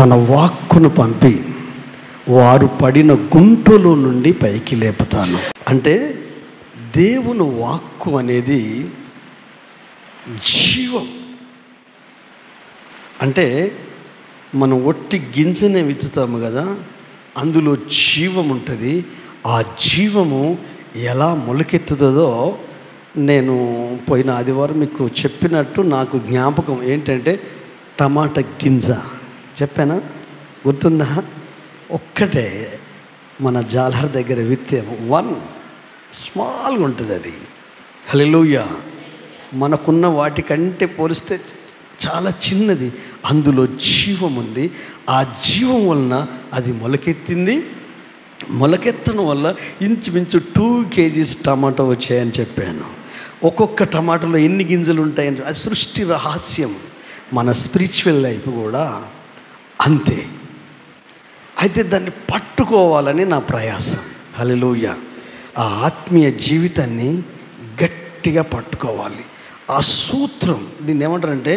తన వాక్కును పంపి వారు పడిన గుంటలో నుండి పైకి లేపుతాను. అంటే దేవుని వాక్కు అనేది జీవం. అంటే మనం ఒట్టి గింజనే విత్తుతాము కదా, అందులో జీవం ఉంటుంది. ఆ జీవము ఎలా మొలకెత్తుతుందో నేను పోయిన ఆదివారం మీకు చెప్పినట్టు నాకు జ్ఞాపకం ఏంటంటే, టమాటా గింజ చెప్పానా, గుర్తుందా? ఒక్కటే మన జాలర్ దగ్గర విత్తాము, 1 స్మాల్గా ఉంటుంది అది. హల్లెలూయా. మనకున్న వాటికంటే పోలిస్తే చాలా చిన్నది, అందులో జీవం ఉంది. ఆ జీవం వలన అది మొలకెత్తింది. మొలకెత్తడం వల్ల ఇంచుమించు 2 kgs టమాటో వచ్చాయని చెప్పాను. ఒక్కొక్క టమాటోలో ఎన్ని గింజలు ఉంటాయని, అది సృష్టి రహస్యం. మన స్పిరిచువల్ లైఫ్ కూడా అంతే. అయితే దాన్ని పట్టుకోవాలని నా ప్రయాసం. హల్లెలూయా. ఆ ఆత్మీయ జీవితాన్ని గట్టిగా పట్టుకోవాలి. ఆ సూత్రం, దీన్ని ఏమంటారంటే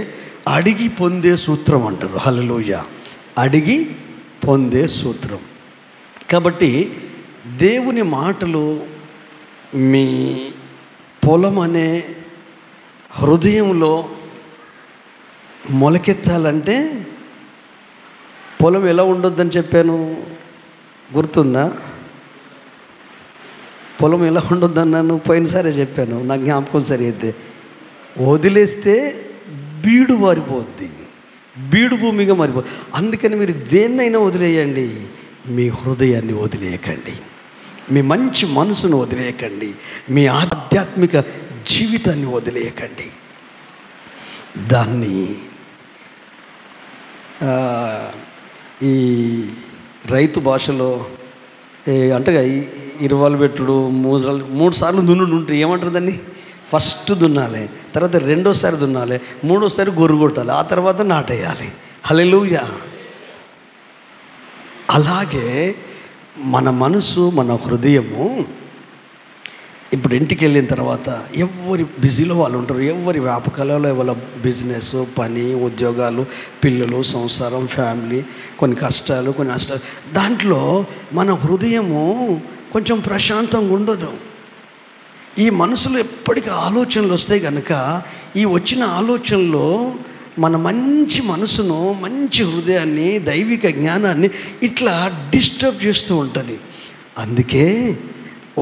అడిగి పొందే సూత్రం అంటారు. హల్లెలూయా. అడిగి పొందే సూత్రం. కాబట్టి దేవుని మాటలు మీ పొలం అనే హృదయంలో మొలకెత్తాలంటే పొలం ఎలా ఉండొద్దని చెప్పాను, గుర్తుందా? పొలం ఎలా ఉండొద్దన్నాను పోయినసారే చెప్పాను, నా జ్ఞాపకం సరైతే. వదిలేస్తే బీడు మారిపోద్ది, బీడు భూమిగా మారిపోద్ది. అందుకని మీరు దేన్నైనా వదిలేయండి, మీ హృదయాన్ని వదిలేయకండి, మీ మంచి మనసును వదిలేయకండి, మీ ఆధ్యాత్మిక జీవితాన్ని వదిలేయకండి. దాన్ని ఈ రైతు భాషలో అంటే ఇరువాలు పెట్టుడు, 3 సార్లు దున్నుడు ఉంటే ఏమంటారు దాన్ని? ఫస్ట్ దున్నాలి, తర్వాత 2వ దున్నాలి, 3వ గొర్రు కొట్టాలి, ఆ తర్వాత నాటేయాలి. హల్లెలూయా. అలాగే మన మనసు, మన హృదయము ఇప్పుడు ఇంటికి వెళ్ళిన తర్వాత ఎవరి బిజీలో వాళ్ళు ఉంటారు, ఎవరి వ్యాపకాలలో వాళ్ళ బిజినెస్, పని, ఉద్యోగాలు, పిల్లలు, సంసారం, ఫ్యామిలీ, కొన్ని కష్టాలు, కొన్ని నష్టాలు. దాంట్లో మన హృదయము కొంచెం ప్రశాంతంగా ఉండదు. ఈ మనసులో ఎప్పటికీ ఆలోచనలు వస్తాయి కనుక ఈ వచ్చిన ఆలోచనలో మన మంచి మనసును, మంచి హృదయాన్ని, దైవిక జ్ఞానాన్ని ఇట్లా డిస్టర్బ్ చేస్తూ ఉంటుంది. అందుకే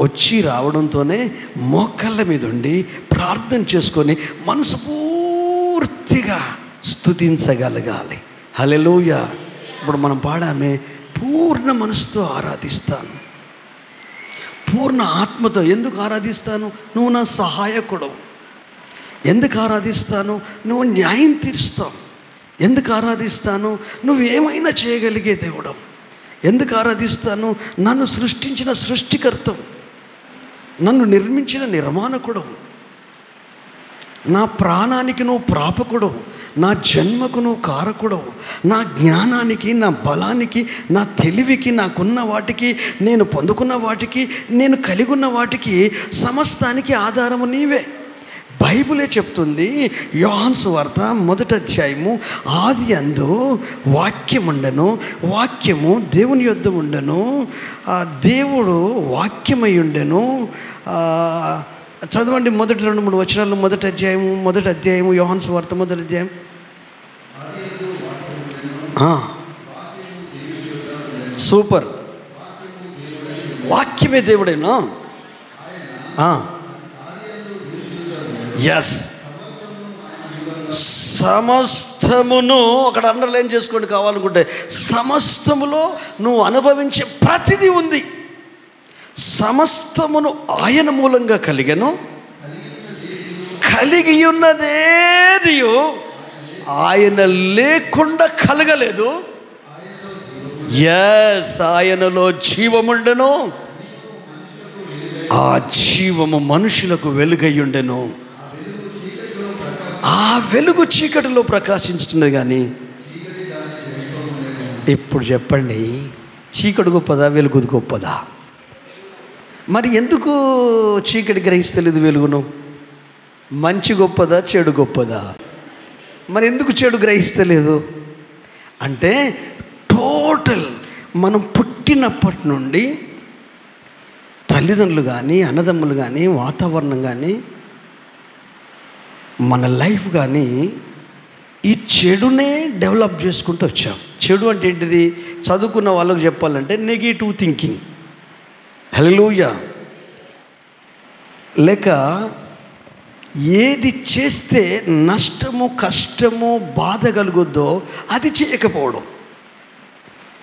వచ్చి రావడంతోనే మోకాళ్ళ మీద ఉండి ప్రార్థన చేసుకొని మనసు పూర్తిగా స్తుతించగలగాలి. హల్లెలూయా. ఇప్పుడు మనం పాడామే, పూర్ణ మనసుతో ఆరాధిస్తాను, పూర్ణ ఆత్మతో. ఎందుకు ఆరాధిస్తాను? నువ్వు నా సహాయకుడవు. ఎందుకు ఆరాధిస్తాను? నువ్వు న్యాయం తీరుస్తావు. ఎందుకు ఆరాధిస్తాను? నువ్వు ఏమైనా చేయగలిగే దేవుడవు. ఎందుకు ఆరాధిస్తాను? నన్ను సృష్టించిన సృష్టికర్తవు, నన్ను నిర్మించిన నిర్మాణకుడవు, నా ప్రాణానికి నువ్వు ప్రాపకుడవు, నా జన్మకు నువ్వు కారకుడవు, నా జ్ఞానానికి, నా బలానికి, నా తెలివికి, నాకున్న వాటికి, నేను పొందుకున్న వాటికి, నేను కలిగి ఉన్న వాటికి, సమస్తానికి ఆధారము నీవే. బైబిలే చెప్తుంది, యోహాను సువార్త 1వ అధ్యాయము, ఆది అందు వాక్యం ఉండెను, వాక్యము దేవుని యొద్ద ఉండెను, దేవుడు వాక్యమై ఉండెను. చదవండి మొదటి 2-3 వచనాలు. 1వ అధ్యాయము యోహాను సువార్త 1వ అధ్యాయం. సూపర్. వాక్యమే దేవుడేనా? ఎస్. సమస్తమును అక్కడ అండర్లైన్ చేసుకోండి కావాలనుకుంటే, సమస్తములో నువ్వు అనుభవించే ప్రతిదీ ఉంది. సమస్తమును ఆయన మూలంగా కలిగెను, కలిగి ఉన్నదేది ఆయన లేకుండా కలగలేదు. ఎస్, ఆయనలో జీవముండెను, ఆ జీవము మనుషులకు వెలుగయ్యుండెను. ఆ వెలుగు చీకటిలో ప్రకాశించుతున్నది. కానీ ఇప్పుడు చెప్పండి, చీకటి గొప్పదా, వెలుగు గొప్పదా? మరి ఎందుకు చీకటి గ్రహిస్తలేదు వెలుగును? మంచి గొప్పదా, చెడు గొప్పదా? మరి ఎందుకు చెడు గ్రహిస్తలేదు అంటే టోటల్ మనం పుట్టినప్పటి నుండి తల్లిదండ్రులు కానీ, అన్నదమ్ములు కానీ, వాతావరణం కానీ, మన లైఫ్ కానీ ఈ చెడునే డెవలప్ చేసుకుంటూ వచ్చాం. చెడు అంటే ఏంటిది? చదువుకున్న వాళ్ళకు చెప్పాలంటే నెగిటివ్ థింకింగ్. హల్లెలూయా. లేక ఏది చేస్తే నష్టము, కష్టము, బాధ కలుగుద్దో అది చేయకపోవడం.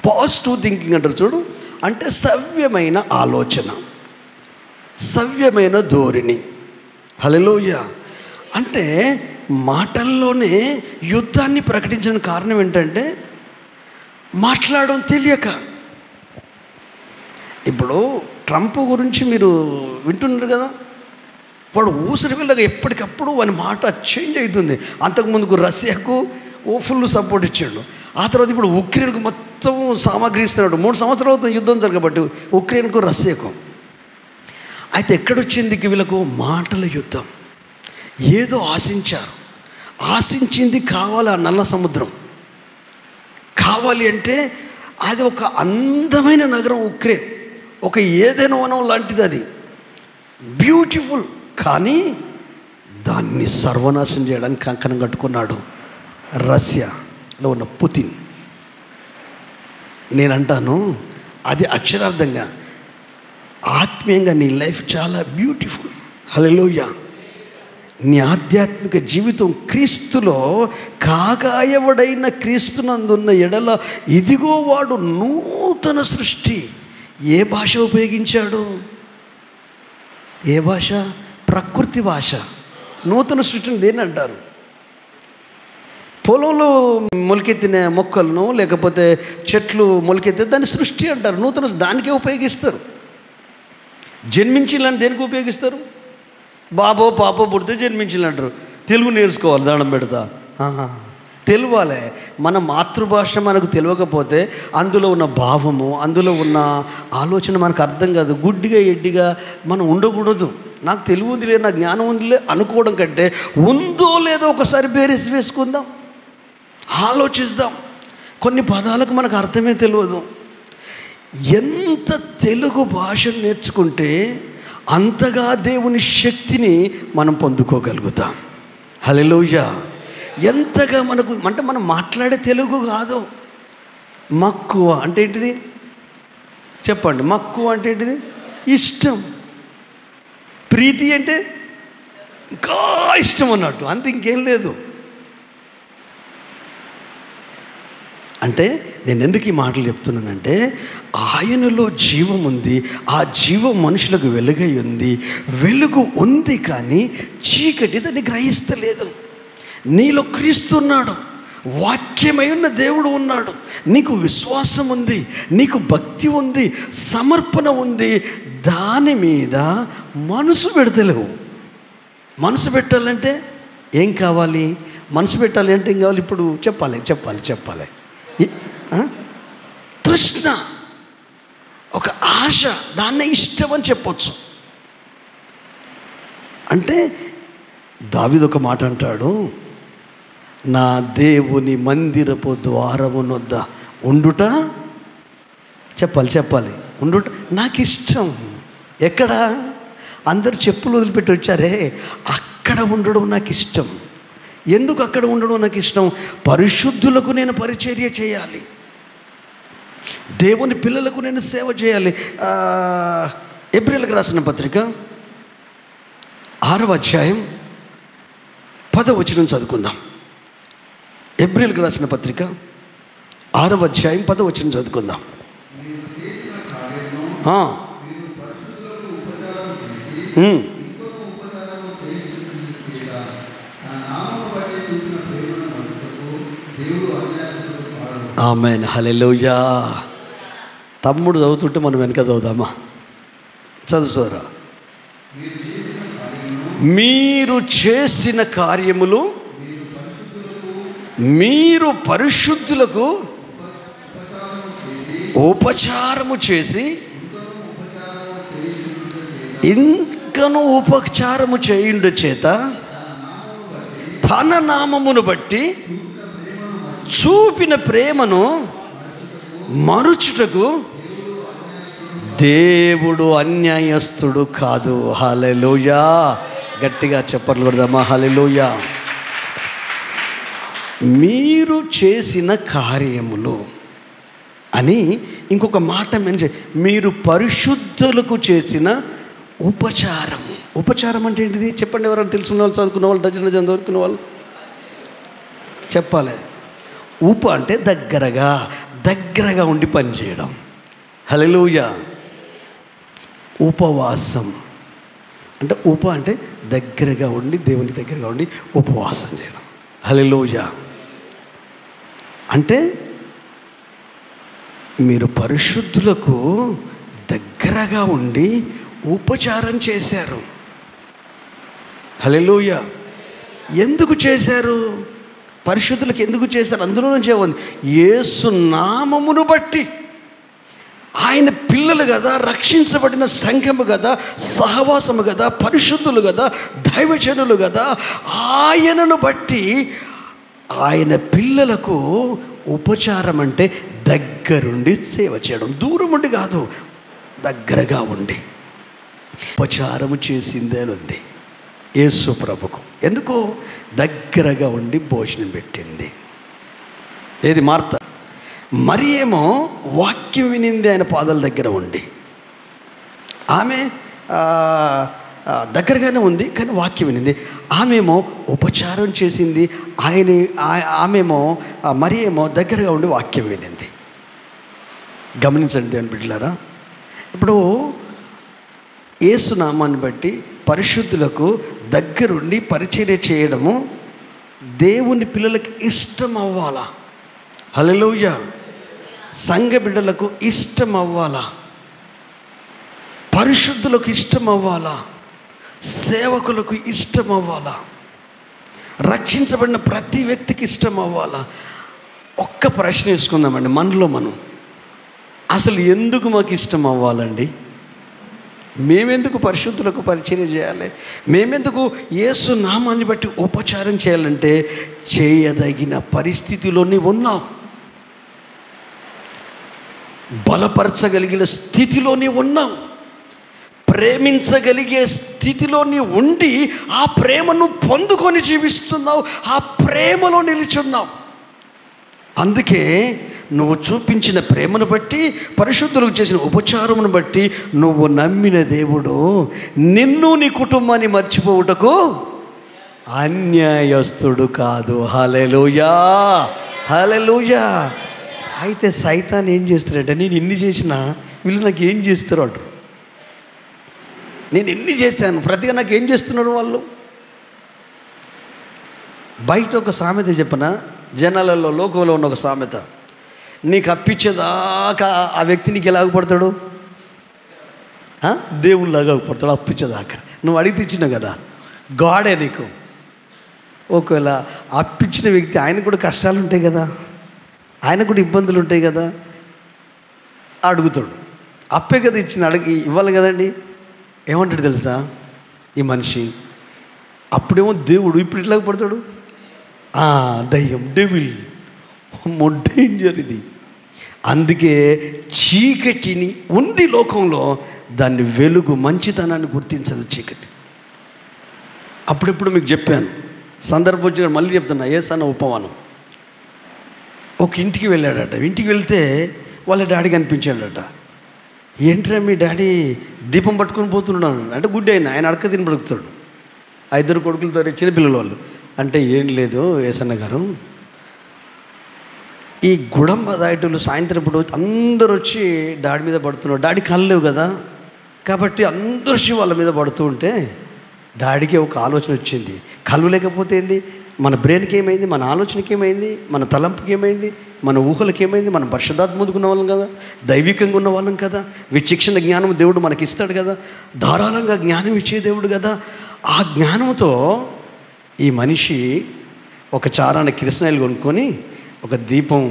పాజిటివ్ థింకింగ్ అంటారు చూడు, అంటే సవ్యమైన ఆలోచన, సవ్యమైన ధోరణి. హల్లెలూయా. అంటే మాటల్లోనే యుద్ధాన్ని ప్రకటించిన కారణం ఏంటంటే మాట్లాడడం తెలియక. ఇప్పుడు ట్రంప్ గురించి మీరు వింటున్నారు కదా, వాడు ఊసరి వెళ్ళగా ఎప్పటికప్పుడు వాని మాట చేంజ్ అవుతుంది. అంతకుముందుకు రష్యాకు ఫుల్ సపోర్ట్ ఇచ్చాడు, ఆ తర్వాత ఇప్పుడు ఉక్రెయిన్కు మొత్తం సామాగ్రి ఇస్తున్నాడు. 3 సంవత్సరాలు అవుతుంది యుద్ధం జరగబట్టి ఉక్రెయిన్కు, రష్యాకు. అయితే ఎక్కడొచ్చింది వీళ్ళకు? మాటల యుద్ధం. ఏదో ఆశించారు, ఆశించింది కావాలి. ఆ నల్ల సముద్రం కావాలి అంటే అది ఒక అందమైన నగరం ఉక్రెయిన్, ఒక ఏదైనా వనం లాంటిది, అది బ్యూటిఫుల్. కానీ దాన్ని సర్వనాశనం చేయడానికి కంకణం కట్టుకున్నాడు రష్యాలో ఉన్న పుతిన్. నేనంటాను అది అక్షరార్థంగా ఆత్మీయంగా నీ లైఫ్ చాలా బ్యూటిఫుల్. హల్లెలూయా. నీ ఆధ్యాత్మిక జీవితం క్రీస్తులో కాగాయవడైన క్రీస్తునందున్న ఎడల ఇదిగో వాడు నూతన సృష్టి. ఏ భాష ఉపయోగించాడు? ఏ భాష? ప్రకృతి భాష. నూతన సృష్టిని దేన్ని అంటారు? పొలంలో మొలకెత్తిన మొక్కలను, లేకపోతే చెట్లు మొలకెత్తే దాన్ని సృష్టి అంటారు. నూతన దానికే ఉపయోగిస్తారు. జన్మించాలని దేనికి ఉపయోగిస్తారు? బాబో పాపో పుడితే జన్మించాలంటారు. తెలుగు నేర్చుకోవాలి, దండం పెడతా. తెలియాలి. మన మాతృభాష మనకు తెలియకపోతే అందులో ఉన్న భావము, అందులో ఉన్న ఆలోచన మనకు అర్థం కాదు. గుడ్డిగా ఎడ్డిగా మనం ఉండకూడదు. నాకు తెలివి ఉందిలే, నాకు జ్ఞానం ఉందిలే అనుకోవడం కంటే ఉందో లేదో ఒకసారి బేరీస్ వేసుకుందాం, ఆలోచిద్దాం. కొన్ని పదాలకు మనకు అర్థమే తెలియదు. ఎంత తెలుగు భాష నేర్చుకుంటే అంతగా దేవుని శక్తిని మనం పొందుకోగలుగుతాం. హల్లెలూయా. ఎంతగా మనకు అంటే మనం మాట్లాడే తెలుగు కాదు. మక్కువ అంటే ఏంటిది చెప్పండి? మక్కువ అంటే ఏంటిది? ఇష్టం. ప్రీతి అంటే ఇంకా ఇష్టం అన్నట్టు, అంత ఇంకేం లేదు. అంటే నేను ఎందుకు ఈ మాటలు చెప్తున్నానంటే ఆయనలో జీవం ఉంది, ఆ జీవం మనుషులకు వెలుగై ఉంది. వెలుగు ఉంది కానీ చీకటి దాన్ని గ్రహిస్తలేదు. నీలో క్రీస్తు ఉన్నాడు, వాక్యమై ఉన్న దేవుడు ఉన్నాడు. నీకు విశ్వాసం ఉంది, నీకు భక్తి ఉంది, సమర్పణ ఉంది. దాని మీద మనసు పెడతలేవు. మనసు పెట్టాలంటే ఏం కావాలి? మనసు పెట్టాలి అంటే ఏం కావాలి? ఇప్పుడు చెప్పాలి తృష్ణ, ఒక ఆశ, దాన్నే ఇష్టం అని చెప్పొచ్చు. అంటే దావీదు ఒక మాట అంటాడు, నా దేవుని మందిరపు ద్వారమునొద్ద ఉండుట, చెప్పాలి ఉండుట నాకు ఇష్టం. ఎక్కడ? అందరూ చెప్పులు వదిలిపెట్టి వచ్చారే, అక్కడ ఉండడం నాకు ఇష్టం. ఎందుకు అక్కడ ఉండడం నాకు ఇష్టం? పరిశుద్ధులకు నేను పరిచర్య చేయాలి, దేవుని పిల్లలకు నేను సేవ చేయాలి. ఎబ్రియలకు రాసిన పత్రిక 6వ అధ్యాయం 10వ వచనం చదువుకుందాం. ఎబ్రియలకు రాసిన పత్రిక 6వ అధ్యాయం 10వ వచనం చదువుకుందాం. ఆమేన్. హల్లెలూయా. తమ్ముడు చదువుతుంటే మనం వెనక చదువుదామా? చదువుతారా? మీరు చేసిన కార్యములు మీరు పరిశుద్ధులకు ఉపచారము చేసి ఇంకను ఉపచారము చేయుండు చేత తన నామమును బట్టి చూపిన ప్రేమను మరుచుటకు దేవుడు అన్యాయస్తుడు కాదు. హల్లెలూయా. గట్టిగా చెప్పట్లు కొడదామా? హల్లెలూయా. మీరు చేసిన కార్యములు అని ఇంకొక మాట మీరు పరిశుద్ధులకు చేసిన ఉపచారము. ఉపచారం అంటే ఏంటిది చెప్పండి? ఎవరైనా తెలుసుకున్న వాళ్ళు, చదువుకున్న వాళ్ళు, డజన్ చదువుకున్న వాళ్ళు చెప్పాలి. ఉప అంటే దగ్గరగా ఉండి పనిచేయడం. హల్లెలూయా. ఉపవాసం అంటే ఉప అంటే దగ్గరగా ఉండి, దేవుని దగ్గరగా ఉండి ఉపవాసం చేయడం. హల్లెలూయా. అంటే మీరు పరిశుద్ధులకు దగ్గరగా ఉండి ఉపచారం చేశారు. హల్లెలూయా. ఎందుకు చేశారు? పరిశుద్ధులకు ఎందుకు చేశారు? అందులో నుంచే ఉంది, యేసు నామమును బట్టి. ఆయన పిల్లలు కదా, రక్షించబడిన సంఘము కదా, సహవాసము కదా, పరిశుద్ధులు కదా, దైవజనులు కదా. ఆయనను బట్టి ఆయన పిల్లలకు ఉపచారం అంటే దగ్గరుండి సేవ చేయడం. దూరం ఉండి కాదు, దగ్గరగా ఉండి ఉపచారము చేసిందే అని ఉంది యేసు ప్రభుకు. ఎందుకు? దగ్గరగా ఉండి భోజనం పెట్టింది. ఏది? మార్త. మరి ఏమో వాక్యం వినింది ఆయన పాదాల దగ్గర ఉండి. ఆమె దగ్గరగానే ఉంది కానీ వాక్యం వినింది. ఆమెమో ఉపచారం చేసింది. ఆమెమో మరి ఏమో దగ్గరగా ఉండి వాక్యం వినింది. గమనించండి దేవుని బిడ్డలారా. ఇప్పుడు యేసు నామాన్ని బట్టి పరిశుద్ధులకు దగ్గరుండి పరిచర్య చేయడము దేవుని పిల్లలకి ఇష్టం అవ్వాలా. హల్లెలూయా. సంఘ బిడ్డలకు ఇష్టం అవ్వాలా, పరిశుద్ధులకు ఇష్టం అవ్వాలా, సేవకులకు ఇష్టం అవ్వాలా, రక్షించబడిన ప్రతి వ్యక్తికి ఇష్టం అవ్వాలా. ఒక్క ప్రశ్న వేసుకుందామండి మనలో మనం. అసలు ఎందుకు మాకు ఇష్టం అవ్వాలండి? మేమెందుకు పరిశుద్ధులకు పరిచర్య చేయాలి? మేమెందుకు యేసు నామాన్ని బట్టి ఉపచారం చేయాలంటే చేయదగిన పరిస్థితిలోనే ఉన్నాం, బలపరచగలిగిన స్థితిలోనే ఉన్నాం, ప్రేమించగలిగే స్థితిలోని ఉండి ఆ ప్రేమను పొందుకొని జీవిస్తున్నావు, ఆ ప్రేమలో నిలిచున్నావు. అందుకే నువ్వు చూపించిన ప్రేమను బట్టి, పరిశుద్ధులకు చేసిన ఉపచారమును బట్టి నువ్వు నమ్మిన దేవుడు నిన్ను నీ కుటుంబాన్ని మర్చిపోవుటకు అన్యాయస్తుడు కాదు. హల్లెలూయా. హల్లెలూయా. అయితే సైతాన్ ఏం చేస్తాడంటే, నేను ఎన్ని చేసినా వీళ్ళు నాకు ఏం చేస్తారు అంటారు. నేను ఎన్ని చేశాను, ప్రతిగా నాకు ఏం చేస్తున్నారు వాళ్ళు. బయట ఒక సామెత చెప్పన, జనాలలో లోకంలో ఉన్న ఒక సామెత, నీకు అప్పించేదాకా ఆ వ్యక్తి నీకు ఎలా పడతాడు? దేవుళ్ళలాగా పడతాడు అప్పించేదాకా. నువ్వు అడిగితే ఇచ్చినావు కదా, గాడే నీకు. ఒకవేళ అప్పించిన వ్యక్తి ఆయన కూడా కష్టాలు ఉంటాయి కదా, ఆయన కూడా ఇబ్బందులు ఉంటాయి కదా, అడుగుతాడు. అప్పే కదా ఇచ్చింది, ఇవ్వాలి కదండి. ఏమంటాడు తెలుసా ఈ మనిషి? అప్పుడేమో దేవుడు, ఇప్పుడు ఇట్లా పడతాడు దయ్యం, డెవిల్. డేంజర్ ఇది. అందుకే చీకటిని ఉండి లోకంలో దాన్ని వెలుగు, మంచితనాన్ని గుర్తించదు చీకటి. అప్పుడెప్పుడు మీకు చెప్పాను, సందర్భం వచ్చి మళ్ళీ చెప్తున్నా. యేసన్న ఉపమానం. ఒక ఇంటికి వెళ్ళాడట. ఇంటికి వెళ్తే వాళ్ళ డాడీ కనిపించాడట. ఏంట్రా మీ డాడీ దీపం పట్టుకొని పోతున్నాడు అంటే, గుడ్డి ఆయన అడక తిని బ్రతుకుతాడు. 5 కొడుకులతో చిన్నపిల్లల వాళ్ళు. అంటే ఏం లేదు యేసన్న గారు, ఈ గుడంబ దాయటులు సాయంత్రం ఇప్పుడు అందరూ వచ్చి డాడీ మీద పడుతున్నారు. డాడీ కళ్ళు లేవు కదా, కాబట్టి అందరూ వచ్చి వాళ్ళ మీద పడుతూ ఉంటే డాడీకి ఒక ఆలోచన వచ్చింది. కళ్ళు లేకపోతే ఏంది, మన బ్రెయిన్కి ఏమైంది, మన ఆలోచనకి ఏమైంది, మన తలంపుకి ఏమైంది, మన ఊహలకి ఏమైంది? మనం పరిశుద్ధాత్మ పొందుకున్న వాళ్ళం కదా, దైవికంగా ఉన్న వాళ్ళం కదా, విచక్షణ జ్ఞానం దేవుడు మనకి ఇస్తాడు కదా, ధారాళంగా జ్ఞానం ఇచ్చే దేవుడు కదా. ఆ జ్ఞానంతో ఈ మనిషి ఒక చారాన్ని కిరసనాయిలు కొనుక్కొని ఒక దీపం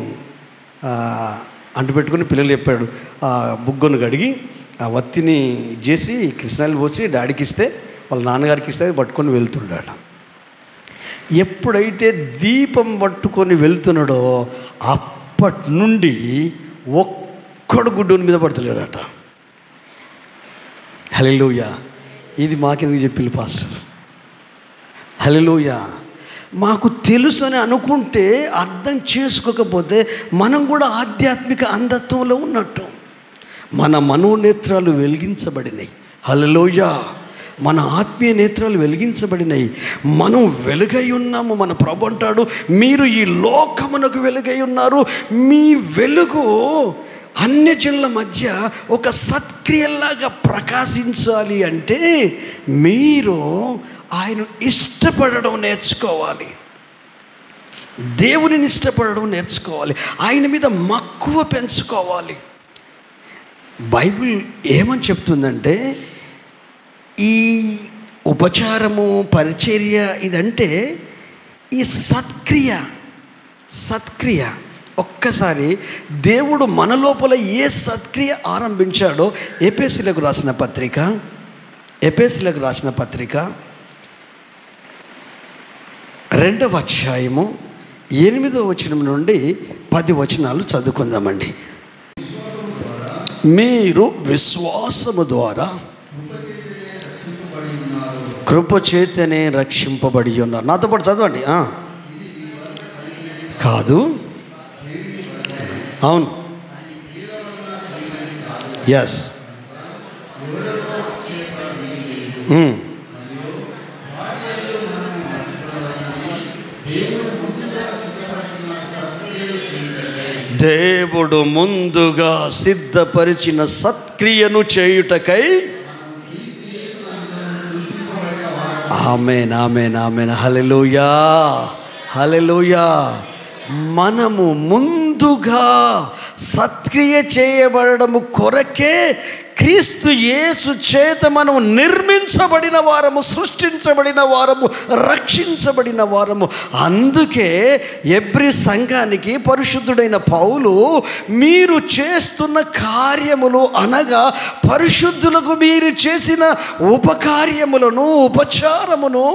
అంటుపెట్టుకుని పిల్లలు చెప్పాడు. ఆ బుగ్గను కడిగి ఆ వత్తిని చేసి కిరసనాయిలు పోసి డాడీకి ఇస్తే, వాళ్ళ నాన్నగారికి ఇస్తే పట్టుకొని వెళ్తున్నాడు. ఎప్పుడైతే దీపం పట్టుకొని వెళ్తున్నాడో అప్పటి నుండి ఒక్కడు గుడ్డోని మీద పడతలేడట. హల్లెలూయా. ఇది మాకెందుకు చెప్పింది పాస్టర్? హల్లెలూయా. మాకు తెలుసు అని అనుకుంటే, అర్థం చేసుకోకపోతే మనం కూడా ఆధ్యాత్మిక అంధత్వంలో ఉన్నట్టు. మన మనోనేత్రాలు వెలిగించబడినాయి. హల్లెలూయా. మన ఆత్మీయ నేత్రాలు వెలిగించబడినాయి. మనం వెలుగై ఉన్నాము. మన ప్రభు అంటాడు, మీరు ఈ లోకమునకు వెలుగై ఉన్నారు. మీ వెలుగు అన్యజనుల మధ్య ఒక సత్క్రియలాగా ప్రకాశించాలి అంటే మీరు ఆయన ఇష్టపడడం నేర్చుకోవాలి. దేవునిని ఇష్టపడడం నేర్చుకోవాలి. ఆయన మీద మక్కువ పెంచుకోవాలి. బైబిల్ ఏమని చెప్తుందంటే, ఈ ఉపచారము, పరిచర్య ఇదంటే ఈ సత్క్రియ. ఒక్కసారి దేవుడు మన లోపల ఏ సత్క్రియ ఆరంభించాడో ఎఫెసీయులకు రాసిన పత్రిక 2వ అధ్యాయము 8వ వచనం నుండి 10 వచనాలు చదువుకుందామండి. మీరు విశ్వాసము ద్వారా కృపచేతనే రక్షింపబడి ఉన్నారు. నాతో పాటు చదవండి. కాదు, అవును, ఎస్. దేవుడు ముందుగా సిద్ధపరిచిన సత్క్రియను చేయుటకై. ఆమేన్, ఆమేన్, ఆమేన్. హల్లెలూయా, హల్లెలూయా. మనము ముందుగా సత్క్రియ చేయబడము కొరకే క్రీస్తు యేసు చేత మనం నిర్మించబడిన వారము, సృష్టించబడిన వారము, రక్షించబడిన వారము. అందుకే ఎబ్రీ సంఘానికి పరిశుద్ధుడైన పౌలు, మీరు చేస్తున్న కార్యములు అనగా పరిశుద్ధులకు మీరు చేసిన ఉపకార్యములను, ఉపచారమును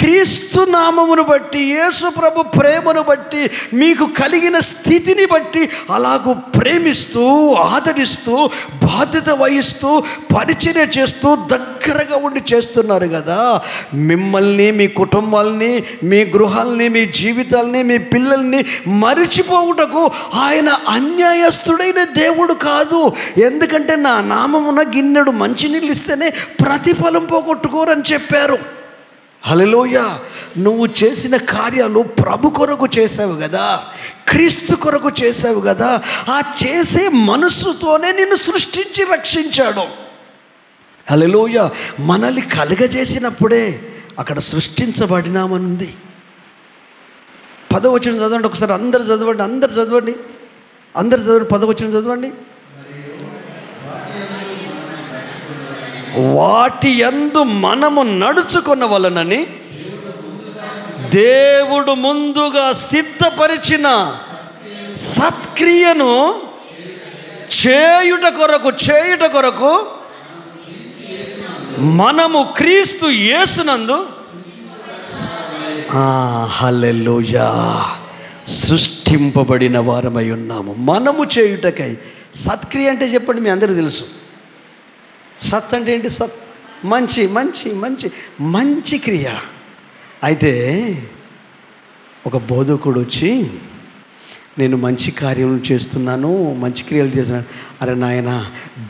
క్రీస్తు నామమును బట్టి, యేసు ప్రభు ప్రేమను బట్టి, మీకు కలిగిన స్థితిని బట్టి అలాగూ ప్రేమిస్తూ, ఆదరిస్తూ, బాధ్యత వహిస్తూ, పరిచర్య చేస్తూ, దగ్గరగా ఉండి చేస్తున్నారు కదా. మిమ్మల్ని, మీ కుటుంబాలని, మీ గృహాలని, మీ జీవితాలని, మీ పిల్లల్ని మరిచిపోవుటకు ఆయన అన్యాయస్తుడైన దేవుడు కాదు. ఎందుకంటే నా నామమున గిన్నెడు మంచినీళ్ళు ఇస్తేనే ప్రతిఫలం పోగొట్టుకోరని చెప్పారు. హల్లెలూయా. నువ్వు చేసిన కార్యాలు ప్రభు కొరకు చేసావు కదా, క్రీస్తు కొరకు చేసావు కదా. ఆ చేసే మనస్సుతోనే నిన్ను సృష్టించి రక్షించాడు. హల్లెలూయా. మనల్ని కలుగజేసినప్పుడే అక్కడ సృష్టించబడినామనుంది. 10వ వచనం చదవండి ఒకసారి. అందరు చదవండి. 10వ వచనం చదవండి. వాటి యందు మనము నడుచుకున్న వలనని దేవుడు ముందుగా సిద్ధపరిచిన సత్క్రియను చేయుట కొరకు మనము క్రీస్తు యేసునందు హల్లెలూయా సృష్టింపబడిన వారమై ఉన్నాము. మనము చేయుటకై. సత్క్రియ అంటే చెప్పండి, మీ అందరికీ తెలుసు. సత్ అంటే ఏంటి? సత్ మంచి మంచి మంచి మంచి క్రియ. అయితే ఒక బోధకుడు వచ్చి, నేను మంచి కార్యం చేస్తున్నాను, మంచి క్రియలు చేస్తున్నాను. అరే నాయన,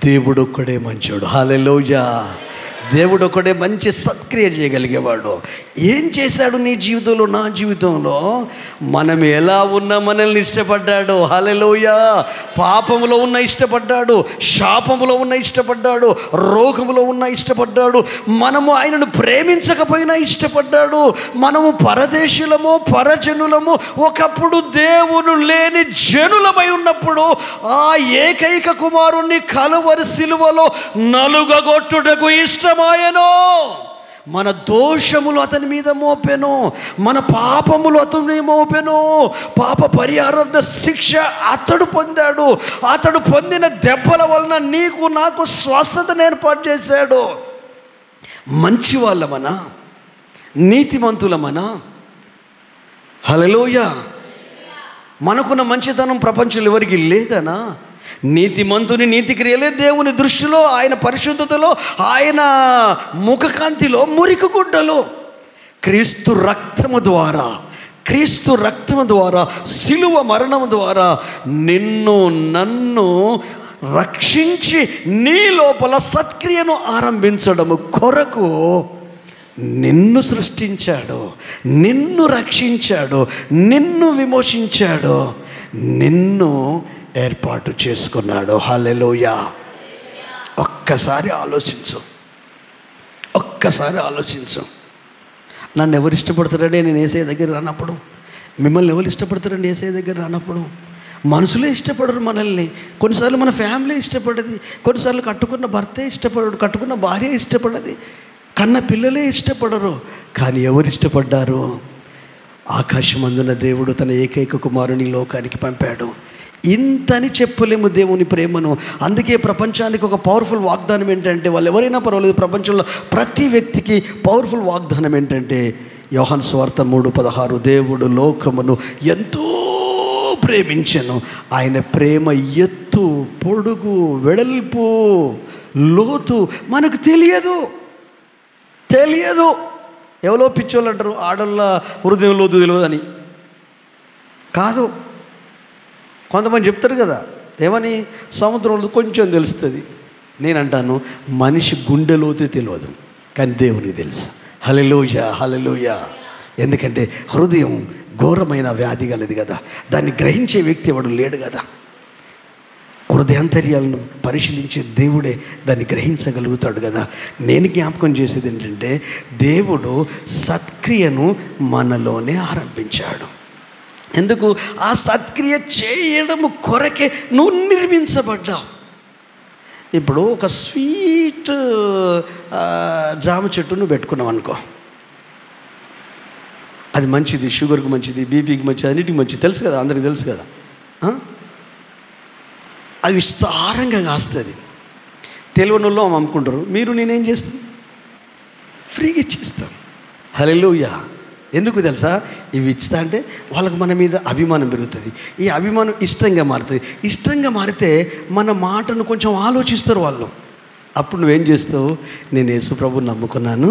దేవుడు ఒక్కడే మంచోడు. హల్లెలూయా. దేవుడు ఒకడే మంచి సత్క్రియ చేయగలిగేవాడు. ఏం చేశాడు నీ జీవితంలో, నా జీవితంలో? మనం ఎలా ఉన్నా మనల్ని ఇష్టపడ్డాడు. హల్లెలూయా. పాపములో ఉన్న ఇష్టపడ్డాడు, శాపములో ఉన్న ఇష్టపడ్డాడు, రోగములో ఉన్న ఇష్టపడ్డాడు. మనము ఆయనను ప్రేమించకపోయినా ఇష్టపడ్డాడు. మనము పరదేశులము, పరజనులము, ఒకప్పుడు దేవుడు లేని జనులమై ఉన్నప్పుడు ఆ ఏకైక కుమారుణ్ణి కలువరి సిలువలో నలుగగొట్టుటకు ఇష్టమాయెను. మన దోషములు అతని మీద మోపెను, మన పాపములు అతని మోపెను. పాప పరిహారార్థ శిక్ష అతడు పొందాడు. అతడు పొందిన దెబ్బల వలన నీకు నాకు స్వస్థతను ఏర్పాటు చేశాడు. మంచి వాళ్ళమనా, నీతిమంతులమనా? హల్లెలూయా. మనకున్న మంచితనం ప్రపంచంలో ఎవరికి లేదనా? నీతిమంతుని నీతి క్రియలే దేవుని దృష్టిలో, ఆయన పరిశుద్ధతలో, ఆయన ముఖకాంతిలో మురికి గుడ్డలు. క్రీస్తు రక్తము ద్వారా సిలువ మరణము ద్వారా నిన్ను నన్ను రక్షించి నీ లోపల సత్క్రియను ఆరంభించడము కొరకు నిన్ను సృష్టించాడు, నిన్ను రక్షించాడు, నిన్ను విమోచించాడు, నిన్ను ఏర్పాటు చేసుకున్నాడు. హల్లెలూయా. ఒక్కసారి ఆలోచించు. నన్ను ఎవరు ఇష్టపడతారండి నేను యేసయ్య దగ్గర రానప్పుడు? మిమ్మల్ని ఎవరు ఇష్టపడతారండి యేసయ్య దగ్గర రానప్పుడు? మనుషులే ఇష్టపడరు మనల్ని. కొన్నిసార్లు మన ఫ్యామిలీ ఇష్టపడది, కొన్నిసార్లు కట్టుకున్న భర్తే ఇష్టపడడు, కట్టుకున్న భార్య ఇష్టపడది, కన్న పిల్లలే ఇష్టపడరు. కానీ ఎవరు ఇష్టపడ్డారు? ఆకాశమందున దేవుడు తన ఏకైక కుమారుని లోకానికి పంపాడు. ఇంతని చెప్పలేము దేవుని ప్రేమను. అందుకే ప్రపంచానికి ఒక పవర్ఫుల్ వాగ్దానం ఏంటంటే, వాళ్ళు ఎవరైనా పర్వాలేదు, ప్రపంచంలో ప్రతి వ్యక్తికి పవర్ఫుల్ వాగ్దానం ఏంటంటే, యోహాను సువార్త 3:16, దేవుడు లోకమును ఎంతో ప్రేమించెను, ఆయన ప్రేమ ఎత్తు, పొడుగు, వెడల్పు, లోతు మనకు తెలియదు. ఎవరో పిచ్చోళ్ళు అంటారు, ఆడళ్ళ హృదయం లోతు తెలియదని. కాదు, కొంతమంది చెప్తారు కదా, ఏమని? సముద్రంలో కొంచెం తెలుస్తుంది. నేనంటాను, మనిషి గుండెలోతే తెలియదు, కానీ దేవునికి తెలుసు. హల్లెలూయా. ఎందుకంటే హృదయం ఘోరమైన వ్యాధి గలది కదా, దాన్ని గ్రహించే వ్యక్తి ఎవడు లేడు కదా. హృదయాంతర్యాలను పరిశీలించే దేవుడే దాన్ని గ్రహించగలుగుతాడు కదా. నేను జ్ఞాపకం చేసేది ఏంటంటే, దేవుడు సత్క్రియను మనలోనే ఆరంభించాడు. ఎందుకు? ఆ సత్క్రియ చేయడము కొరకే నువ్వు నిర్మించబడ్డావు. ఇప్పుడు ఒక స్వీట్ జామ చెట్టు నువ్వు పెట్టుకున్నావు అనుకో, అది మంచిది, షుగర్కి మంచిది, బీపీకి మంచిది, అన్నిటికి మంచిది, తెలుసు కదా, అందరికీ తెలుసు కదా. అది విస్తారంగా కాస్తుంది. తెలియని వాళ్ళు అమ్ముకుంటారు. మీరు నేనేం చేస్తాను? ఫ్రీగా ఇచ్చేస్తాను. హల్లెలూయా. ఎందుకు తెలుసా? ఇవి ఇస్తా అంటే వాళ్ళకు మన మీద అభిమానం పెరుగుతుంది. ఈ అభిమానం ఇష్టంగా మారుతుంది. ఇష్టంగా మారితే మన మాటను కొంచెం ఆలోచిస్తారు వాళ్ళు. అప్పుడు నువ్వేం చేస్తావు? నేను యేసు ప్రభువుని నమ్ముకున్నాను,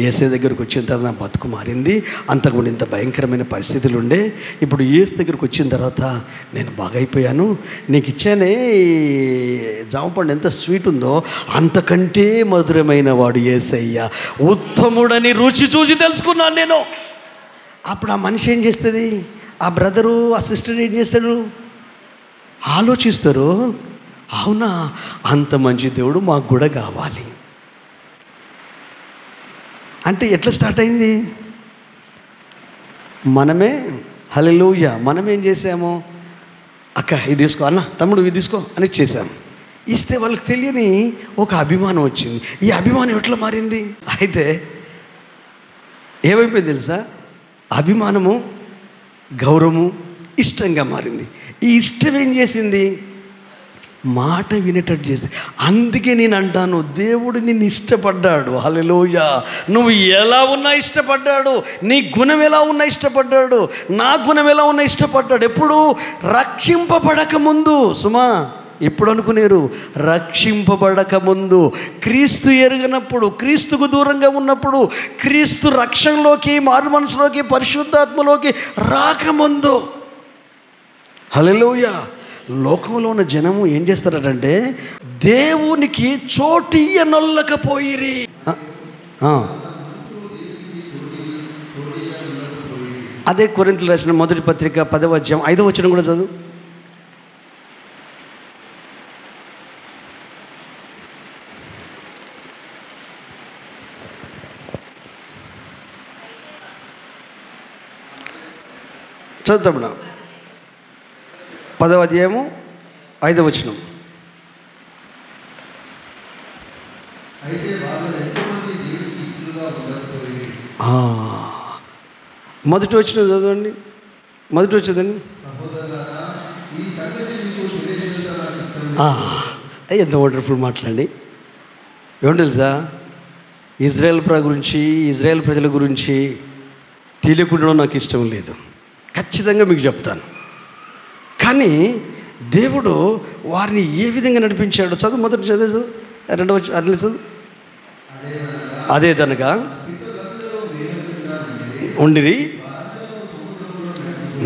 యేసే దగ్గరకు వచ్చిన తర్వాత నా బతుకు మారింది, అంతకుముందు ఇంత భయంకరమైన పరిస్థితులు ఉండే, ఇప్పుడు యేసు దగ్గరకు వచ్చిన తర్వాత నేను బాగైపోయాను, నీకు ఇచ్చానే జామపండు ఎంత స్వీట్ ఉందో అంతకంటే మధురమైన వాడు యేసయ్య, ఉత్తముడని రుచి చూసి తెలుసుకున్నాను నేను. అప్పుడు ఆ మనిషి ఏం చేస్తుంది? ఆ బ్రదరు, ఆ సిస్టర్ ఏం చేస్తాడు? ఆలోచిస్తారు, అవునా, అంత మంచి దేవుడు మాకు కూడా కావాలి అంటే ఎట్లా స్టార్ట్ అయింది? మనమే హల్లెలూయా, మనమేం చేసాము? అక్క ఇది తీసుకో, అన్న తమ్ముడు ఇది తీసుకో అని ఇచ్చేసాము. ఇస్తే వాళ్ళకి తెలియని ఒక అభిమానం వచ్చింది. ఈ అభిమానం ఎట్లా మారింది? అయితే ఏమైపోయింది తెలుసా? అభిమానము, గౌరవము ఇష్టంగా మారింది. ఈ ఇష్టం ఏం చేసింది? మాట వినేటట్టు చేస్తే. అందుకే నేను అంటాను, దేవుడు నిన్ను ఇష్టపడ్డాడు. హల్లెలూయా. నువ్వు ఎలా ఉన్నా ఇష్టపడ్డాడు, నీ గుణం ఎలా ఉన్నా ఇష్టపడ్డాడు, నా గుణం ఎలా ఉన్నా ఇష్టపడ్డాడు. ఎప్పుడు? రక్షింపబడక ముందు. సుమా, ఇప్పుడు అనుకునేరు, రక్షింపబడక ముందు, క్రీస్తు ఎరుగనప్పుడు, క్రీస్తుకు దూరంగా ఉన్నప్పుడు, క్రీస్తు రక్షణలోకి, మారు మనసులోకి, పరిశుద్ధాత్మలోకి రాకముందు. హల్లెలూయా. లోకంలో ఉన్న జనము ఏం చేస్తారంటే, దేవునికి చోటియ్యనొల్లకపోయిరి. అదే కొరింథీయులకు రాసిన మొదటి పత్రిక 10వ అధ్యాయం 5వ వచనం కూడా చదువు. చదువుతాం. 10వ అధ్యాయము 5వ వచనం. మొదటి వచనం చదవండి. మొదటి వచనం ఎంత వండర్ఫుల్ మాట్లాడండి. ఏమంటే తెలుసా, ఇజ్రాయెల్ ప్రజల గురించి తెలియకుండా నాకు ఇష్టం లేదు, ఖచ్చితంగా మీకు చెప్తాను. కానీ దేవుడు వారిని ఏ విధంగా నడిపించాడు? చదువు, మొదటి చదువు, రెండవ అట్లా చదువు. అదేదనగా ఉండిరి,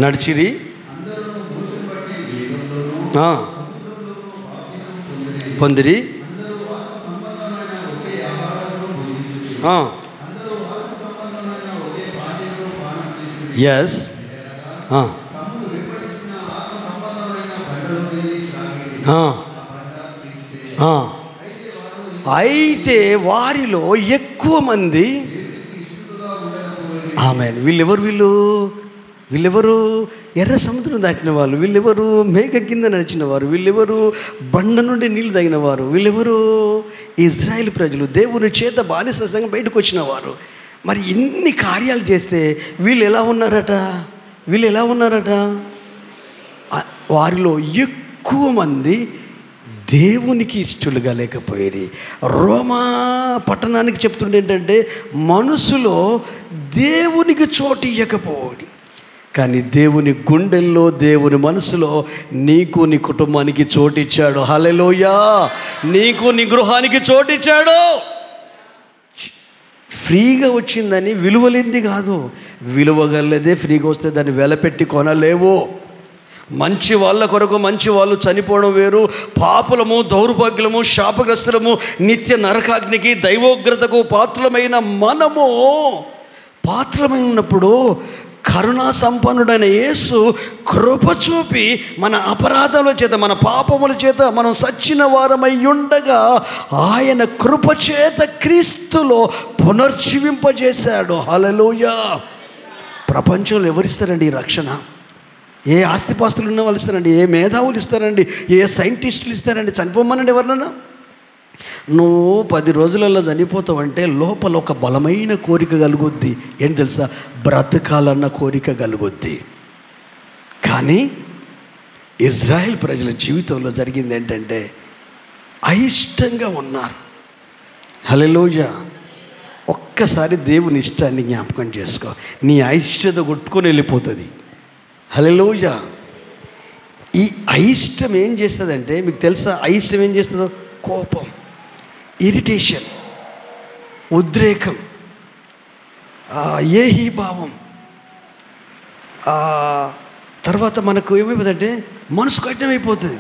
నడిచిరి, పొందిరి, ఎస్, అయితే వారిలో ఎక్కువ మంది ఆమేన్. వీళ్ళెవరు ఎర్ర సముద్రం దాటిన వాళ్ళు, వీళ్ళెవరు మేఘ కింద నడిచిన వారు, వీళ్ళెవరు బండ నుండి నీళ్ళు తాగిన వారు, వీళ్ళెవరు ఇజ్రాయేల్ ప్రజలు, దేవుని చేత బానిసంగా బయటకు వచ్చిన వారు. మరి ఇన్ని కార్యాలు చేస్తే వీళ్ళు ఎలా ఉన్నారట? వారిలో ఎక్కువ మంది దేవునికి ఇష్టలుగా లేకపోయేది. రోమా పట్టణానికి చెప్తుండే ఏంటంటే మనసులో దేవునికి చోటు ఇవ్వకపోవడం. కానీ దేవుని గుండెల్లో, దేవుని మనసులో నీకు నీ కుటుంబానికి చోటిచ్చాడు. హల్లెలూయా! నీకు నీ గృహానికి చోటిచ్చాడు. ఫ్రీగా వచ్చిందని విలువలేనిది కాదు, విలువగలదే. ఫ్రీగా వస్తే దాన్ని వెలపెట్టి కొనలేవు. మంచి వాళ్ళ కొరకు మంచి వాళ్ళు చనిపోవడం వేరు. పాపులము, దౌర్భాగ్యము, శాపగ్రస్తులము, నిత్య నరకాగ్నికి, దైవోగ్రతకు పాత్రమైన మనము పాత్రమైనప్పుడు కరుణా సంపన్నుడైన యేసు కృప చూపి మన అపరాధముల చేత, మన పాపముల చేత మనం సచ్చిన వారమై ఉండగా ఆయన కృప చేత క్రీస్తులో పునర్జీవింపజేశాడు. హల్లెలూయా! ప్రపంచంలో ఎవరిస్తారండి ఈ రక్షణ? ఏ ఆస్తిపాస్తులు ఉన్న వాళ్ళు ఇస్తారండి? ఏ మేధావులు ఇస్తారండి? ఏ సైంటిస్టులు ఇస్తారండి? చనిపోమనండి ఎవరినన్నా. నువ్వు 10 రోజులలో చనిపోతావంటే లోపల ఒక బలమైన కోరిక కలుగుద్ది. ఏంటి తెలుసా? బ్రతకాలన్న కోరిక కలుగుద్ది. కానీ ఇజ్రాయెల్ ప్రజల జీవితంలో జరిగింది ఏంటంటే అయిష్టంగా ఉన్నారు. హల్లెలూయా! ఒక్కసారి దేవుని ఇష్టాన్ని జ్ఞాపకం చేసుకో. నీ అయిష్టత కొట్టుకొని వెళ్ళిపోతుంది. హల్లెలూయా! ఈ అయిష్టం ఏం చేస్తుందంటే మీకు తెలుసా? అయిష్టం ఏం చేస్తుందో? కోపం, ఇరిటేషన్, ఉద్రేకం, ఏహీభావం. తర్వాత మనకు ఏమైపోతుందంటే మనసు కఠినమైపోతుంది.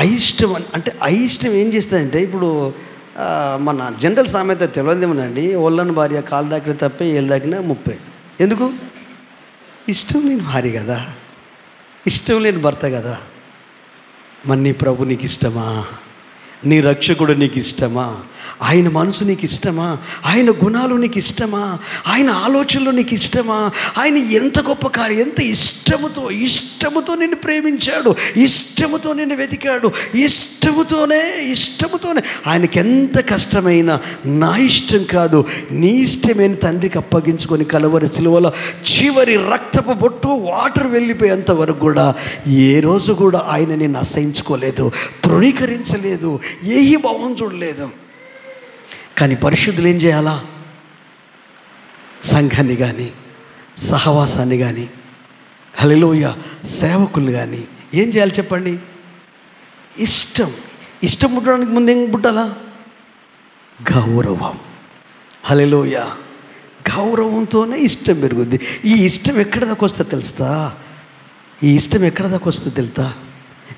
అయిష్టం అంటే అయిష్టం ఏం చేస్తుందంటే, ఇప్పుడు మన జనరల్ సామెత తెలియదు ఏముందండి, ఒళ్ళని భార్య కాలు దాకిన తప్పే ఏళ్ళు దాకినా 30. ఎందుకు? ఇష్టం లేని భార్య కదా, ఇష్టం లేని భర్త కదా. మరి నీ ప్రభు నీకు ఇష్టమా? నీ రక్షకుడు నీకు ఇష్టమా? ఆయన మనసు నీకు ఇష్టమా? ఆయన గుణాలు నీకు ఇష్టమా? ఆయన ఆలోచనలు నీకు ఇష్టమా? ఆయన ఎంత గొప్ప కార్యం, ఎంత ఇష్టముతో నిన్ను ప్రేమించాడు, ఇష్టముతో నిన్ను వెతికాడు, ఇష్టముతోనే ఆయనకి ఎంత కష్టమైనా నా ఇష్టం కాదు నీ ఇష్టమైన తండ్రికి అప్పగించుకొని కలవరి సిలువలో చివరి రక్తపు బొట్టు వాటర్ వెళ్ళిపోయేంత వరకు కూడా ఏ రోజు కూడా ఆయన నిన్ను అసహించుకోలేదు, తృణీకరించలేదు, ఏహీ భావం చూడలేదు. కానీ పరిశుద్ధులు ఏం చేయాలా? సంఘాన్ని కానీ, సహవాసాన్ని కానీ, హల్లెలూయా, సేవకులు కానీ ఏం చేయాలి చెప్పండి? ఇష్టం పుట్టడానికి ముందు ఏం పుట్టాలా? గౌరవం. హల్లెలూయా! గౌరవంతోనే ఇష్టం పెరుగుద్ది. ఈ ఇష్టం ఎక్కడ దాకా వస్తుందో తెలుస్తా?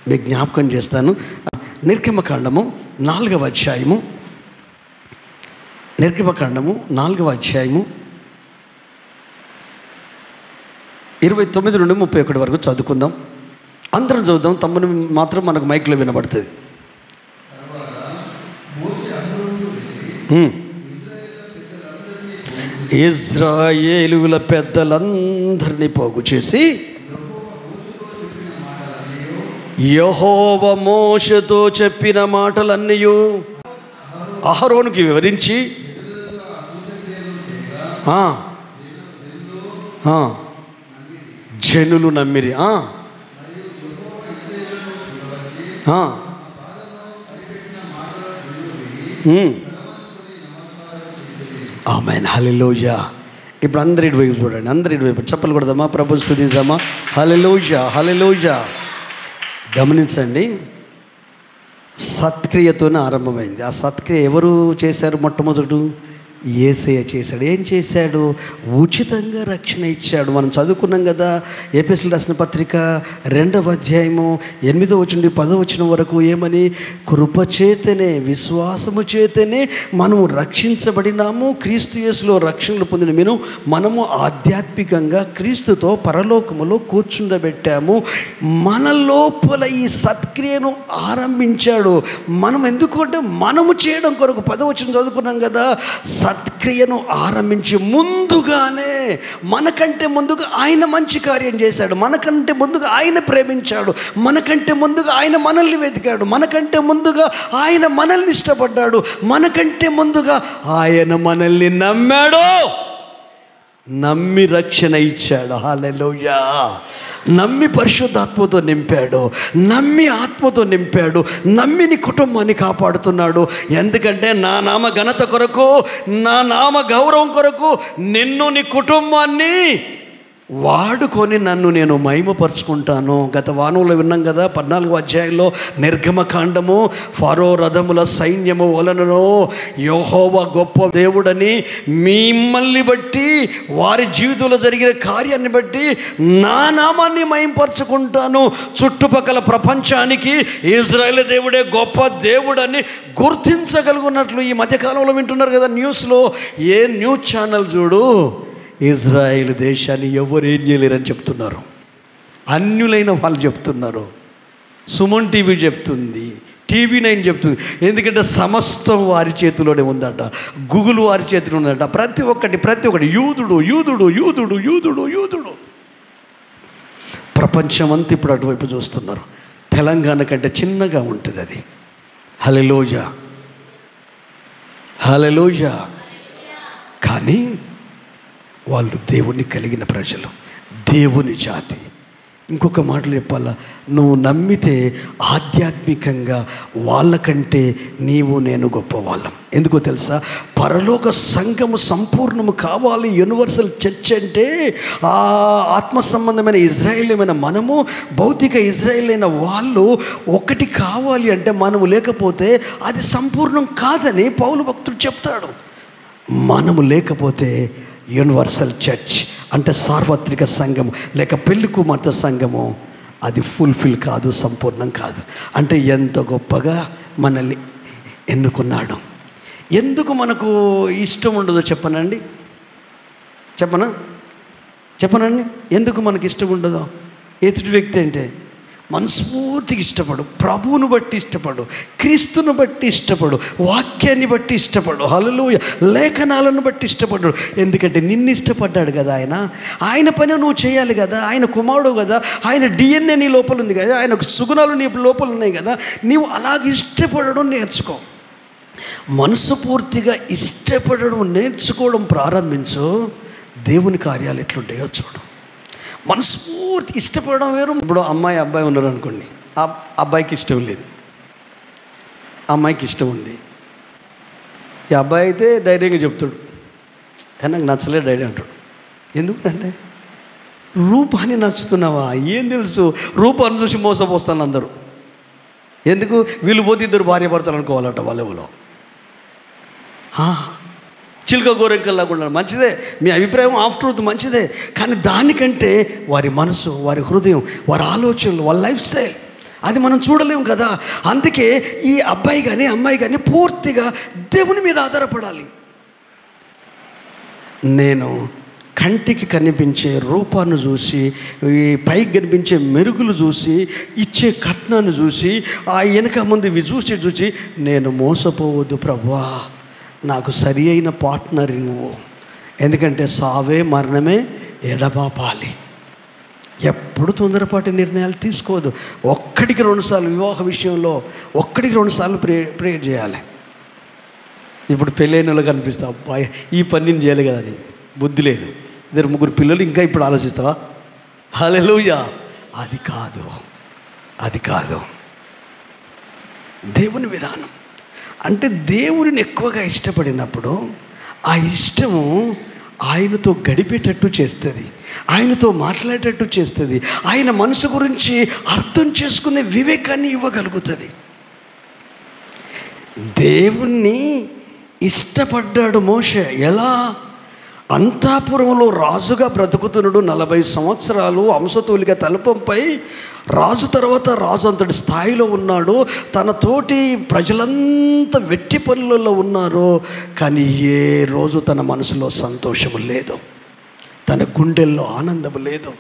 మీకు జ్ఞాపకం చేస్తాను. నిర్గమకాండము 4వ అధ్యాయము 29 నుండి 31 వరకు చదువుకుందాం. అందరం చదువుదాం. తమ్ముని మాత్రం మనకు మైక్లో వినబడుతుంది. ఇజ్రాయేలుల పెద్దలందరినీ పోగు చేసి యెహోవా మోషేతో చెప్పిన మాటలన్నీ అహరోనుకి వివరించి జనులు నమ్మిరి. ఆమేన్. హల్లెలూయా! ఇప్పుడు అందరి వైపు చూడండి, అందరి వైపు చప్పలు కొడదామా? ప్రభుని స్తుతిద్దామా? హల్లెలూయా, హల్లెలూయా. గమనించండి, సత్క్రియతోనే ఆరంభమైంది. ఆ సత్క్రియ ఎవరు చేశారు? మొట్టమొదటి యేసయ్య చేశాడు. ఏం చేశాడు? ఉచితంగా రక్షణ ఇచ్చాడు. మనం చదువుకున్నాం కదా, ఎఫెసీయులకు రాసిన పత్రిక 2వ అధ్యాయము 8వ వచనం నుండి 10వ వచనం వరకు ఏమని? కృపచేతనే, విశ్వాసము చేతనే మనము రక్షించబడినాము, క్రీస్తు యేసులో రక్షణలు పొందిన మనము ఆధ్యాత్మికంగా క్రీస్తుతో పరలోకములో కూర్చుండబెట్టాము. మన లోపల ఈ సత్క్రియను ఆరంభించాడు. మనం ఎందుకంటే మనము చేయడం కొరకు 10వ వచనం చదువుకున్నాం కదా, సత్క్రియను ఆరంభించి ముందుగానే, మనకంటే ముందుగా ఆయన మంచి కార్యం చేశాడు, మనకంటే ముందుగా ఆయన ప్రేమించాడు, మనకంటే ముందుగా ఆయన మనల్ని వెతికాడు, మనకంటే ముందుగా ఆయన మనల్ని ఇష్టపడ్డాడు, మనకంటే ముందుగా ఆయన మనల్ని నమ్మాడు, నమ్మి రక్షణ ఇచ్చాడు. హల్లెలూయా! నమ్మి పరిశుద్ధాత్మతో నింపాడు, నమ్మి ఆత్మతో నింపాడు, నమ్మి నీ కుటుంబాన్ని కాపాడుతున్నాడు. ఎందుకంటే నా నామ ఘనత కొరకు, నా నామ గౌరవం కొరకు నిన్ను, నీ కుటుంబాన్ని వాడుకొని నన్ను నేను మహిమపరుచుకుంటాను. గత వారంలో విన్నాం కదా, 14వ అధ్యాయంలో నిర్గమకాండము, ఫరో రథముల సైన్యము వలనను యెహోవా గొప్ప దేవుడని, మిమ్మల్ని బట్టి వారి జీవితంలో జరిగిన కార్యాన్ని బట్టి నా నామాన్ని మహిమపరుచుకుంటాను, చుట్టుపక్కల ప్రపంచానికి ఇజ్రాయేల్ దేవుడే గొప్ప దేవుడని గుర్తించగలుగున్నట్లు. ఈ మధ్యకాలంలో వింటున్నారు కదా న్యూస్లో, ఏ న్యూస్ ఛానల్ చూడు, ఇజ్రాయేల్ దేశాన్ని ఎవరు ఏం చేయలేరని చెప్తున్నారు. అన్యులైన వాళ్ళు చెప్తున్నారు. సుమన్ టీవీ చెప్తుంది, TV9 చెప్తుంది. ఎందుకంటే సమస్తం వారి చేతిలోనే ఉందట, గూగుల్ వారి చేతిలో ఉందట. ప్రతి ఒక్కటి యూదుడు యూదుడు యూదుడు యూదుడు యూదుడు. ప్రపంచమంతా ఇప్పుడు అటువైపు చూస్తున్నారు. తెలంగాణ కంటే చిన్నగా ఉంటుంది అది. హల్లెలూయా, హల్లెలూయా. కానీ వాళ్ళు దేవుని కలిగిన ప్రజలు, దేవుని జాతి. ఇంకొక మాటలు చెప్పాలా, నువ్వు నమ్మితే ఆధ్యాత్మికంగా వాళ్ళకంటే నీవు నేను గొప్పవాళ్ళం. ఎందుకో తెలుసా? పరలోక సంఘము సంపూర్ణము కావాలి. యూనివర్సల్ చర్చ్ అంటే ఆ ఆత్మ సంబంధమైన ఇజ్రాయేలీమైన మనము, భౌతిక ఇజ్రాయేల్ అయిన వాళ్ళు ఒకటి కావాలి అంటే మనము లేకపోతే అది సంపూర్ణం కాదని పౌలు భక్తుడు చెప్తాడు. మనము లేకపోతే యూనివర్సల్ చర్చ్ అంటే సార్వత్రిక సంఘము లేక పెళ్లి కుమార్తె సంఘము అది ఫుల్ఫిల్ కాదు, సంపూర్ణం కాదు. అంటే ఎంత గొప్పగా మనల్ని ఎన్నుకున్నాడు. ఎందుకు మనకు ఇష్టం ఉండదో చెప్పనండి, చెప్పనండి ఎందుకు మనకి ఇష్టం ఉండదో? ఎదుటి వ్యక్తి అంటే మనస్ఫూర్తిగా ఇష్టపడు, ప్రభువును బట్టి ఇష్టపడు, క్రీస్తును బట్టి ఇష్టపడు, వాక్యాన్ని బట్టి ఇష్టపడు, హల్లెలూయా, లేఖనాలను బట్టి ఇష్టపడు. ఎందుకంటే నిన్ను ఇష్టపడ్డాడు కదా ఆయన. ఆయన పని నువ్వు చేయాలి కదా, ఆయన కుమారుడు కదా, ఆయన DNA నీ లోపల ఉంది కదా, ఆయన సుగుణాలు నీ లోపల ఉన్నాయి కదా. నీవు అలాగే ఇష్టపడడం నేర్చుకో. మనస్ఫూర్తిగా ఇష్టపడడం నేర్చుకోవడం ప్రారంభించు. దేవుని కార్యాలు ఎట్లుంటాయో చూడు. మనస్ఫూర్తి ఇష్టపడడం వేరు. ఇప్పుడు అమ్మాయి అబ్బాయి ఉన్నారు అనుకోండి, ఆ అబ్బాయికి ఇష్టం లేదు, అమ్మాయికి ఇష్టం ఉంది. ఈ అబ్బాయి అయితే ధైర్యంగా చెప్తాడు, నాకు నచ్చలేదు డాడీ అంటాడు. ఎందుకంటే రూపాన్ని నచ్చుతున్నావా? ఏం తెలుసు, రూపాన్ని చూసి మోసపోస్తాను అందరూ. ఎందుకు? వీళ్ళు పోతే ఇద్దరు భార్య భర్తలు అనుకోవాలట వాళ్ళెవలో. చిలుక గోరెంకల్లా కూడా మంచిదే, మీ అభిప్రాయం ఆఫ్ ట్రూత్ మంచిదే, కానీ దానికంటే వారి మనసు, వారి హృదయం, వారి ఆలోచనలు, వాళ్ళ లైఫ్ స్టైల్ అది మనం చూడలేము కదా. అందుకే ఈ అబ్బాయి కానీ అమ్మాయి కానీ పూర్తిగా దేవుని మీద ఆధారపడాలి. నేను కంటికి కనిపించే రూపాన్ని చూసి, ఈ పైకి కనిపించే మెరుగులు చూసి, ఇచ్చే కట్నాన్ని చూసి, ఆ వెనక ముందు ఇవి చూసి నేను మోసపోవద్దు ప్రభువా, నాకు సరి అయిన పార్ట్నర్ నువ్వు. ఎందుకంటే సావే మరణమే ఎడబాపాలి. ఎప్పుడు తొందరపాటి నిర్ణయాలు తీసుకోవద్దు. 1-2 సార్లు వివాహ విషయంలో 1-2 సార్లు ప్రేయర్ చేయాలి. ఇప్పుడు పెళ్ళైన వాళ్ళు కనిపిస్తావు, అబ్బాయి ఈ పని నేను చేయాలి కదా అని బుద్ధి లేదు. 2-3 పిల్లలు ఇంకా ఇప్పుడు ఆలోచిస్తావా? హల్లెలూయా. అది కాదు దేవుని విధానం. అంటే దేవుడిని ఎక్కువగా ఇష్టపడినప్పుడు ఆ ఇష్టము ఆయనతో గడిపేటట్టు చేస్తుంది. ఆయనతో మాట్లాడేటట్టు చేస్తుంది, ఆయన మనసు గురించి అర్థం చేసుకునే వివేకాన్ని ఇవ్వగలుగుతుంది. దేవుణ్ణి ఇష్టపడ్డాడు మోషే. ఎలా? అంతఃపురంలో రాజుగా బ్రతుకుతున్నాడు, 40 సంవత్సరాలు అంశతూలిక తలుపంపై రాజు తర్వాత రాజు అంతటి స్థాయిలో ఉన్నాడు. తన తోటి ప్రజలంతా వెట్టి పనులలో ఉన్నారు, కానీ ఏ రోజు తన మనసులో సంతోషము లేదు, తన గుండెల్లో ఆనందము లేదు.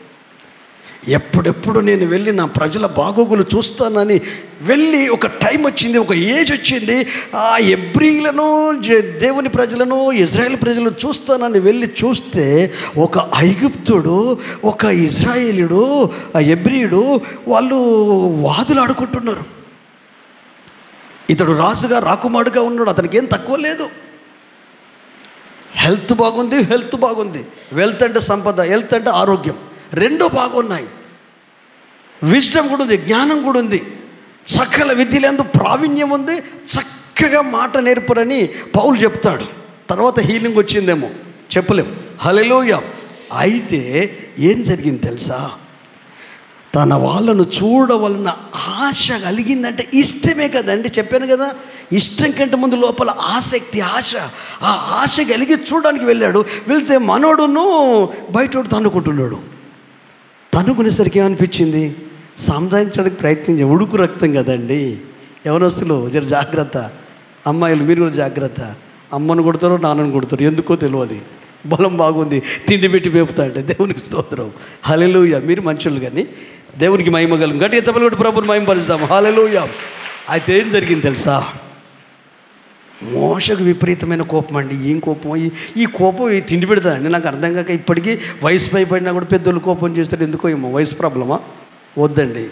ఎప్పుడెప్పుడు నేను వెళ్ళి నా ప్రజల బాగోగులు చూస్తానని వెళ్ళి ఒక టైం వచ్చింది, ఒక ఏజ్ వచ్చింది. ఆ ఎబ్రీలను, దేవుని ప్రజలను, ఇజ్రాయేల్ ప్రజలను చూస్తానని వెళ్ళి చూస్తే ఒక ఐగుప్తుడు, ఒక ఇజ్రాయేలీయుడు, ఆ ఎబ్రీయుడు వాళ్ళు వాదులు ఆడుకుంటున్నారు. ఇతడు రాజుగా రాకుమారుడుగా ఉన్నాడు, అతనికి ఏం తక్కువ లేదు. హెల్త్ బాగుంది, వెల్త్ అంటే సంపద, హెల్త్ అంటే ఆరోగ్యం, రెండూ బాగున్నాయి. విజ్డమ్ కూడా ఉంది, జ్ఞానం కూడా ఉంది, సకల విద్యలందు ప్రావీణ్యం ఉంది, చక్కగా మాట నేర్పరని పౌలు చెప్తాడు. తర్వాత హీలింగ్ వచ్చిందేమో చెప్పలేం. హల్లెలూయా. అయితే ఏం జరిగింది తెలుసా? తన వాళ్ళను చూడవలన ఆశ కలిగిందంటే ఇష్టమే కదండి. చెప్పాను కదా, ఇష్టం కంటే ముందు లోపల ఆసక్తి, ఆశ. ఆ ఆశ కలిగి చూడడానికి వెళ్ళాడు. వెళ్తే మనోడును బయటోడు తన్నుకుంటున్నాడు. తన్నుకునేసరికి ఏమనిపించింది? సంధానించడానికి ప్రయత్నించే ఉడుకు రక్తం కదండి. యవనస్తులు జర జాగ్రత్త, అమ్మాయిలు మీరు కూడా జాగ్రత్త. అమ్మను కొడతారో నాన్నను కొడతారు, ఎందుకో తెలియదు. బలం బాగుంది, తిండి పెట్టి మేపుతా అంటే దేవునికి స్తోత్రం. హల్లెలూయా. మీరు మనుషులు కానీ దేవునికి మహిమ కలుగు. గట్టిగా చెప్పలు కొట్టి ప్రభువుని మహిమపరుస్తాము. హల్లెలూయా. అయితే ఏం జరిగింది తెలుసా? మోషకు విపరీతమైన కోపం అండి. ఏం కోపం? ఈ కోపం తిండి పెడతానండి. నాకు అర్థం కాక ఇప్పటికీ వయసు పైపడినా కూడా పెద్దోళ్ళు కోపం చేస్తారు. ఎందుకో ఏమో, వయసు ప్రాబ్లమా? వద్దండి,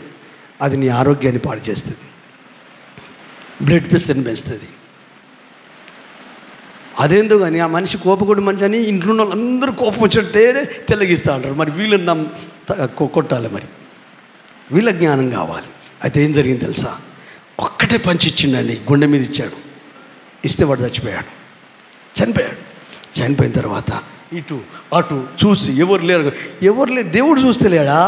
అది నీ ఆరోగ్యాన్ని పాడు చేస్తుంది, బ్లడ్ ప్రెషర్ని పెంచుతుంది. అదేందో కానీ ఆ మనిషి కోపకుడు మనిషి అని ఇంట్లో ఉన్న వాళ్ళందరూ కోపం వచ్చేట్టే తెల్లగిస్తూ ఉంటారు. మరి వీళ్ళని కొట్టాలి, మరి వీళ్ళ జ్ఞానం కావాలి. అయితే ఏం జరిగింది తెలుసా? ఒక్కటే పంచి ఇచ్చిండండి, గుండె మీద ఇచ్చాడు. ఇస్తే వాడు చనిపోయాడు. చనిపోయిన తర్వాత ఇటు అటు చూసి ఎవరు లేరు. దేవుడు చూస్తలేడా?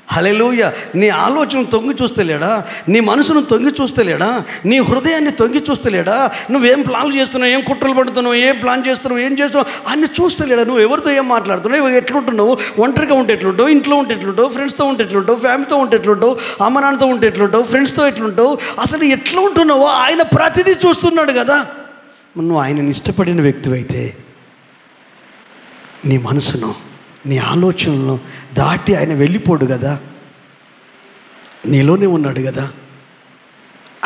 హల్లెలూయా. నీ ఆలోచన తొంగి చూస్తలేడా? నీ మనసును తొంగి చూస్తలేడా? నీ హృదయాన్ని తొంగి చూస్తలేడా? నువ్వేం ప్లాన్లు చేస్తున్నావు, ఏం కుట్రలు పడుతున్నావు, ఏం ప్లాన్ చేస్తున్నావు, ఏం చేస్తున్నావు అన్నీ చూస్తలేడా? నువ్వు ఎవరితో ఏం మాట్లాడుతున్నావు, ఎట్లుంటున్నావు, ఒంటరిగా ఉంటే ఎట్లుంటావు, ఇంట్లో ఉంటే ఎట్లుంటావు, ఫ్రెండ్స్తో ఉంటే ఎట్లుంటావు, ఫ్యామిలీతో ఉంటే ఎట్లుంటావు, అమ్మ నాన్నతో ఉంటే ఎట్లుంటావు, ఫ్రెండ్స్తో ఎట్లుంటావు, అసలు ఎట్లా ఉంటున్నావో ఆయన ప్రతిదీ చూస్తున్నాడు కదా. నువ్వు ఆయనని ఇష్టపడిన వ్యక్తివైతే నీ మనసును, నీ ఆలోచనలను దాటి ఆయన వెళ్ళిపోడు కదా, నీలోనే ఉన్నాడు కదా.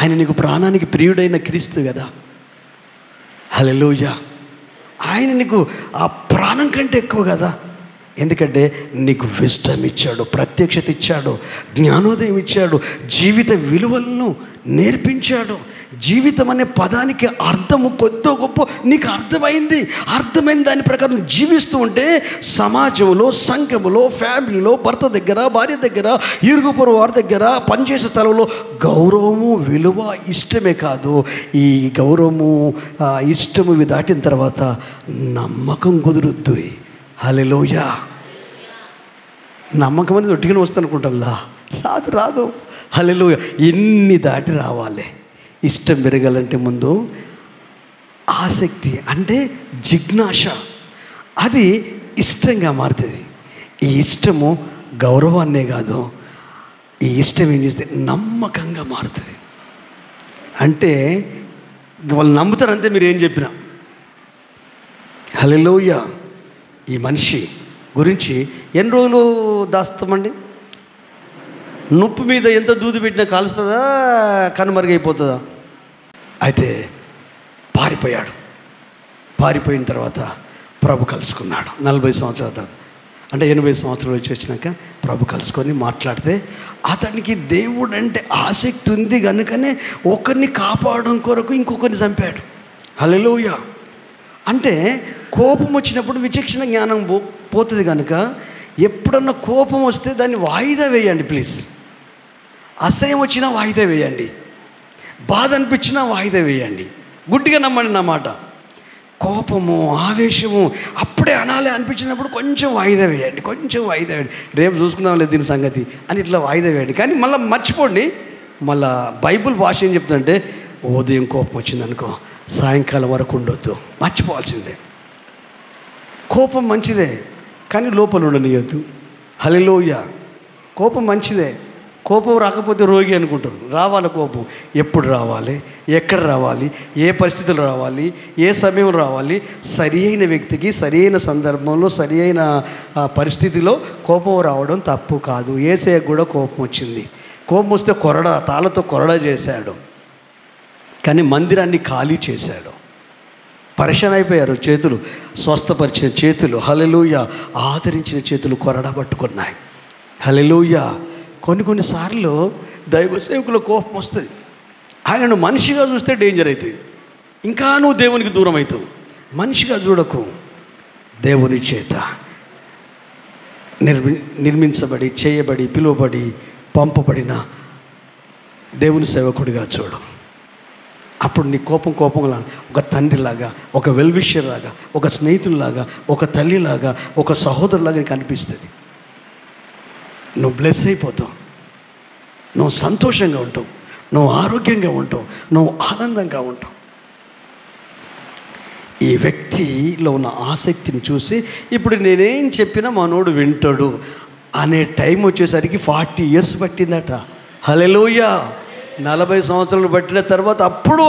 ఆయన నీకు ప్రాణానికి ప్రియుడైన క్రీస్తు కదా. హల్లెలూయా. ఆయన నీకు ఆ ప్రాణం కంటే ఎక్కువ కదా. ఎందుకంటే నీకు విజ్డమ్ ఇచ్చాడు, ప్రత్యక్షత ఇచ్చాడు, జ్ఞానోదయం ఇచ్చాడు, జీవిత విలువలను నేర్పించాడు. జీవితం అనే పదానికి అర్థము కొద్దో గొప్ప నీకు అర్థమైన దాని ప్రకారం జీవిస్తూ ఉంటే సమాజంలో, సంఘములో, ఫ్యామిలీలో, భర్త దగ్గర, భార్య దగ్గర, ఇరుగు పొరుగు వారి దగ్గర, పనిచేసే స్థలంలో గౌరవము, విలువ, ఇష్టమే కాదు, ఈ గౌరవము, ఇష్టము ఇవి దాటిన తర్వాత నమ్మకం కుదురుద్దు. హల్లెలూయా. నమ్మకం అనేది ఒట్టిగానే వస్తుంది అనుకుంటా, రాదు. హల్లెలూయా. ఇన్ని దాటి రావాలి. ఇష్టం పెరగాలంటే ముందు ఆసక్తి అంటే జిజ్ఞాస, అది ఇష్టంగా మారుతుంది. ఈ ఇష్టము గౌరవాన్నే కాదు, ఈ ఇష్టం ఏం చేస్తే నమ్మకంగా మారుతుంది. అంటే వాళ్ళు నమ్ముతారంతే మీరు ఏం చెప్పినా. హల్లెలూయా. ఈ మనిషి గురించి ఎన్ని రోజులు దాస్తామండి? నొప్పి మీద ఎంత దూది పెట్టినా కాలుస్తుందా, కనుమరుగైపోతుందా? అయితే పారిపోయిన తర్వాత ప్రభు కలుసుకున్నాడు. 40 సంవత్సరాల తర్వాత, అంటే 80 సంవత్సరాలు వచ్చినాక ప్రభు కలుసుకొని మాట్లాడితే అతనికి దేవుడు అంటే ఆసక్తి ఉంది కనుకనే ఒకరిని కాపాడడం కొరకు ఇంకొకరిని చంపాడు. హల్లెలూయా. అంటే కోపం వచ్చినప్పుడు విచక్షణ జ్ఞానం పోతుంది కనుక ఎప్పుడన్నా కోపం వస్తే దాన్ని వాయిదా వేయండి ప్లీజ్. అసహ్యం వచ్చినా వాయిదా వేయండి, బాధ అనిపించినా వాయిదా వేయండి. గుడ్డిగా నమ్మండి నా మాట. కోపము, ఆవేశము అప్పుడే అనాలి అనిపించినప్పుడు కొంచెం వాయిదా వేయండి, కొంచెం వాయిదా వేయండి, రేపు చూసుకుందాం లేదు దీని సంగతి అని ఇట్లా వాయిదా వేయండి. కానీ మళ్ళీ మర్చిపోండి. మళ్ళా బైబిల్ భాష ఏం చెప్తుందంటే, ఉదయం కోపం వచ్చిందనుకో సాయంకాలం వరకు ఉండొద్దు, మర్చిపోవాల్సిందే. కోపం మంచిదే కానీ లోపల ఉండనియొద్దు. హల్లెలూయా. కోపం మంచిదే. కోపం రాకపోతే రోగి అనుకుంటారు. రావాలి కోపం. ఎప్పుడు రావాలి, ఎక్కడ రావాలి, ఏ పరిస్థితులు రావాలి, ఏ సమయం రావాలి, సరి అయిన వ్యక్తికి సరి అయిన సందర్భంలో సరి అయిన పరిస్థితిలో కోపం రావడం తప్పు కాదు. యేసయ్యకు కూడా కోపం వచ్చింది. కోపం వస్తే తాళ్ళతో కొరడా చేశాడు, కానీ మందిరాన్ని ఖాళీ చేశాడు. పరిశాన్ అయిపోయారు చేతులు, స్వస్థపరిచిన చేతులు, హల్లెలూయా, ఆదరించిన చేతులు కొరడా పట్టుకున్నాయి. హల్లెలూయా. కొన్నిసార్లు దైవ సేవకుల కోపం వస్తుంది. ఆయనను మనిషిగా చూస్తే డేంజర్ అవుతుంది, ఇంకా నువ్వు దేవునికి దూరం అవుతావు. మనిషిగా చూడకు, దేవుని చేత నిర్మించబడి, చేయబడి, పిలువబడి, పంపబడిన దేవుని సేవకుడిగా చూడు. అప్పుడు నీ కోపంలా ఒక తండ్రిలాగా, ఒక వెల్విషర్ లాగా, ఒక స్నేహితుల్లాగా, ఒక తల్లిలాగా, ఒక సహోదరులాగా నీకు అనిపిస్తుంది. నువ్వు బ్లెస్ అయిపోతావు, నువ్వు సంతోషంగా ఉంటావు, నువ్వు ఆరోగ్యంగా ఉంటావు, నువ్వు ఆనందంగా ఉంటావు. ఈ వ్యక్తిలో ఉన్న ఆసక్తిని చూసి ఇప్పుడు నేనేం చెప్పినా మనోడు వింటాడు అనే టైం వచ్చేసరికి 40 years పట్టిందట. హల్లెలూయా. 40 సంవత్సరాలు పట్టిన తర్వాత అప్పుడు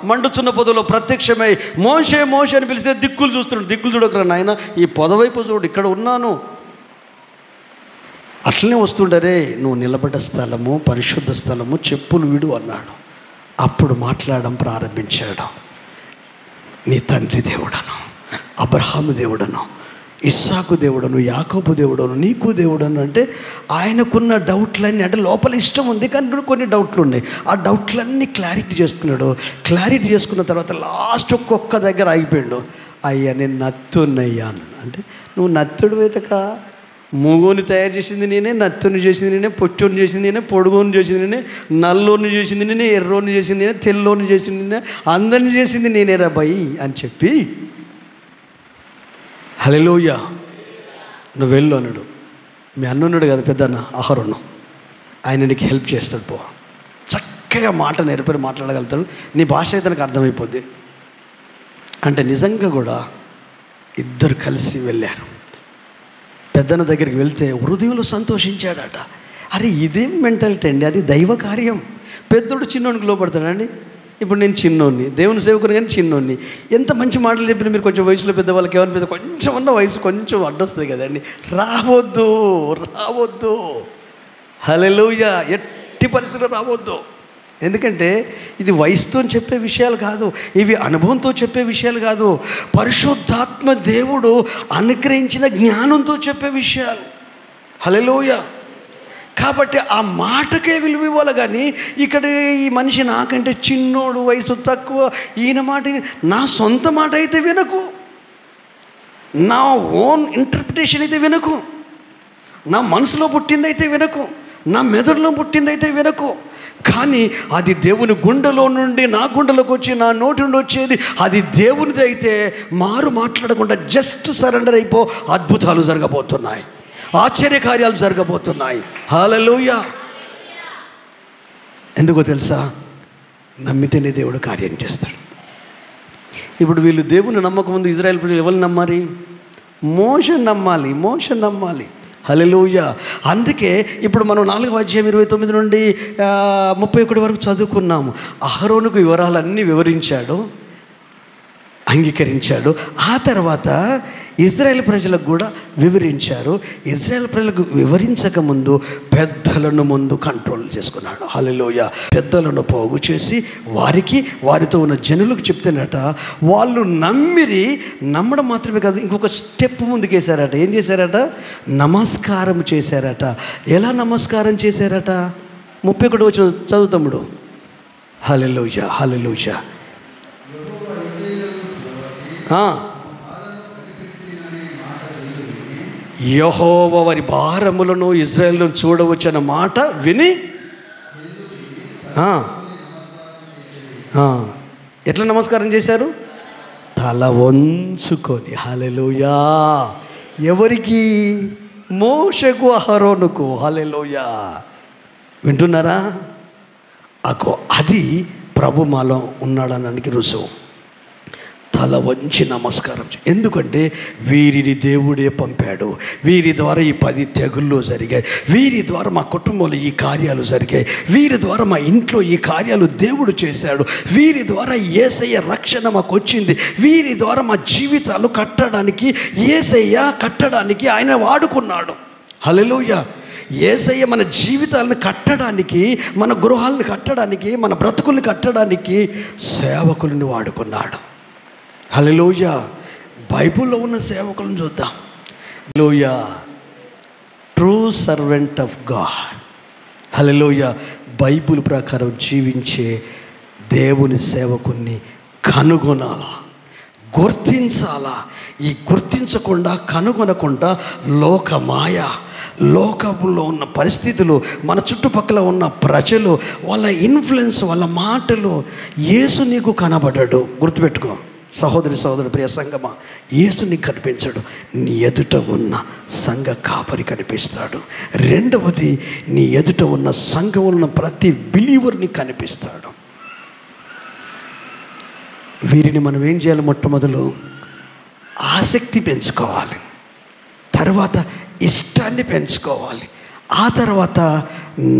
మండుచున్న పొదలో ప్రత్యక్షమై మోషే మోషే అని పిలిస్తే దిక్కులు చూస్తున్నాడు. దిక్కులు చూడకరా నాయన, ఈ పొదవైపు చూడు, ఇక్కడ ఉన్నాను. అట్లనే వస్తుండరే, నువ్వు నిలబడ్డ స్థలము పరిశుద్ధ స్థలము, చెప్పులు విడు అన్నాడు. అప్పుడు మాట్లాడడం ప్రారంభించాడు. నీ తండ్రి దేవుడను, అబ్రహాము దేవుడను, ఇస్సాకు దేవుడను, యాకోబు దేవుడను, నీకు దేవుడను అంటే ఆయనకున్న డౌట్లన్నీ, అంటే లోపల ఇష్టం ఉంది కానీ కొన్ని డౌట్లు ఉన్నాయి. ఆ డౌట్లన్నీ క్లారిటీ చేసుకున్నాడు. క్లారిటీ చేసుకున్న తర్వాత లాస్ట్ ఒక్కొక్క దగ్గర ఆగిపోయాడు. అయ్యా నేను నత్తున్నయ్యాను అంటే, నువ్వు నత్తుడు వెతక, మూగోని తయారు చేసింది నేనే, నత్తుని చేసింది నేనే, పొట్టోని చేసింది నేనే, పొడుగోని చేసింది నేనే, నల్లోని చేసింది నేనే, ఎర్రోని చేసింది నేనే, తెల్లోని చేసింది నేనే, అందరిని చేసింది నేనే రా బాయి అని చెప్పి, హల్లెలూయా, నువ్వు వెళ్ళు అన్నాడు. మీ అన్నున్నాడు కదా పెద్ద అన్న అహరోను, ఆయన నీకు హెల్ప్ చేస్తాడు. పో, చక్కగా మాట నేర్పరి మాట్లాడగలుగుతాడు, నీ భాష అయితే నాకు అర్థమైపోద్ది అంటే. నిజంగా కూడా ఇద్దరు కలిసి వెళ్ళారు. పెద్దన్న దగ్గరికి వెళ్తే హృదయంలో సంతోషించాడట. అరే ఇదేం మెంటాలిటీ అండి, అది దైవ కార్యం. పెద్దోడు చిన్నోనికి లోపడతాడండి. ఇప్పుడు నేను చిన్నోడిని, దేవుని సేవకుని కానీ చిన్నోడిని. ఎంత మంచి మాటలు చెప్పినా మీరు కొంచెం వయసులో పెద్దవాళ్ళకి ఏమనిపిస్తుంది, కొంచెం ఉన్న వయసు కొంచెం అడ్డొస్తుంది కదండి. రావద్దు. హల్లెలూయా. ఎట్టి పరిస్థితుల్లో రావద్దు. ఎందుకంటే ఇది వయసుతో చెప్పే విషయాలు కాదు, ఇవి అనుభవంతో చెప్పే విషయాలు కాదు, పరిశుద్ధాత్మ దేవుడు అనుగ్రహించిన జ్ఞానంతో చెప్పే విషయాలు. హల్లెలూయా. కాబట్టి ఆ మాటకే విలువ ఇవ్వాలి. కానీ ఇక్కడ ఈ మనిషి నాకంటే చిన్నోడు, వయసు తక్కువ, ఈయన మాట, నా సొంత మాట అయితే వినకు, నా ఓన్ ఇంటర్ప్రిటేషన్ అయితే వినకు, నా మనసులో పుట్టిందైతే వినకు, నా మెదడులో పుట్టిందైతే వినకు. కానీ అది దేవుని గుండెలో నుండి నా గుండెలోకి వచ్చి నా నోటి నుండి వచ్చేది అది దేవునిది అయితే మారు మాట్లాడకుండా జస్ట్ సరెండర్ అయిపో. అద్భుతాలు జరగబోతున్నాయి, ఆశ్చర్యకార్యాలు జరగబోతున్నాయి. హల్లెలూయా. ఎందుకో తెలుసా? నమ్మితేనే దేవుడు కార్యం చేస్తాడు. ఇప్పుడు వీళ్ళు దేవుని నమ్మకముందు ఇజ్రాయెల్ ప్రజలు ఎవరు నమ్మాలి? మోషే నమ్మాలి. హల్లెలూయా. అందుకే ఇప్పుడు మనం 4వ అధ్యాయం 29 నుండి 31 వరకు చదువుకున్నాము. అహరోనుకు వివరాలన్నీ వివరించాడు, అంగీకరించాడు. ఆ తర్వాత ఇజ్రాయెల్ ప్రజలకు కూడా వివరించారు. ఇజ్రాయెల్ ప్రజలకు వివరించక ముందు పెద్దలను ముందు కంట్రోల్ చేసుకున్నాడు. హల్లెలూయా. పెద్దలను పోగు చేసి వారితో ఉన్న జనులకు చెప్తేనట వాళ్ళు నమ్మడం మాత్రమే కాదు, ఇంకొక స్టెప్ ముందుకేశారట. ఏం చేశారట? నమస్కారం చేశారట. ఎలా నమస్కారం చేశారట? 31 వచ్చి చదువుతాముడు. హల్లెలూయా. యెహోవా వారి భారములను ఇజ్రాయేలును చూడవచ్చన్న మాట విని ఎట్లా నమస్కారం చేశారు? తల వంచుకొని. హల్లెలూయా. ఎవరికి? మోషేకు అహరోనుకు. హల్లెలూయా. వింటున్నారా? అది ప్రభు మాలో ఉన్నాడనడానికి రుజువు. తల వంచి నమస్కారం. ఎందుకంటే వీరిని దేవుడే పంపాడు. వీరి ద్వారా ఈ 10 తెగుళ్ళు జరిగాయి. వీరి ద్వారా మా కుటుంబంలో ఈ కార్యాలు జరిగాయి. వీరి ద్వారా మా ఇంట్లో ఈ కార్యాలు దేవుడు చేశాడు. వీరి ద్వారా యేసయ్య రక్షణ మాకు వచ్చింది. వీరి ద్వారా మా జీవితాలు కట్టడానికి ఆయన వాడుకున్నాడు. హల్లెలూయా. యేసయ్య మన జీవితాలను కట్టడానికి, మన గృహాలను కట్టడానికి, మన బ్రతుకుల్ని కట్టడానికి సేవకులను వాడుకున్నాడు. హల్లెలూయా. బైబిల్లో ఉన్న సేవకులను చూద్దాం. Hallelujah. True servant of God. Hallelujah. Bible ప్రకారం జీవించే దేవుని సేవకుని కనుగొనాలా, గుర్తించాలా. ఈ గుర్తించకుండా, కనుగొనకుండా లోకమాయ, లోకంలో ఉన్న పరిస్థితులు, మన చుట్టుపక్కల ఉన్న ప్రజలు, వాళ్ళ ఇన్ఫ్లుయెన్స్, వాళ్ళ మాటలు, యేసు నీకు కనబడ్డాడు. గుర్తుపెట్టుకో సహోదరి ప్రియ సంగమా, యేసు నీకు కనిపించాడు. నీ ఎదుట ఉన్న సంఘ కాపరి కనిపిస్తాడు. రెండవది, నీ ఎదుట ఉన్న సంఘంలో ఉన్న ప్రతి బిలీవర్ని కనిపిస్తాడు. వీరిని మనం ఏం చేయాలి? మొట్టమొదలు ఆసక్తి పెంచుకోవాలి, తర్వాత ఇష్టాన్ని పెంచుకోవాలి, ఆ తర్వాత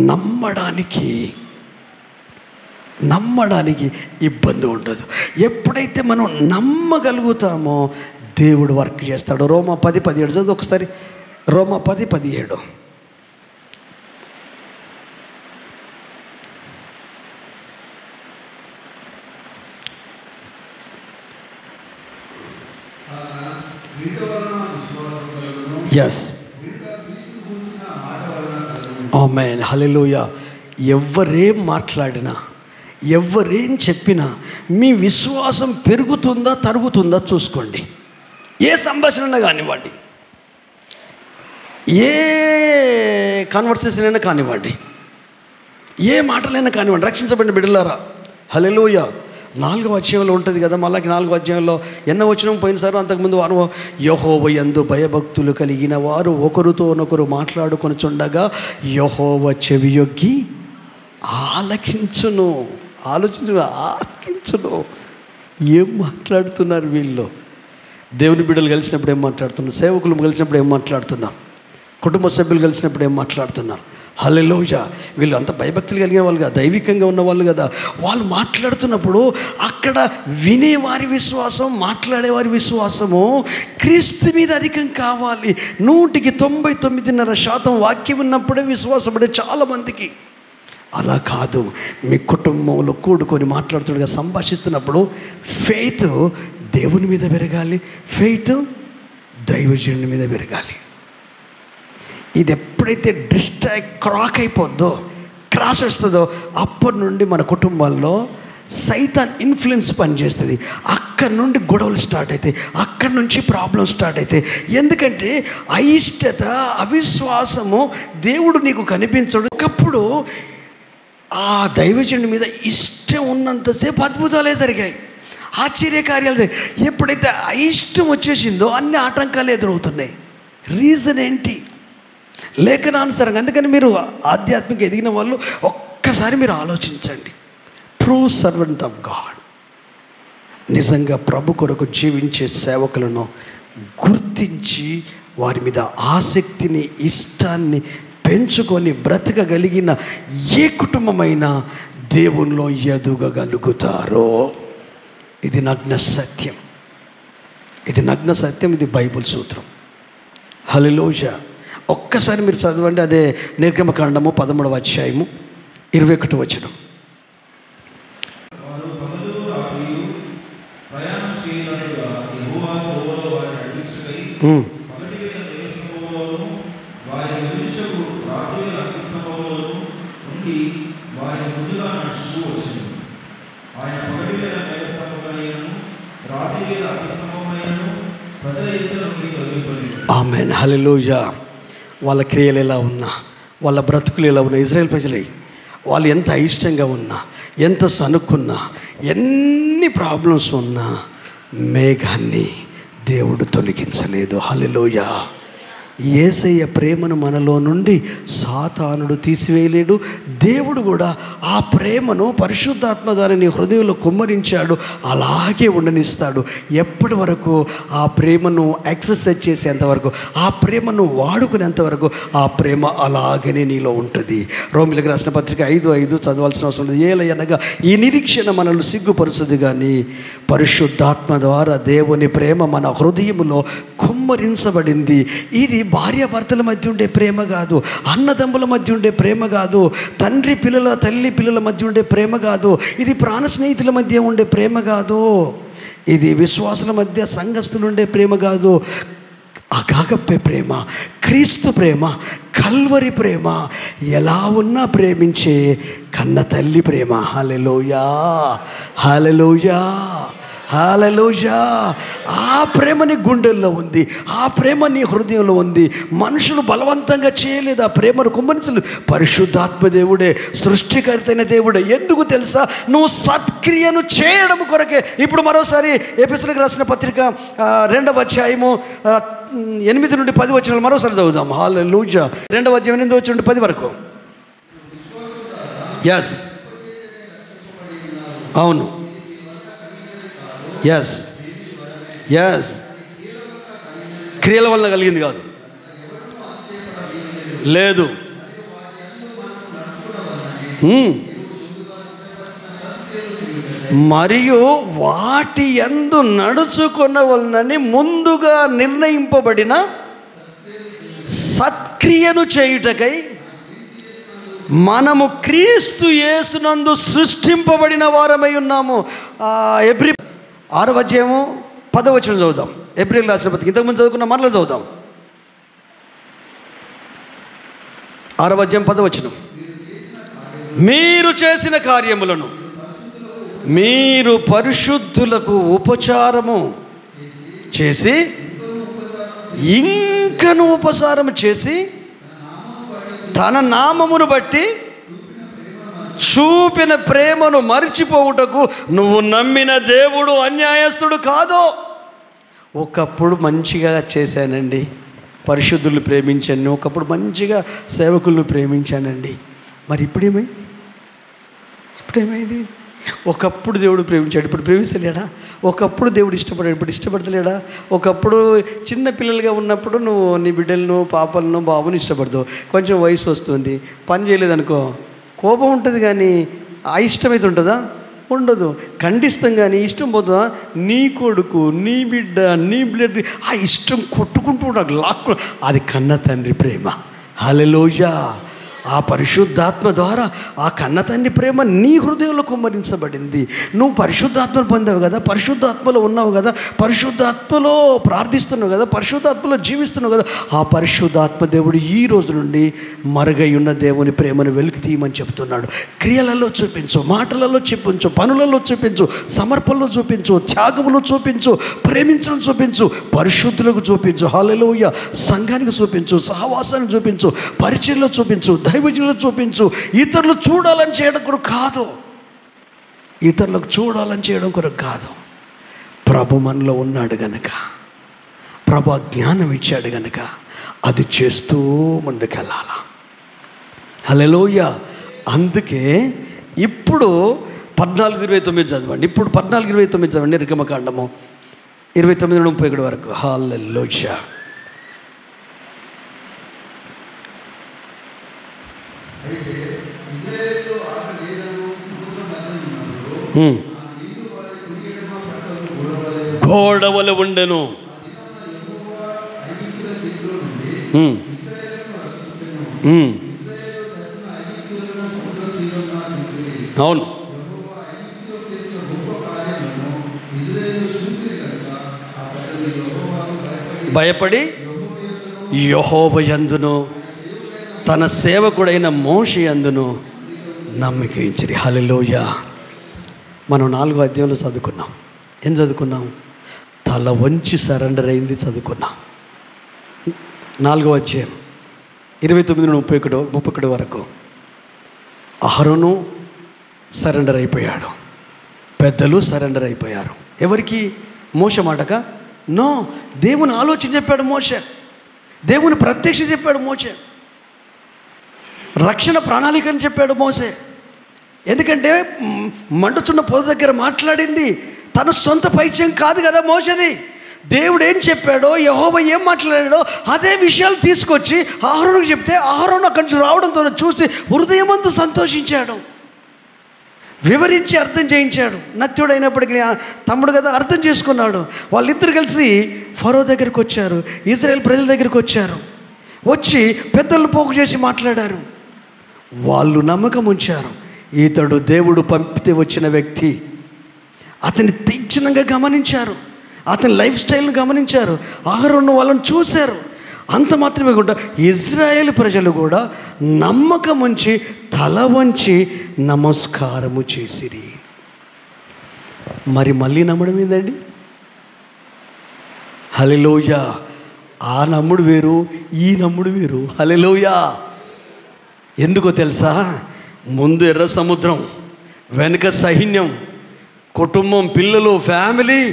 నమ్మడానికి ఇబ్బంది ఉండదు. ఎప్పుడైతే మనం నమ్మగలుగుతామో దేవుడు వర్క్ చేస్తాడు. రోమా 10:17 చదువు ఒకసారి. రోమా 10:17. ఎస్, ఆమేన్. హల్లెలూయా. ఎవరేం మాట్లాడినా, ఎవరేం చెప్పినా మీ విశ్వాసం పెరుగుతుందా తరుగుతుందా చూసుకోండి. ఏ సంభాషణ కానివ్వండి, ఏ కన్వర్సేషన్ అయినా కానివ్వండి, ఏ మాటలైనా కానివ్వండి. రక్షించబడిన బిడ్డలారా, హల్లెలూయా. 4వ అధ్యాయంలో ఉంటుంది కదా, మళ్ళీ 4వ అధ్యాయంలో ఎన్నో వచనం పోయినసారి అంతకుముందు వారు యెహోవా యందు భయభక్తులు కలిగిన వారు ఒకరితోనొకరు మాట్లాడుకొనుచుండగా యెహోవా చెవియొగ్గి ఆలకించును. ఆలకించును. ఏం మాట్లాడుతున్నారు వీళ్ళు? దేవుని బిడ్డలు కలిసినప్పుడు ఏం మాట్లాడుతున్నారు? సేవకులు కలిసినప్పుడు ఏం మాట్లాడుతున్నారు? కుటుంబ సభ్యులు కలిసినప్పుడు ఏం మాట్లాడుతున్నారు? హల్లెలూయా. వీళ్ళు అంత భయభక్తులు కలిగిన వాళ్ళు కదా, దైవికంగా ఉన్నవాళ్ళు కదా. వాళ్ళు మాట్లాడుతున్నప్పుడు అక్కడ వినేవారి విశ్వాసం, మాట్లాడేవారి విశ్వాసము క్రీస్తు మీద అధికం కావాలి. 99.9% వాక్యం ఉన్నప్పుడే విశ్వాసపడే చాలామందికి. అలా కాదు. మీ కుటుంబంలో కూడుకొని మాట్లాడుతుండగా, సంభాషిస్తున్నప్పుడు ఫెయిత్ దేవుని మీద పెరగాలి, ఫెయిత్ దైవజనుని మీద పెరగాలి. ఇది ఎప్పుడైతే క్రాక్ అయిపోద్దో, క్రాష్ వస్తుందో, అప్పటి నుండి మన కుటుంబాల్లో సైతాన్ ఇన్ఫ్లుయెన్స్ పనిచేస్తుంది. అక్కడి నుండి గొడవలు స్టార్ట్ అవుతాయి, అక్కడి నుంచి ప్రాబ్లమ్స్ స్టార్ట్ అవుతాయి. ఎందుకంటే అయిష్టత, అవిశ్వాసము, దేవుడు నీకు కనిపించడు. ఒకప్పుడు ఆ దైవజనుడి మీద ఇష్టం ఉన్నంతసేపు అద్భుతాలే జరిగాయి, ఆశ్చర్యకార్యాలు జరిగాయి. ఎప్పుడైతే అయిష్టం వచ్చేసిందో అన్ని ఆటంకాలు ఎదురవుతున్నాయి. రీజన్ ఏంటి? లేఖనానుసారంగా. అందుకని మీరు ఆధ్యాత్మిక ఎదిగిన వాళ్ళు ఒక్కసారి మీరు ఆలోచించండి. ట్రూ సర్వెంట్ ఆఫ్ గాడ్, నిజంగా ప్రభు కొరకు జీవించే సేవకులను గుర్తించి వారి మీద ఆసక్తిని, ఇష్టాన్ని పెంచుకొని బ్రతకగలిగిన ఏ కుటుంబమైనా దేవునిలో ఎదుగగలుగుతారో. ఇది నగ్న సత్యం, ఇది బైబిల్ సూత్రం. హల్లెలూయా. ఒక్కసారి మీరు చదవండి. అదే నిర్గమకాండము 13వ అధ్యాయము 21వ వచనం. ఆమేన్. హల్లెలూయా. వాళ్ళ క్రియలు ఎలా ఉన్నా, వాళ్ళ బ్రతుకులు ఎలా ఉన్నా, ఇజ్రాయేల్ ప్రజలే వాళ్ళు ఎంత అయిష్టంగా ఉన్నా, ఎంత సనుక్కున్నా, ఎన్ని ప్రాబ్లమ్స్ ఉన్నా, మేఘాన్ని దేవుడు తొలగించలేదు. హల్లెలూయా. యేసయ్య ప్రేమను మనలో నుండి సాతానుడు తీసివేయలేడు. దేవుడు కూడా ఆ ప్రేమను పరిశుద్ధాత్మ ద్వారా నీ హృదయంలో కుమ్మరించాడు, అలాగే ఉండనిస్తాడు. ఎప్పటి వరకు? ఆ ప్రేమను ఎక్సర్సైజ్ చేసేంతవరకు, ఆ ప్రేమను వాడుకునేంతవరకు ఆ ప్రేమ అలాగనే నీలో ఉంటుంది. రోమిలకు రాసిన పత్రిక 5:5 చదవాల్సిన అవసరం లేదు. ఏలయనగా ఈ నిరీక్షణ మనల్ని సిగ్గుపరుచుది, కానీ పరిశుద్ధాత్మ ద్వారా దేవుని ప్రేమ మన హృదయంలో కుమ్మరించబడింది. ఇది భార్యాభర్తల మధ్య ఉండే ప్రేమ కాదు, అన్నదమ్ముల మధ్య ఉండే ప్రేమ కాదు, తండ్రి పిల్లల తల్లి పిల్లల మధ్య ఉండే ప్రేమ కాదు, ఇది ప్రాణ స్నేహితుల మధ్య ఉండే ప్రేమ కాదు, ఇది విశ్వాసుల మధ్య సంఘస్థులు ఉండే ప్రేమ కాదు. అగాగప్పే ప్రేమ, క్రీస్తు ప్రేమ, కల్వరి ప్రేమ, ఎలా ఉన్నా ప్రేమించే కన్న తల్లి ప్రేమ. హల్లెలూయా, హల్లెలూయా, హల్లెలూయా. ఆ ప్రేమ నీ గుండెల్లో ఉంది, ఆ ప్రేమ నీ హృదయంలో ఉంది. మనుషులు బలవంతంగా చేయలేదు, ఆ ప్రేమను కుమ్మరించలేదు. పరిశుద్ధాత్మ దేవుడే, సృష్టికర్త అయిన దేవుడే. ఎందుకు తెలుసా? నువ్వు సత్క్రియను చేయడం కొరకే. ఇప్పుడు మరోసారి ఎఫెసీయులకు రాసిన పత్రిక 2వ అధ్యాయము 8 నుండి 10 వచనాలు మరోసారి చదువుదాం. హల్లెలూయా. 2వ అధ్యాయం 8 వచ్చి నుండి 10 వరకు. ఎస్, అవును, ఎస్ ఎస్, క్రియల వల్ల కలిగింది కాదు, లేదు. మరియు వాటి యందు నడుచుకున్న వలనని ముందుగా నిర్ణయింపబడిన సత్క్రియను చేయుటకై మనము క్రీస్తు యేసునందు సృష్టింపబడిన వారమై ఉన్నాము. ఎబ్రీ 6వ అధ్యాయము 10వ వచనం చదువుదాం. ఏప్రిల్ రాసిన పత్రిక ఇంతకుముందు చదువుకున్న మరలా చదువుదాం. 6వ అధ్యాయం 10వ వచనం. మీరు చేసిన కార్యములను మీరు పరిశుద్ధులకు ఉపచారము చేసి ఇంకను ఉపచారము చేసి తన నామమును బట్టి చూపిన ప్రేమను మర్చిపోవుటకు నువ్వు నమ్మిన దేవుడు అన్యాయస్తుడు కాదు. ఒకప్పుడు మంచిగా చేశానండి, పరిశుద్ధులు ప్రేమించాను, ఒకప్పుడు మంచిగా సేవకులను ప్రేమించానండి, మరి ఇప్పుడేమైంది? ఒకప్పుడు దేవుడు ప్రేమించాడు, ఇప్పుడు ప్రేమిస్తలేడా? ఒకప్పుడు దేవుడు ఇష్టపడాడు, ఇప్పుడు ఇష్టపడతలేడా? ఒకప్పుడు చిన్న పిల్లలుగా ఉన్నప్పుడు నువ్వు నీ బిడ్డలను, పాపలను, బాబుని ఇష్టపడతావు. కొంచెం వయసు వస్తుంది, పని చేయలేదనుకో కోపం ఉంటుంది, కానీ ఆ ఇష్టమైతే ఉంటుందా? ఉండదు. ఖండిస్తాం కానీ ఇష్టం పోతుందా? నీ కొడుకు, నీ బిడ్డ, నీ బ్లడ్, ఆ ఇష్టం కొట్టుకుంటూ ఉంటాడు, లాక్కు. అది కన్న తండ్రి ప్రేమ. హల్లెలూయా. ఆ పరిశుద్ధాత్మ ద్వారా ఆ కన్న తండ్రి ప్రేమ నీ హృదయంలో కుమ్మరించబడింది. నువ్వు పరిశుద్ధాత్మను పొందావు కదా, పరిశుద్ధాత్మలో ఉన్నావు కదా, పరిశుద్ధాత్మలో ప్రార్థిస్తున్నావు కదా, పరిశుద్ధాత్మలో జీవిస్తున్నావు కదా. ఆ పరిశుద్ధాత్మ దేవుడు ఈ రోజు నుండి మరుగై ఉన్న దేవుని ప్రేమను వెలికి తీయమని చెప్తున్నాడు. క్రియలలో చూపించు, మాటలలో చూపించు, పనులలో చూపించు, సమర్పణలో చూపించు, త్యాగములో చూపించు, ప్రేమించడం చూపించు, పరిశుద్ధులకు చూపించు. హల్లెలూయా. సంఘానికి చూపించు, సహవాసానికి చూపించు, పరిచయంలో చూపించు, దైవజనులు చూపించు. ఇతరులు చూడాలని చేయడం కొరకు కాదు, ఇతరులకు చూడాలని చేయడం కొరకు కాదు. ప్రభు మనలో ఉన్నాడు గనక, ప్రభు జ్ఞానం ఇచ్చాడు గనక అది చేస్తూ ముందుకెళ్ళాలా. హల్లెలూయా. అందుకే ఇప్పుడు 14:29 చదవండి. ఇప్పుడు 14:29 చదవండి. నిర్గమకాండము 29-31 వరకు. హల్లెలూయా. గోడవలు ఉండెను. అవును, భయపడి యెహోవా యందును తన సేవకుడైన మోషే యందును నమ్మిక ఉంచిరి. హల్లెలూయా. మనం 4వ అధ్యాయంలో చదువుకున్నాం. ఏం చదువుకున్నాం? తల వంచి సరెండర్ అయింది చదువుకున్నాం. 4వ అధ్యాయం 29-31 వరకు. అహరోను సరెండర్ అయిపోయాడు, పెద్దలు సరెండర్ అయిపోయారు. ఎవరికి? మోషే మాటక? నో, దేవుని ఆలోచన చెప్పాడు మోషే, దేవుని ప్రత్యక్ష చెప్పాడు మోషే, రక్షణ ప్రణాళికని చెప్పాడు మోషే. ఎందుకంటే మండుచున్న పొద దగ్గర మాట్లాడింది తన సొంత పైత్యం కాదు కదా మోషేది. దేవుడు ఏం చెప్పాడో, యెహోవా ఏం మాట్లాడాడో అదే విషయాలు తీసుకొచ్చి అహరోనుకు చెప్తే అహరోను అక్కడి నుంచి రావడంతో చూసి హృదయమందు సంతోషించాడు, వివరించి అర్థం చేయించాడు. నత్యుడైనప్పటికీ తమ్ముడు కదా అర్థం చేసుకున్నాడు. వాళ్ళిద్దరు కలిసి ఫరో దగ్గరికి వచ్చారు, ఇజ్రాయెల్ ప్రజల దగ్గరికి వచ్చారు. వచ్చి పెద్దలను పోగు చేసి మాట్లాడారు. వాళ్ళు నమ్మకం ఉంచారు, ఇతడు దేవుడు పంపితే వచ్చిన వ్యక్తి. అతన్ని తీక్షణంగా గమనించారు, అతని లైఫ్ స్టైల్ని గమనించారు, అహరోను వాళ్ళని చూశారు. అంత మాత్రమే కూడా ఇజ్రాయేల్ ప్రజలు కూడా నమ్మకం ఉంచి తల వంచి నమస్కారము చేసిరి. మరి మళ్ళీ నమ్మడం ఏందండి? హల్లెలూయా. ఆ నమ్ముడు వేరు, ఈ నమ్ముడు వేరు. హల్లెలూయా. ఎందుకో తెలుసా? ముందు ఎర్ర సముద్రం, వెనుక సైన్యం, కుటుంబం, పిల్లలు, ఫ్యామిలీ,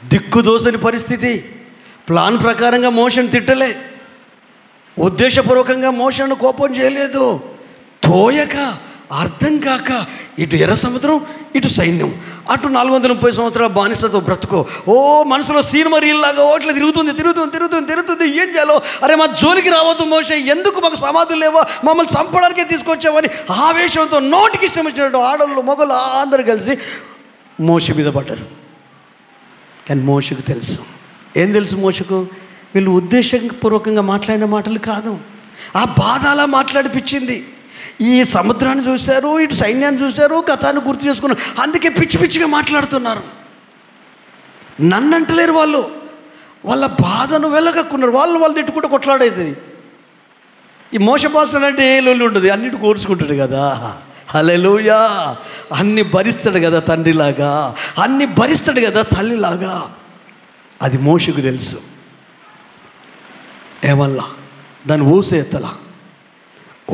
దిక్కుదోసని పరిస్థితి. ప్లాన్ ప్రకారంగా మోషను తిట్టలే, ఉద్దేశపూర్వకంగా మోషను కోపం చేయలేదు. తోయక, అర్థం కాక, ఇటు ఎర్ర సముద్రం, ఇటు సైన్యం, అటు 430 సంవత్సరాల బానిసతో బ్రతుకో. ఓ మనసులో సినిమా రీల్లాగా ఓట్ల తిరుగుతుంది. ఏం చేయాలో, అరే మా జోలికి రావద్దు మోషే, ఎందుకు మాకు సమాధులు లేవో, మమ్మల్ని చంపడానికే తీసుకొచ్చామని ఆవేశంతో నోటికి ఇష్టం వచ్చినట్టు ఆడళ్ళు మొగలు అందరూ కలిసి మోషే మీద పడ్డారు. కానీ మోషకు తెలుసు, ఏం తెలుసు మోషకు? వీళ్ళు ఉద్దేశపూర్వకంగా మాట్లాడిన మాటలు కాదు, ఆ బాధ అలా మాట్లాడిపించింది. ఈ సముద్రాన్ని చూశారు, ఇటు సైన్యాన్ని చూశారు, గతాన్ని గుర్తు చేసుకున్నారు, అందుకే పిచ్చిగా మాట్లాడుతున్నారు. నన్ను అంటలేరు వాళ్ళు, వాళ్ళ బాధను వెళ్ళగక్కున్నారు. వాళ్ళు తిట్టుకుంటూ కొట్లాడేది. ఈ మోసపాసన అంటే ఏ లొల్లి ఉండదు, అన్నిటి కోర్చుకుంటాడు కదా. హల్లెలూయా. అన్ని భరిస్తాడు కదా తండ్రిలాగా, అన్ని భరిస్తాడు కదా తల్లిలాగా. అది మోషకు తెలుసు. ఏమల్లా దాన్ని ఊసేత్తలా,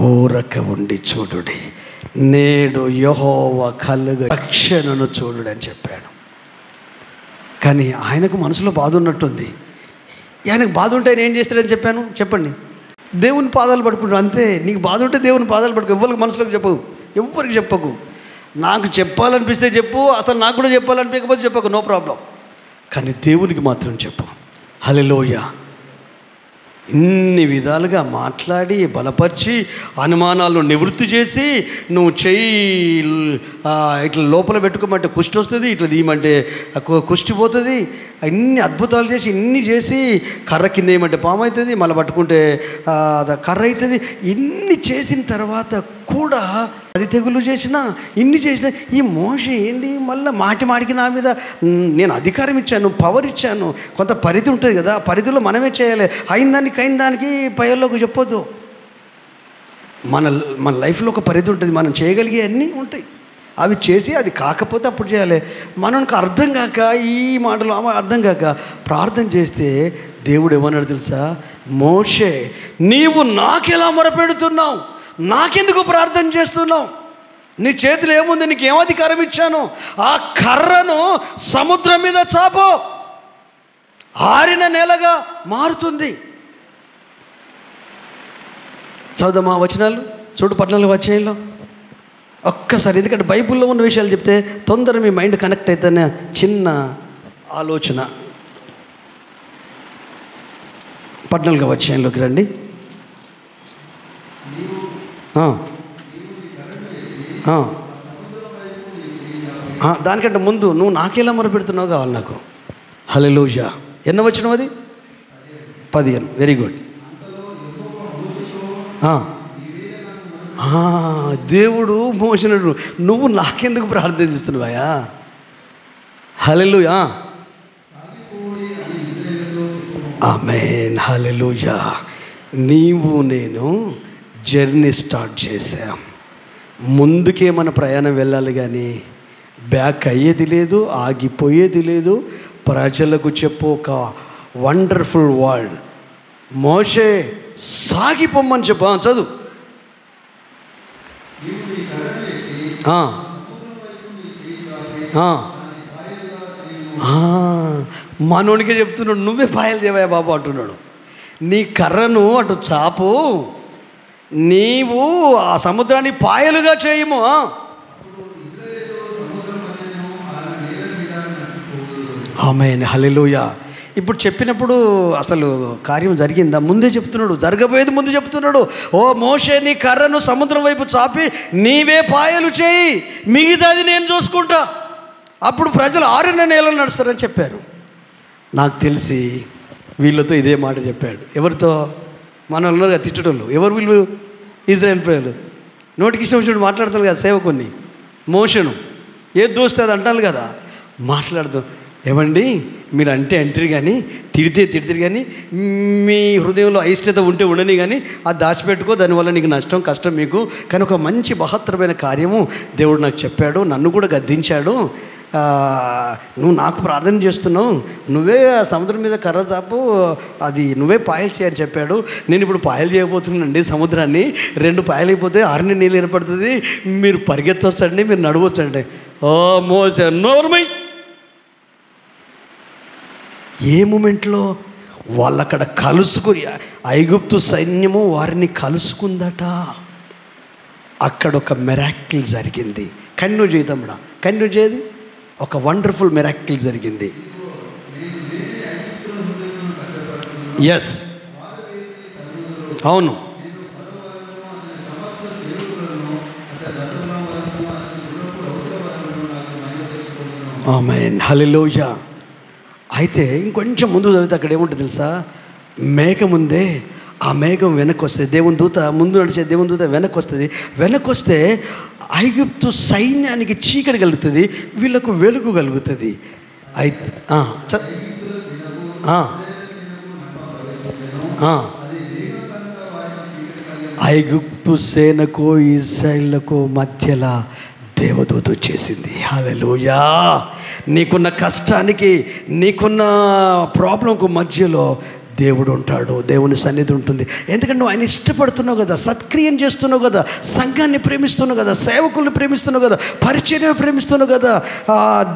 ఊరక ఉండి చూడుడి, నేడు యెహోవా కలుగు రక్షణను చూడుడి అని చెప్పాడు. కానీ ఆయనకు మనసులో బాధ ఉన్నట్టుంది. ఆయనకు బాధ ఉంటే ఆయన ఏం చేస్తాడని చెప్పాను? చెప్పండి, దేవుని పాదాలు పట్టుకుంటాడు అంతే. నీకు బాధ ఉంటే దేవుని పాదాలు పట్టుకో, ఎవరికి మనసులోకి చెప్పకు, ఎవరికి చెప్పకు. నాకు చెప్పాలనిపిస్తే చెప్పు, అసలు నాకు కూడా చెప్పాలనిపించకపోతే చెప్పకు, నో ప్రాబ్లం. కానీ దేవునికి మాత్రం చెప్పు. హల్లెలూయా. ఇన్ని విధాలుగా మాట్లాడి బలపరిచి అనుమానాలను నివృత్తి చేసి, నువ్వు చెయ్యి ఇట్లా లోపల పెట్టుకోమంటే కుష్టి వస్తుంది, ఇట్లా తీయమంటే కుష్టి పోతుంది, ఇన్ని అద్భుతాలు చేసి, ఇన్ని చేసి, కర్ర కింద ఏమంటే పాము అవుతుంది, మళ్ళీ పట్టుకుంటే కర్ర అవుతుంది. ఇన్ని చేసిన తర్వాత కూడా 10 తెగులు చేసినా, ఇన్ని చేసినా, ఈ మోషే ఏంది మళ్ళీ మాటికి నా మీద నేను అధికారం ఇచ్చాను, పవర్ ఇచ్చాను, కొంత పరిధి ఉంటుంది కదా, పరిధిలో మనమే చేయాలి. అయిన దానికి పైలోకి చెప్పొద్దు. మన లైఫ్లో ఒక పరిధి ఉంటుంది, మనం చేయగలిగే అన్నీ ఉంటాయి. అవి చేసి అది కాకపోతే అప్పుడు చేయాలి. మనకు అర్థం కాక, ఈ మాటలు అర్థం కాక ప్రార్థన చేస్తే దేవుడు ఏమన్నాడు తెలుసా? మోషే, నీవు నాకెలా మొరపెడుతున్నావు, నాకెందుకు ప్రార్థన చేస్తున్నావు? నీ చేతిలో ఏముంది? నీకు ఏం అధికారం ఇచ్చాను? ఆ కర్రను సముద్రం మీద చాపో, ఆరిన నేలగా మారుతుంది. చదువుదామా వచనాలు? చూడు 14 అధ్యాయంలో ఒక్కసారి, ఎందుకంటే బైబిల్లో ఉన్న విషయాలు చెప్తే తొందర మీ మైండ్ కనెక్ట్ అవుతుందనే చిన్న ఆలోచన. 14 అధ్యాయంలోకి రండి. దానికంటే ముందు నువ్వు నాకెలా మొరపెడుతున్నావు కావాలి నాకు. హల్లెలూయా. ఎన్న వచనం అది? 15. Very good. దేవుడు మోషనుడు, నువ్వు నాకెందుకు ప్రార్థన చేస్తున్నావా? హల్లెలూయా. ఆమేన్. హల్లెలూయా. నీవు నేను జర్నీ స్టార్ట్ చేసాం, ముందుకే మన ప్రయాణం వెళ్ళాలి, కానీ బ్యాక్ అయ్యేది లేదు, ఆగిపోయేది లేదు. ప్రజలకు చెప్పు ఒక వండర్ఫుల్ వర్డ్. మోషే సాగిపోమ్మని చెప్పు. చదువు. మనోనికే చెప్తున్నాడు, నువ్వే పాయలు చేయవా బాబు అంటున్నాడు. నీ కర్రను అటు చాపు, నీవు ఆ సముద్రాన్ని పాయలుగా చేయము. ఆమేన్, హల్లెలూయా. ఇప్పుడు చెప్పినప్పుడు అసలు కార్యం జరిగిందా? ముందే చెప్తున్నాడు, జరగబోయేది ముందు చెప్తున్నాడు. ఓ మోషే, నీ కర్రను సముద్రం వైపు చాపి నీవే పాయలు చేయి, మిగతాది నేను చూసుకుంటా, అప్పుడు ప్రజలు 6 నెలలు నడుస్తారని చెప్పారు. నాకు తెలిసి వీళ్ళతో ఇదే మాట చెప్పాడు. ఎవరితో? మన వాళ్ళు తిట్టడంలో. ఎవరు వీళ్ళు? ఇజ్రాయేల్ ప్రజలు. నోటికి ఇష్టం వచ్చినట్టు మాట్లాడతారు కదా సేవకుని. మోషను ఏది దోస్తే అది అంటారు కదా, మాట్లాడుతూ ఏమండి మీరు అంటే అంటారు కానీ తిడితే కానీ మీ హృదయంలో అయిష్టత ఉంటే ఉండని కానీ అది దాచిపెట్టుకో, దానివల్ల నీకు నష్టం కష్టం మీకు. కానీ ఒక మంచి మహత్తరమైన కార్యము దేవుడు నాకు చెప్పాడు, నన్ను కూడా గద్దించాడు. నువ్వు నాకు ప్రార్థన చేస్తున్నావు, నువ్వే సముద్రం మీద కర్ర చాపు, అది నువ్వే పాయలు చేయని చెప్పాడు. నేను ఇప్పుడు పాయలు చేయబోతున్నానండి సముద్రాన్ని. 2 పాయలు అయిపోతే 6 నీళ్ళు ఏర్పడుతుంది, మీరు పరిగెత్తొచ్చండి, మీరు నడవచ్చండి. ఓ మోసే నోర్మై. ఏ మూమెంట్లో వాళ్ళక్కడ కలుసుకుని, ఐగుప్తు సైన్యము వారిని కలుసుకుందట. అక్కడ ఒక మిరాకిల్ జరిగింది. కన్ను చేద్దాండా, కన్ను చేయది ఒక వండర్ఫుల్ మిరాకిల్ జరిగింది. ఎస్, అవును. ఆమేన్, హల్లెలూయా. అయితే ఇంకొంచెం ముందు చదివితే అక్కడ ఏముంటుంది తెలుసా? మేఘం ఉందే, ఆ మేఘం వెనక్కి వస్తుంది. దేవుని దూత ముందు నడిచే దేవుని దూత వెనక్కి వస్తుంది. వెనక్కి వస్తే ఐగుప్తు సైన్యానికి చీకటి కలుగుతుంది, వీళ్ళకు వెలుగు కలుగుతుంది. అయితే ఐగుప్తు సేనకు ఇజ్రాయిల్లకు మధ్యలో దేవదూత వచ్చేసింది. హల్లెలూయా. నీకున్న కష్టానికి, నీకున్న ప్రాబ్లంకు మధ్యలో దేవుడు ఉంటాడు, దేవుని సన్నిధి ఉంటుంది. ఎందుకంటే నువ్వు ఆయన ఇష్టపడుతున్నావు కదా, సత్క్రియం చేస్తున్నావు కదా, సంఘాన్ని ప్రేమిస్తున్నావు కదా, సేవకుల్ని ప్రేమిస్తున్నావు కదా, పరిచర్యను ప్రేమిస్తున్నావు కదా,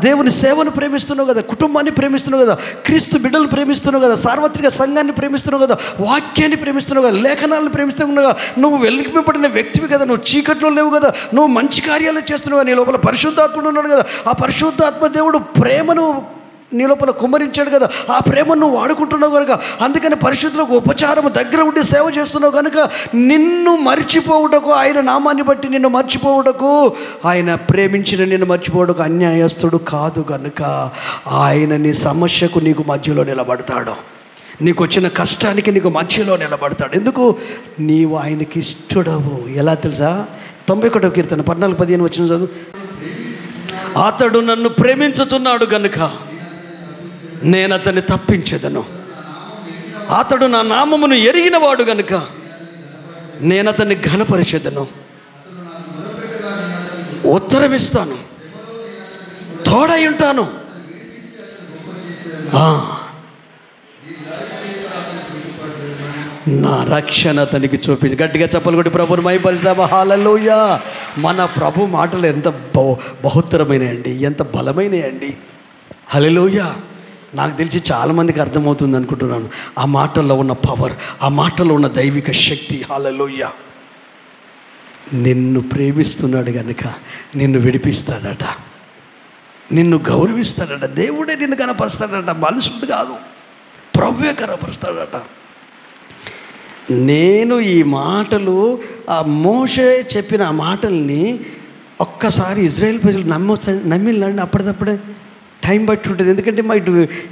దేవుని సేవను ప్రేమిస్తున్నావు కదా, కుటుంబాన్ని ప్రేమిస్తున్నావు కదా, క్రీస్తు బిడ్డలను ప్రేమిస్తున్నావు కదా, సార్వత్రిక సంఘాన్ని ప్రేమిస్తున్నావు కదా, వాక్యాన్ని ప్రేమిస్తున్నావు కదా, లేఖనాలను ప్రేమిస్తున్నావు కదా. నువ్వు వెలిగిపడిన వ్యక్తివి కదా, నువ్వు చీకట్లో లేవు కదా, నువ్వు మంచి కార్యాలు చేస్తున్నావు. నీ లోపల పరిశుద్ధాత్ముడు ఉన్నాడు కదా, ఆ పరిశుద్ధాత్మ దేవుడు ప్రేమను నీ లోపల కుమ్మరించాడు కదా, ఆ ప్రేమను నువ్వు వాడుకుంటున్నావు కనుక, అందుకని పరిశుద్ధులకు ఉపచారము దగ్గర ఉండి సేవ చేస్తున్నావు కనుక, నిన్ను మర్చిపోవుటకు, ఆయన నామాన్ని బట్టి నిన్ను మర్చిపోవుటకు, ఆయన ప్రేమించిన నిన్ను మర్చిపోవుటకు అన్యాయస్తుడు కాదు కనుక ఆయన నీ సమస్యకు నీకు మధ్యలో నిలబడతాడు, నీకు వచ్చిన కష్టానికి నీకు మధ్యలో నిలబడతాడు. ఎందుకు? నీవు ఆయనకి ఇష్టడవు. ఎలా తెలుసా? 91వ కీర్తన 14-15 వచ్చిన చదువు. అతడు నన్ను ప్రేమించుతున్నాడు గనుక నేను అతన్ని తప్పించెదను, అతడు నా నామమును ఎరిగినవాడు గనుక నేను అతన్ని ఘనపరిచెదను, ఉత్తరమిస్తాను, తోడై ఉంటాను. నా రక్షణ అతనికి చూపించి. గట్టిగా చెప్పలు కొట్టి ప్రభుని మహిమపరుస్తావా? హల్లెలూయా. మన ప్రభు మాటలు ఎంత బహుత్తరమైనయండి, ఎంత బలమైనయండి. హల్లెలూయా. నాకు తెలిసి చాలామందికి అర్థమవుతుంది అనుకుంటున్నాను ఆ మాటల్లో ఉన్న పవర్, ఆ మాటల్లో ఉన్న దైవిక శక్తి. హల్లెలూయా. నిన్ను ప్రేమిస్తున్నాడు కనుక నిన్ను విడిపిస్తాడట, నిన్ను గౌరవిస్తాడట, దేవుడే నిన్ను కనపరుస్తాడట, మనుషుడు కాదు, ప్రభువే కనపరుస్తాడట. నేను ఈ మాటలు, ఆ మోషే చెప్పిన ఆ మాటల్ని ఒక్కసారి ఇజ్రాయేల్ ప్రజలు నమ్మిళ్ళండి. అప్పటిదప్పుడే టైం బట్టి ఉంటుంది. ఎందుకంటే మా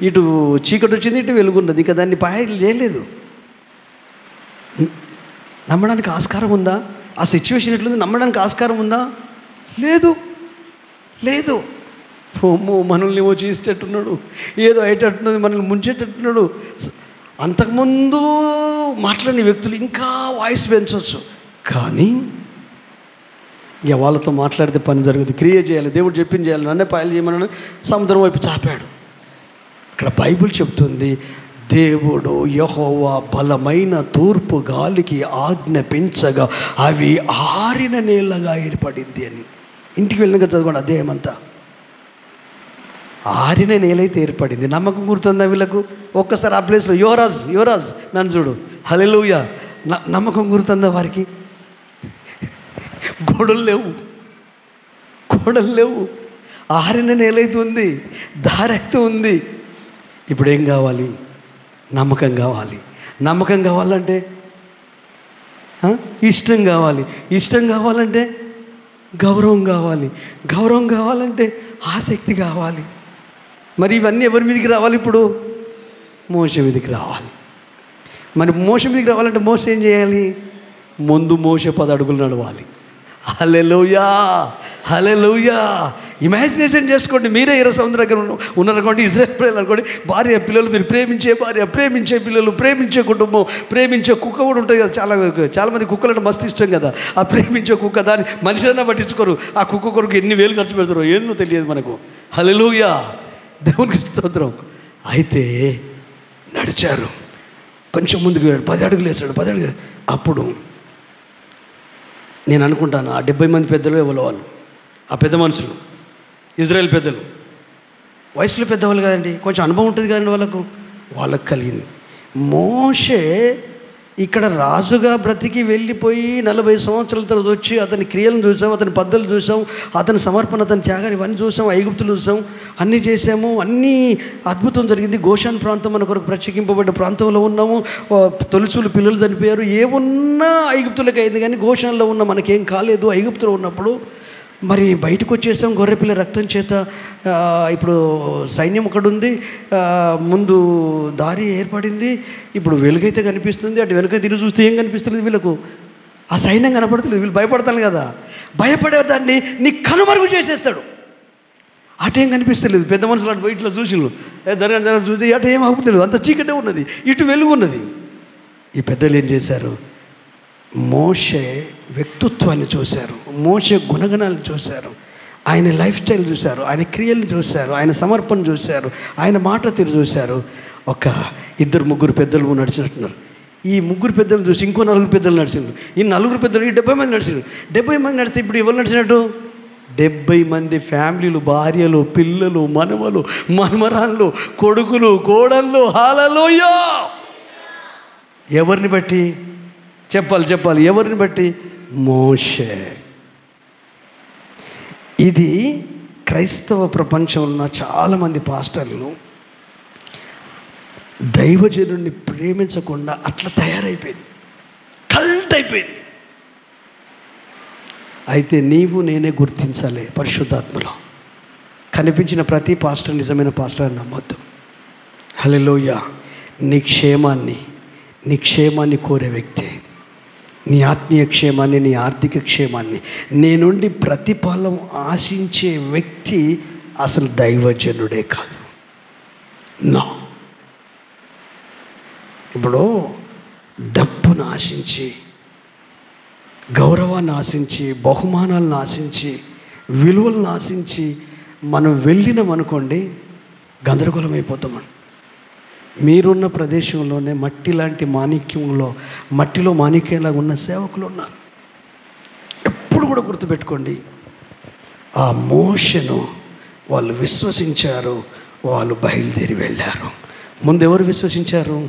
ఇటు చీకటి వచ్చింది, ఇటు వెలుగున్నది, ఇంకా దాన్ని పాయలు చేయలేదు. నమ్మడానికి ఆస్కారం ఉందా? ఆ సిచ్యువేషన్ ఎట్లుంది? నమ్మడానికి ఆస్కారం ఉందా? లేదు, లేదు. మనల్ని ఏమో చేసేటట్టున్నాడు, ఏదో అయ్యేటట్టున్నది, మనల్ని ముంచేటట్టున్నాడు. అంతకుముందు మాట్లాడిన వ్యక్తులు ఇంకా వాయిస్ పెంచవచ్చు, కానీ ఇక వాళ్ళతో మాట్లాడితే పని జరుగుతుంది. క్రియ చేయాలి, దేవుడు చెప్పింది చేయాలి. నన్నే పాయలు చేయమని సముద్రం వైపు చాపాడు. అక్కడ బైబిల్ చెప్తుంది, దేవుడు యెహోవా బలమైన తూర్పు గాలికి ఆజ్ఞాపించగా అవి ఆరిన నీళ్ళగా ఏర్పడింది అని. ఇంటికి వెళ్ళినాక చదవండి అధ్యాయం అంతా. ఆరిన నేలైతే ఏర్పడింది. నమ్మకం గుర్తుందా వీళ్ళకు? ఒక్కసారి ఆ ప్లేస్లో యువరాజ్ నన్ను చూడు, హల్లెలూయా. నమ్మకం గుర్తుందా వారికి? గోడలు లేవు, ఆరిన నేలైతే ఉంది, దారి అయితే ఉంది. ఇప్పుడు ఏం కావాలి? నమ్మకం కావాలి. నమ్మకం కావాలంటే ఇష్టం కావాలి. ఇష్టం కావాలంటే గౌరవం కావాలి. గౌరవం కావాలంటే ఆసక్తి కావాలి. మరి ఇవన్నీ ఎవరి మీదకి రావాలి? ఇప్పుడు మోషే మీదకి రావాలి. మరి మోషే మీదకి రావాలంటే మోషే ఏం చేయాలి? ముందు మోషే 10 అడుగులు నడవాలి. హల్లెలూయా. ఇమాజినేషన్ చేసుకోండి. మీరే 20 సంవత్సరాల దగ్గర ఉన్నారనుకోండి, ఇజ్రాయెల్ పిల్లలు అనుకోండి, భార్య పిల్లలు, మీరు ప్రేమించే భార్య, ప్రేమించే పిల్లలు, ప్రేమించే కుటుంబం, ప్రేమించే కుక్క కూడా ఉంటుంది కదా. చాలామంది కుక్కలు అంటే మస్తు ఇష్టం కదా. ఆ ప్రేమించే కుక్క దాన్ని మనిషినైనా పట్టించుకోరు. ఆ కుక్క కొరకు ఎన్ని వేలు ఖర్చు పెడతారో ఏందో తెలియదు మనకు. హల్లెలూయా, దేవునికి స్తోత్రం. అయితే నడిచారు. కొంచెం ముందుకు 10 అడుగులు వేసాడు. 10 అడుగులు. అప్పుడు నేను అనుకుంటాను, ఆ 70 మంది పెద్దలు ఎవరో వాళ్ళు, ఆ పెద్ద మనుషులు, ఇజ్రాయెల్ పెద్దలు, వయసులో పెద్దవాళ్ళు కదండి, కొంచెం అనుభవం ఉంటుంది కదండి వాళ్ళకు కలిగింది. మోషే ఇక్కడ రాజుగా బ్రతికి వెళ్ళిపోయి 40 సంవత్సరాల తర్వాత వచ్చి అతని క్రియలను చూసాం, అతని పద్ధతులు చూసాం, అతని సమర్పణ, అతని త్యాగాన్ని ఇవన్నీ చూసాం, ఐగుప్తులు చూసాం, అన్నీ చేసాము, అన్నీ అద్భుతం జరిగింది. గోషాన్ ప్రాంతం మన కొరకు ప్రత్యేకింపబడ్డ ప్రాంతంలో ఉన్నాము. తొలిచూలు పిల్లలు చనిపోయారు. ఏమున్నా ఐగుప్తులకు అయింది, కానీ గోషాన్లో ఉన్న మనకేం కాలేదు. ఐగుప్తులో ఉన్నప్పుడు మరి బయటకు వచ్చేసాం గొర్రెపిల్ల రక్తం చేత. ఇప్పుడు సైన్యం ఒకటి ఉంది, ముందు దారి ఏర్పడింది, ఇప్పుడు వెలుగైతే కనిపిస్తుంది. అటు వెనుక తిరిగి చూస్తే ఏం కనిపిస్తుంది వీళ్ళకు? ఆ సైన్యం కనపడుతుంది. వీళ్ళు భయపడతారు కదా. భయపడే దాన్ని నీ కనుమరుగు చేసేస్తాడు. అటేం కనిపిస్తలేదు. పెద్ద మనుషులు అటు ఇట్లా చూసిళ్ళు, జరగ చూస్తే అటు ఏం ఆగుతలేదు, అంత చీకటే ఉన్నది, ఇటు వెలుగు ఉన్నది. ఈ పెద్దలు ఏం చేశారు? మోషే వ్యక్తిత్వాన్ని చూశారు, మోషే గుణగణాలను చూశారు, ఆయన లైఫ్ స్టైల్ చూశారు, ఆయన క్రియలను చూశారు, ఆయన సమర్పణ చూశారు, ఆయన మాట తీరు చూశారు. ఒక 2-3 పెద్దలు నడిచినట్టున్నారు. ఈ 3 పెద్దలు చూసి ఇంకో 4 పెద్దలు నడిచిండ్రు. ఈ 4 పెద్దలు ఈ 70 మంది నడిచిండ్రు. 70 మంది నడితే ఇప్పుడు ఎవరు నడిచినట్టు? 70 మంది ఫ్యామిలీలు, భార్యలు, పిల్లలు, మనవలు, మనమరాళ్ళు, కొడుకులు, కోడళ్ళు. హల్లెలూయా. ఎవరిని బట్టి? చెప్పాలి. ఎవరిని బట్టి? మోషే. ఇది క్రైస్తవ ప్రపంచంలో ఉన్న చాలామంది పాస్టర్లు దైవజనుడిని ప్రేమించకుండా అట్లా తయారైపోయింది, కల్ట్ అయిపోయింది. అయితే నీవు నేనే గుర్తించాలి. పరిశుద్ధాత్మలో కనిపించిన ప్రతి పాస్టర్ నిజమైన పాస్టర్ అని నమ్మొద్దు. హల్లెలూయా. నీ క్షేమాన్ని కోరే వ్యక్తి, నీ ఆత్మీయ క్షేమాన్ని, నీ ఆర్థిక క్షేమాన్ని, నీ నుండి ప్రతిఫలం ఆశించే వ్యక్తి అసలు దైవజనుడే కాదు. నా ఇప్పుడు డబ్బును ఆశించి, గౌరవాన్ని ఆశించి, బహుమానాలను ఆశించి, విలువలను ఆశించి మనం వెళ్ళినామనుకోండి, గందరగోళం అయిపోతామండి. మీరున్న ప్రదేశంలోనే మట్టి లాంటి మాణిక్యంలో, మట్టిలో మాణిక్యంలాగా ఉన్న సేవకులు ఉన్నారు. ఎప్పుడు కూడా గుర్తుపెట్టుకోండి, ఆ మోషను వాళ్ళు విశ్వసించారు, వాళ్ళు బయలుదేరి వెళ్ళారు. ముందు ఎవరు విశ్వసించారు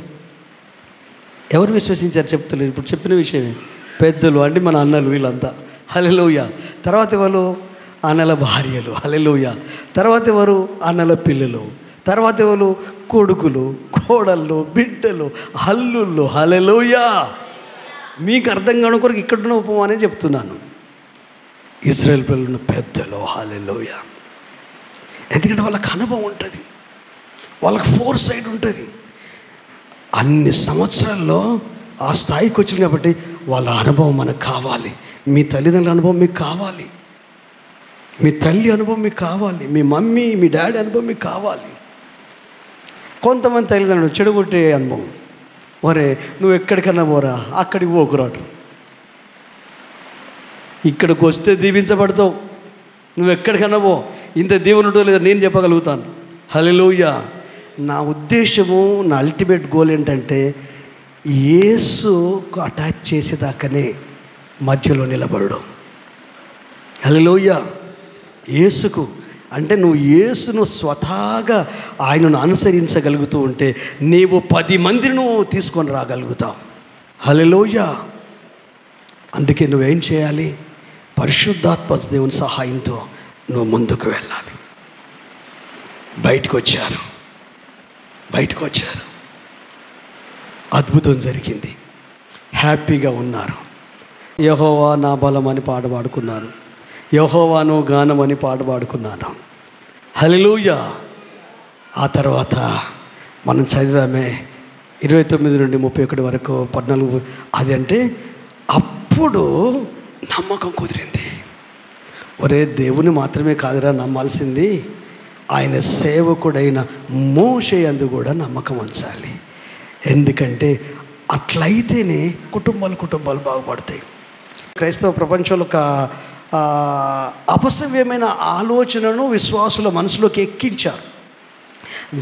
చెప్తలేదు. ఇప్పుడు చెప్పిన విషయమే. పెద్దలు అంటే మన అన్నలు, వీళ్ళంతా. హల్లెలూయా. తర్వాత ఎవరు? అన్నల భార్యలు. హల్లెలూయా. తర్వాత ఎవరు? అన్నల పిల్లలు. తర్వాత ఎవరు? కొడుకులు, కోడళ్ళు, బిడ్డలు, అల్లుళ్ళు. హల్లెలూయా. మీకు అర్థం కాని కొరకు ఇక్కడున్న ఉపమానే చెప్తున్నాను. ఇజ్రాయెల్ పిల్లలున్న పెద్దలు. హల్లెలూయా. ఎందుకంటే వాళ్ళకి అనుభవం ఉంటుంది, వాళ్ళకి ఫోర్ సైడ్ ఉంటుంది. అన్ని సంవత్సరాల్లో ఆ స్థాయికి వచ్చింది కాబట్టి వాళ్ళ అనుభవం మనకు కావాలి. మీ తల్లిదండ్రుల అనుభవం మీకు కావాలి, మీ తల్లి అనుభవం మీకు కావాలి, మీ మమ్మీ, మీ డాడీ అనుభవం మీకు కావాలి. కొంతమంది తల్లిదండ్రులు చెడగొట్టే అనుభవం. ఒరే నువ్వు ఎక్కడికన్నా పోరా, అక్కడికి పోకురాటు, ఇక్కడికి వస్తే దీవించబడతావు, నువ్వు ఎక్కడికన్నా పో, ఇంత దీవెనటో లేదో నేను చెప్పగలుగుతాను. హల్లెలూయా. నా ఉద్దేశము, నా అల్టిమేట్ గోల్ ఏంటంటే యేసుకు అటాచ్ చేసేదాకానే మధ్యలో నిలబడడం. హల్లెలూయా. యేసుకు అంటే నువ్వు యేసును స్వతహాగా ఆయనను అనుసరించగలుగుతూ ఉంటే నీవు 10 మందిని నువ్వు తీసుకొని రాగలుగుతావు. హల్లెలూయా. అందుకే నువ్వేం చేయాలి? పరిశుద్ధాత్మ దేవుని సహాయంతో నువ్వు ముందుకు వెళ్ళాలి. బయటకు వచ్చారు. అద్భుతం జరిగింది. హ్యాపీగా ఉన్నారు. యెహోవా నా బలం అని పాట పాడుకున్నారు. యెహోవాను గానం అని పాట పాడుకున్నాను. హల్లెలూయా. ఆ తర్వాత మనం చదివామే 29 నుండి 31 వరకు 14. అది అంటే అప్పుడు నమ్మకం కుదిరింది. ఒరే, దేవుని మాత్రమే కాదురా నమ్మాల్సింది, ఆయన సేవకుడైన మోషే యందు కూడా నమ్మకం ఉంచాలి. ఎందుకంటే అట్లయితేనే కుటుంబాలు బాగుపడతాయి. క్రైస్తవ ప్రపంచంలో ఒక అపసవ్యమైన ఆలోచనను విశ్వాసుల మనసులోకి ఎక్కించారు.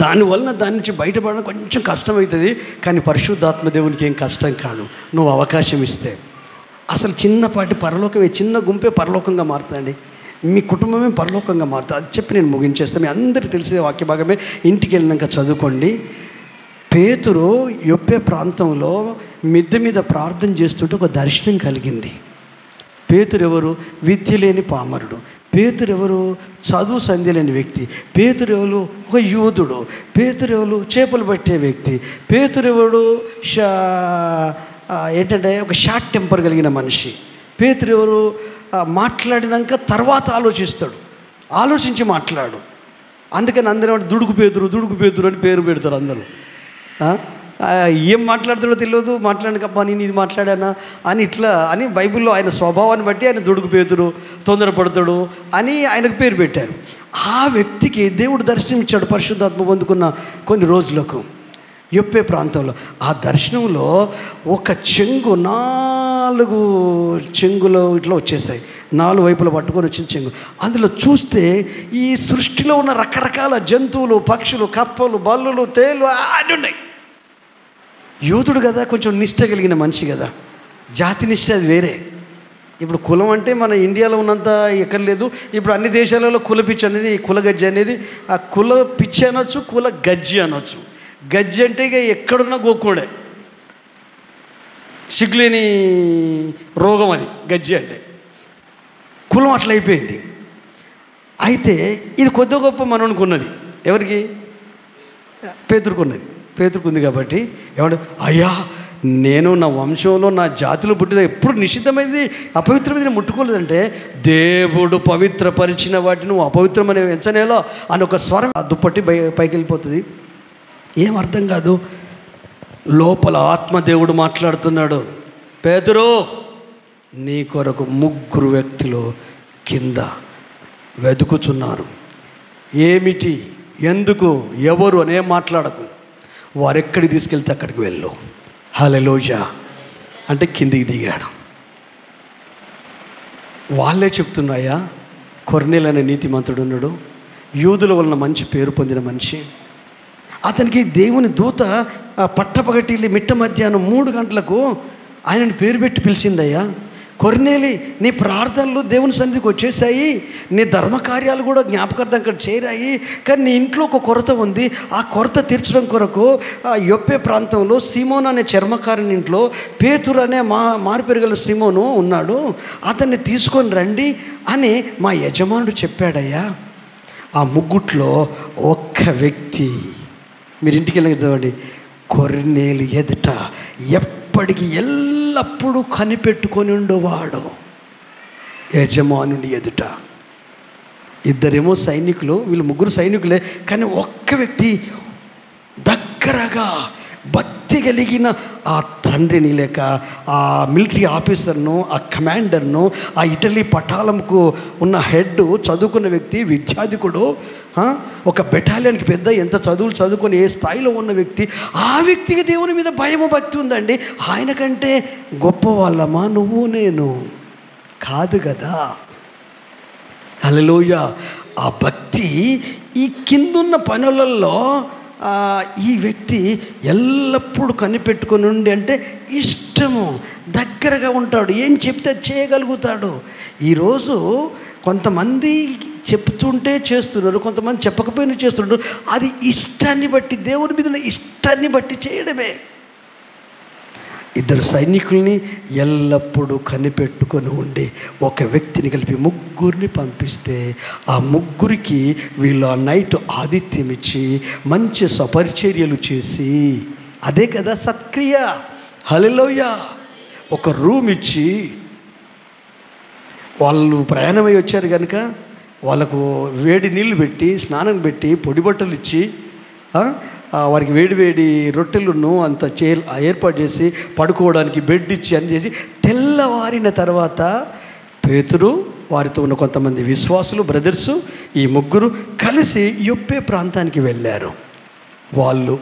దానివలన దాని నుంచి బయటపడడం కొంచెం కష్టమవుతుంది. కానీ పరిశుద్ధాత్మ దేవునికి ఏం కష్టం కాదు. నువ్వు అవకాశం ఇస్తే అసలు చిన్నపాటి పరలోకమే, చిన్న గుంపే పరలోకంగా మారుతుందండి. మీ కుటుంబమే పరలోకంగా మారుతుంది. అది చెప్పి నేను ముగించేస్తాను. మీ అందరికీ తెలిసే వాక్య భాగమే, ఇంటికి వెళ్ళినాక చదువుకోండి. పేతురు యొప్పే ప్రాంతంలో మిద్దె మీద ప్రార్థన చేస్తుంటే ఒక దర్శనం కలిగింది. పేతురు ఎవరు? విద్య లేని పామరుడు. పేతురు ఎవరు? చదువు సంధ్య లేని వ్యక్తి. పేతురు ఎవరు? ఒక యూదుడు. పేతురు ఎవరు? చేపలు పట్టే వ్యక్తి. పేతురు ఎవరు? ఏంటంటే ఒక షార్ట్ టెంపర్ కలిగిన మనిషి. పేతురు ఎవరు? మాట్లాడినాక తర్వాత ఆలోచించి మాట్లాడు. అందుకని అందరూ దుడుకు పేతురు అని పేరు పెడతారు అందరూ. ఏం మాట్లాడుతాడో తెలియదు, మాట్లాడకప్ప నేను ఇది మాట్లాడానా అని ఇట్లా అని బైబిల్లో ఆయన స్వభావాన్ని బట్టి ఆయన దుడుకు పేతురు, తొందరపడతాడు అని ఆయనకు పేరు పెట్టారు. ఆ వ్యక్తికి దేవుడు దర్శనం ఇచ్చాడు పరిశుద్ధాత్మ పొందుకున్న కొన్ని రోజులకు యొప్పే ప్రాంతంలో. ఆ దర్శనంలో ఒక చెంగు 4 చెంగులు ఇట్లా వచ్చేసాయి. 4 వైపులా పట్టుకొని వచ్చిన చెంగు. అందులో చూస్తే ఈ సృష్టిలో ఉన్న రకరకాల జంతువులు, పక్షులు, కప్పలు, బల్లులు, తేలు అన్నీ ఉన్నాయి. యూదుడు కదా, కొంచెం నిష్ట కలిగిన మనిషి కదా, జాతి నిష్ట అది వేరే. ఇప్పుడు కులం అంటే మన ఇండియాలో ఉన్నంత ఎక్కడ లేదు. ఇప్పుడు అన్ని దేశాలలో కుల పిచ్చి అనేది, కుల గజ్జి అనేది, ఆ కుల పిచ్చి అనొచ్చు, కుల గజ్జి అనొచ్చు. గజ్జి అంటే ఇక ఎక్కడున్నా గోక్కుడే, సిగ్గులేని రోగం అది గజ్జి అంటే. కులం అట్లా అయిపోయింది. అయితే ఇది కొద్ది గొప్ప మననుకున్నది. ఎవరికి? పేతురుకున్నది. పేతురుకుంది కాబట్టి ఏమంటే, అయ్యా నేను నా వంశంలో నా జాతిలో పుట్టిన ఎప్పుడు నిషిద్ధమైంది అపవిత్రమైనది ముట్టుకోలేదంటే, దేవుడు పవిత్రపరిచిన వాటిని నువ్వు అపవిత్రమనే ఎంచనేలా అని ఒక స్వరం దుప్పటి పైకి వెళ్ళిపోతుంది. ఏం అర్థం కాదు. లోపల ఆత్మదేవుడు మాట్లాడుతున్నాడు. పేతురు, నీ కొరకు 3 వ్యక్తులు కింద వెతుకుచున్నారు. ఏమిటి, ఎందుకు, ఎవరు అనే మాట్లాడకు. వారెక్కడికి తీసుకెళ్తే అక్కడికి వెళ్ళు. హల్లెలూయా అంటే కిందికి దిగాడు. వాళ్ళే చెప్తున్నాయా, కొర్నేలు అనే నీతిమంతుడు ఉన్నాడు, యూదుల వలన మంచి పేరు పొందిన మనిషి. అతనికి దేవుని దూత పట్టపగటి మిట్ట మధ్యాహ్నం 3 గంటలకు ఆయనను పేరు పెట్టి పిలిచిందయ్యా. కొర్నేలి, నీ ప్రార్థనలు దేవుని సన్నిధికి వచ్చేసాయి, నీ ధర్మకార్యాలు కూడా జ్ఞాపకార్థం అక్కడ చేరాయి. కానీ నీ ఇంట్లో ఒక కొరత ఉంది. ఆ కొరత తీర్చడం కొరకు యొప్పే ప్రాంతంలో సీమోన్ అనే చర్మకారుని ఇంట్లో పేతురు అనే మారుపెరగల సీమోను ఉన్నాడు, అతన్ని తీసుకొని రండి అని మా యజమానుడు చెప్పాడయ్యా. ఆ 3 ఒక్క వ్యక్తి, మీరు ఇంటికి వెళ్ళగదండి, కొర్నేలి ఎదుట ఎప్పటికీ ఎల్లప్పుడూ కనిపెట్టుకొని ఉండేవాడు యజమానుని ఎదుట. 2 సైనికులు, వీళ్ళు 3 సైనికులే. కానీ ఒక్క వ్యక్తి దగ్గరగా భక్తి కలిగిన ఆ తండ్రిని లేక ఆ మిలిటరీ ఆఫీసర్ను, ఆ కమాండర్ను, ఆ ఇటలీ పటాలంకు ఉన్న హెడ్, చదువుకున్న వ్యక్తి, విద్యాధికుడు, ఒక బెటాలియన్కి పెద్ద, ఎంత చదువులు చదువుకొని ఏ స్థాయిలో ఉన్న వ్యక్తి, ఆ వ్యక్తికి దేవుని మీద భయము భక్తి ఉందండి. ఆయన కంటే గొప్ప వాళ్ళమా నువ్వు నేను? కాదు కదా. హల్లెలూయా. ఆ భక్తి ఈ కిందున్న పనులలో ఈ వ్యక్తి ఎల్లప్పుడూ కనిపెట్టుకొని ఉండి, అంటే ఇష్టము, దగ్గరగా ఉంటాడు, ఏం చెప్తే చేయగలుగుతాడు. ఈరోజు కొంతమంది చెప్తుంటే చేస్తున్నారు, కొంతమంది చెప్పకపోయినా చేస్తున్నారు. అది ఇష్టాన్ని బట్టి, దేవుని మీద ఉన్న ఇష్టాన్ని బట్టి చేయడమే. ఇద్దరు సైనికుల్ని ఎల్లప్పుడూ కనిపెట్టుకొని ఉండి ఒక వ్యక్తిని కలిపి ముగ్గురిని పంపిస్తే ఆ ముగ్గురికి వీళ్ళు ఆ నైట్ ఆతిథ్యం ఇచ్చి మంచి సపరిచర్యలు చేసి, అదే కదా సత్క్రియ. హల్లెలూయా. ఒక రూమ్ ఇచ్చి, వాళ్ళు ప్రయాణమై వచ్చారు కనుక వాళ్ళకు వేడి నీళ్ళు పెట్టి, స్నానం పెట్టి, పొడి బట్టలు ఇచ్చి, వారికి వేడి వేడి రొట్టెలను అంత ఏర్పాటు చేసి పడుకోవడానికి బెడ్ ఇచ్చి అని చేసి, తెల్లవారిన తర్వాత పేతురు, వారితో ఉన్న కొంతమంది విశ్వాసులు, బ్రదర్సు, ఈ ముగ్గురు కలిసి యొప్పే ప్రాంతానికి వెళ్ళారు. వాళ్ళు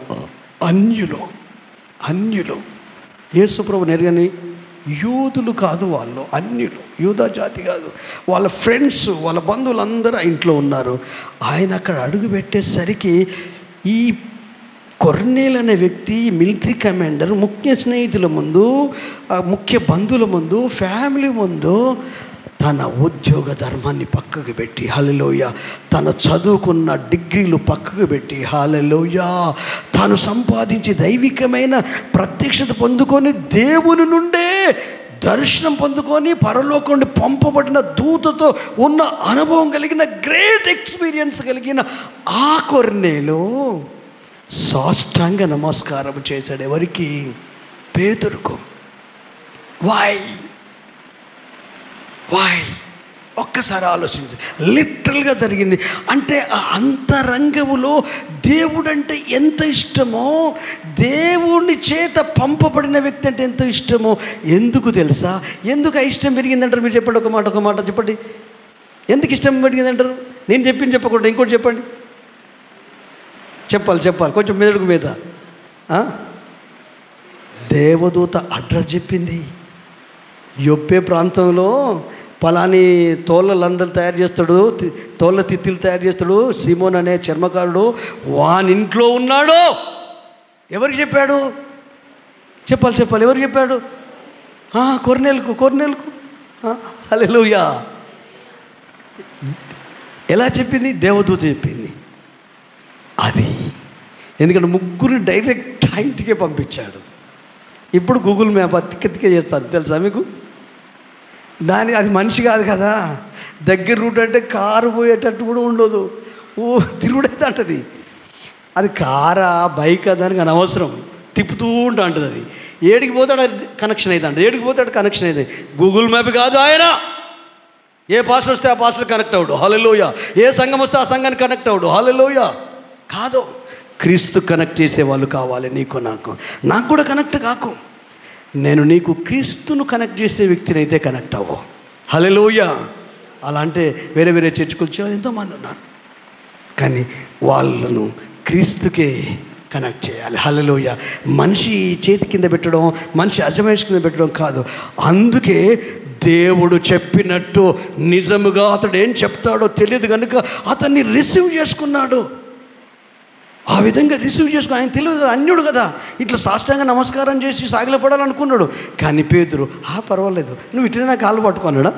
అన్యులు యేసుప్రభు నెరగని యూదులు కాదు, వాళ్ళు అన్యులు, యూదా జాతి కాదు. వాళ్ళ ఫ్రెండ్స్, వాళ్ళ బంధువులు అందరూ ఇంట్లో ఉన్నారు. ఆయన అక్కడ అడుగు పెట్టేసరికి ఈ కొర్నేలు అనే వ్యక్తి మిలిటరీ కమాండర్ ముఖ్య స్నేహితుల ముందు, ముఖ్య బంధువుల ముందు, ఫ్యామిలీ ముందు తన ఉద్యోగ ధర్మాన్ని పక్కకు పెట్టి, హల్లెలూయా, తన చదువుకున్న డిగ్రీలు పక్కకు పెట్టి, హల్లెలూయా, తాను సంపాదించి దైవికమైన ప్రత్యక్షత పొందుకొని దేవుని నుండే దర్శనం పొందుకొని పరలోకం నుండి పంపబడిన దూతతో ఉన్న అనుభవం కలిగిన, గ్రేట్ ఎక్స్పీరియన్స్ కలిగిన ఆ కొర్నేలు సాష్టాంగ నమస్కారం చేశాడు. ఎవరికి? పేతురుకు. వై ఒక్కసారి ఆలోచించి. లిటరల్గా జరిగింది. అంటే ఆ అంతరంగములో దేవుడంటే ఎంత ఇష్టమో, దేవుని చేత పంపబడిన వ్యక్తి అంటే ఎంతో ఇష్టమో. ఎందుకు తెలుసా? ఎందుకు ఆ ఇష్టం పెరిగిందంటారు? మీరు చెప్పండి, ఒక మాట చెప్పండి. ఎందుకు ఇష్టం పెరిగిందంటారు? నేను చెప్పింది చెప్పకుండా ఇంకోటి చెప్పండి. చెప్పాలి కొంచెం మెదడుకు మీద. దేవదూత అడ్రస్ చెప్పింది. యొప్పే ప్రాంతంలో పలాని తోళ్ళలందరూ తయారు చేస్తాడు, తోళ్ళ తిత్తిలు తయారు చేస్తాడు, సిమోన్ అనే చర్మకారుడు వానింట్లో ఉన్నాడు. ఎవరికి చెప్పాడు? చెప్పాలి. ఎవరికి చెప్పాడు? కొర్నేలుకు. హల్లెలూయా. ఎలా చెప్పింది? దేవదూత చెప్పింది. అది ఎందుకంటే ముగ్గురు డైరెక్ట్ ఆ ఇంటికే పంపించాడు. ఇప్పుడు గూగుల్ మ్యాప్ అతికెతికే చేస్తాను తెలుసా మీకు? అది మనిషి కాదు కదా, దగ్గర రూట్ అంటే కారు పోయేటట్టు కూడా ఉండదు, తిరుగుడైతే అంటది. అది కారా బైక్ దానికి అనవసరం, తిప్పుతూ ఉంటుంది. అది ఏడికి పోతాడు కనెక్షన్ అవుతుంది, గూగుల్ మ్యాప్ కాదు ఆయన. ఏ పాస్టర్ వస్తే ఆ పాస్టర్ కనెక్ట్ అవుడు, హల్లెలూయా. ఏ సంఘం వస్తే ఆ సంఘానికి కనెక్ట్ అవుడు, హల్లెలూయా. కాదు, క్రీస్తు కనెక్ట్ చేసేవాళ్ళు కావాలి. నాకు కూడా కనెక్ట్ కాకు. నేను నీకు క్రీస్తును కనెక్ట్ చేసే వ్యక్తిని అయితే కనెక్ట్ అవ్వు, హల్లెలూయా. అలా అంటే వేరే చర్చకులు చేయాలి ఎంతోమంది ఉన్నారు, కానీ వాళ్ళను క్రీస్తుకే కనెక్ట్ చేయాలి, హల్లెలూయా. మనిషి చేతి కింద పెట్టడం, మనిషి అజమాయిషి కింద పెట్టడం కాదు. అందుకే దేవుడు చెప్పినట్టు నిజముగా అతడు ఏం చెప్తాడో తెలియదు కనుక అతన్ని రిసీవ్ చేసుకున్నాడు. ఆ విధంగా రిసీవ్ చేసుకుని, ఆయన తెలియదు కదా, అన్యుడు కదా, ఇట్లా సాష్టాంగ నమస్కారం చేసి సాగిలపడాలనుకున్నాడు. కానీ పేతురు పర్వాలేదు, నువ్వు ఇట్లా నా కాళ్ళు పట్టుకున్నాడా,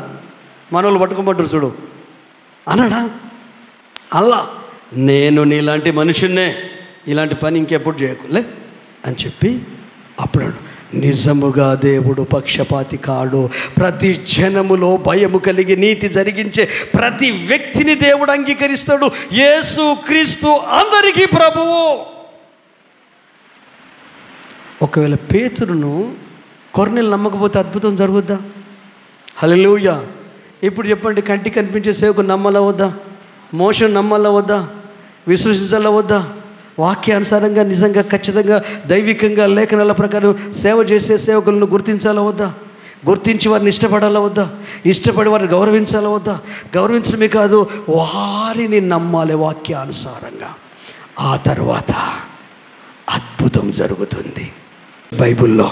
మనోళ్ళు పట్టుకోమంటారు చూడు అన్నాడా? అలా నేను నీలాంటి మనుషున్నే, ఇలాంటి పని ఇంకెప్పుడు చేయకులే అని చెప్పి అప్పుడు నిజముగా దేవుడు పక్షపాతి కాడు. ప్రతి జనములో భయము కలిగి నీతి జరిగించే ప్రతి వ్యక్తిని దేవుడు అంగీకరిస్తాడు. యేసు క్రీస్తు అందరికీ ప్రభువు. ఒకవేళ పేతురును కొర్నేలు నమ్మకపోతే అద్భుతం జరుగుద్దా? హల్లెలూయా. ఇప్పుడు చెప్పండి, కంటికి కనిపించే సేవకు నమ్మాలా వద్దా? మోషన్ నమ్మాలా వద్దా? విశ్వసించాలా వద్దా? వాక్యానుసారంగా నిజంగా ఖచ్చితంగా దైవికంగా లేఖనాల ప్రకారం సేవ చేసే సేవకులను గుర్తించాలా వద్దా? గుర్తించి వారిని ఇష్టపడాలా వద్దా? ఇష్టపడి వారిని గౌరవించాలా వద్దా? గౌరవించడమే కాదు, వారిని నమ్మాలి వాక్యానుసారంగా. ఆ తర్వాత అద్భుతం జరుగుతుంది. బైబిల్లో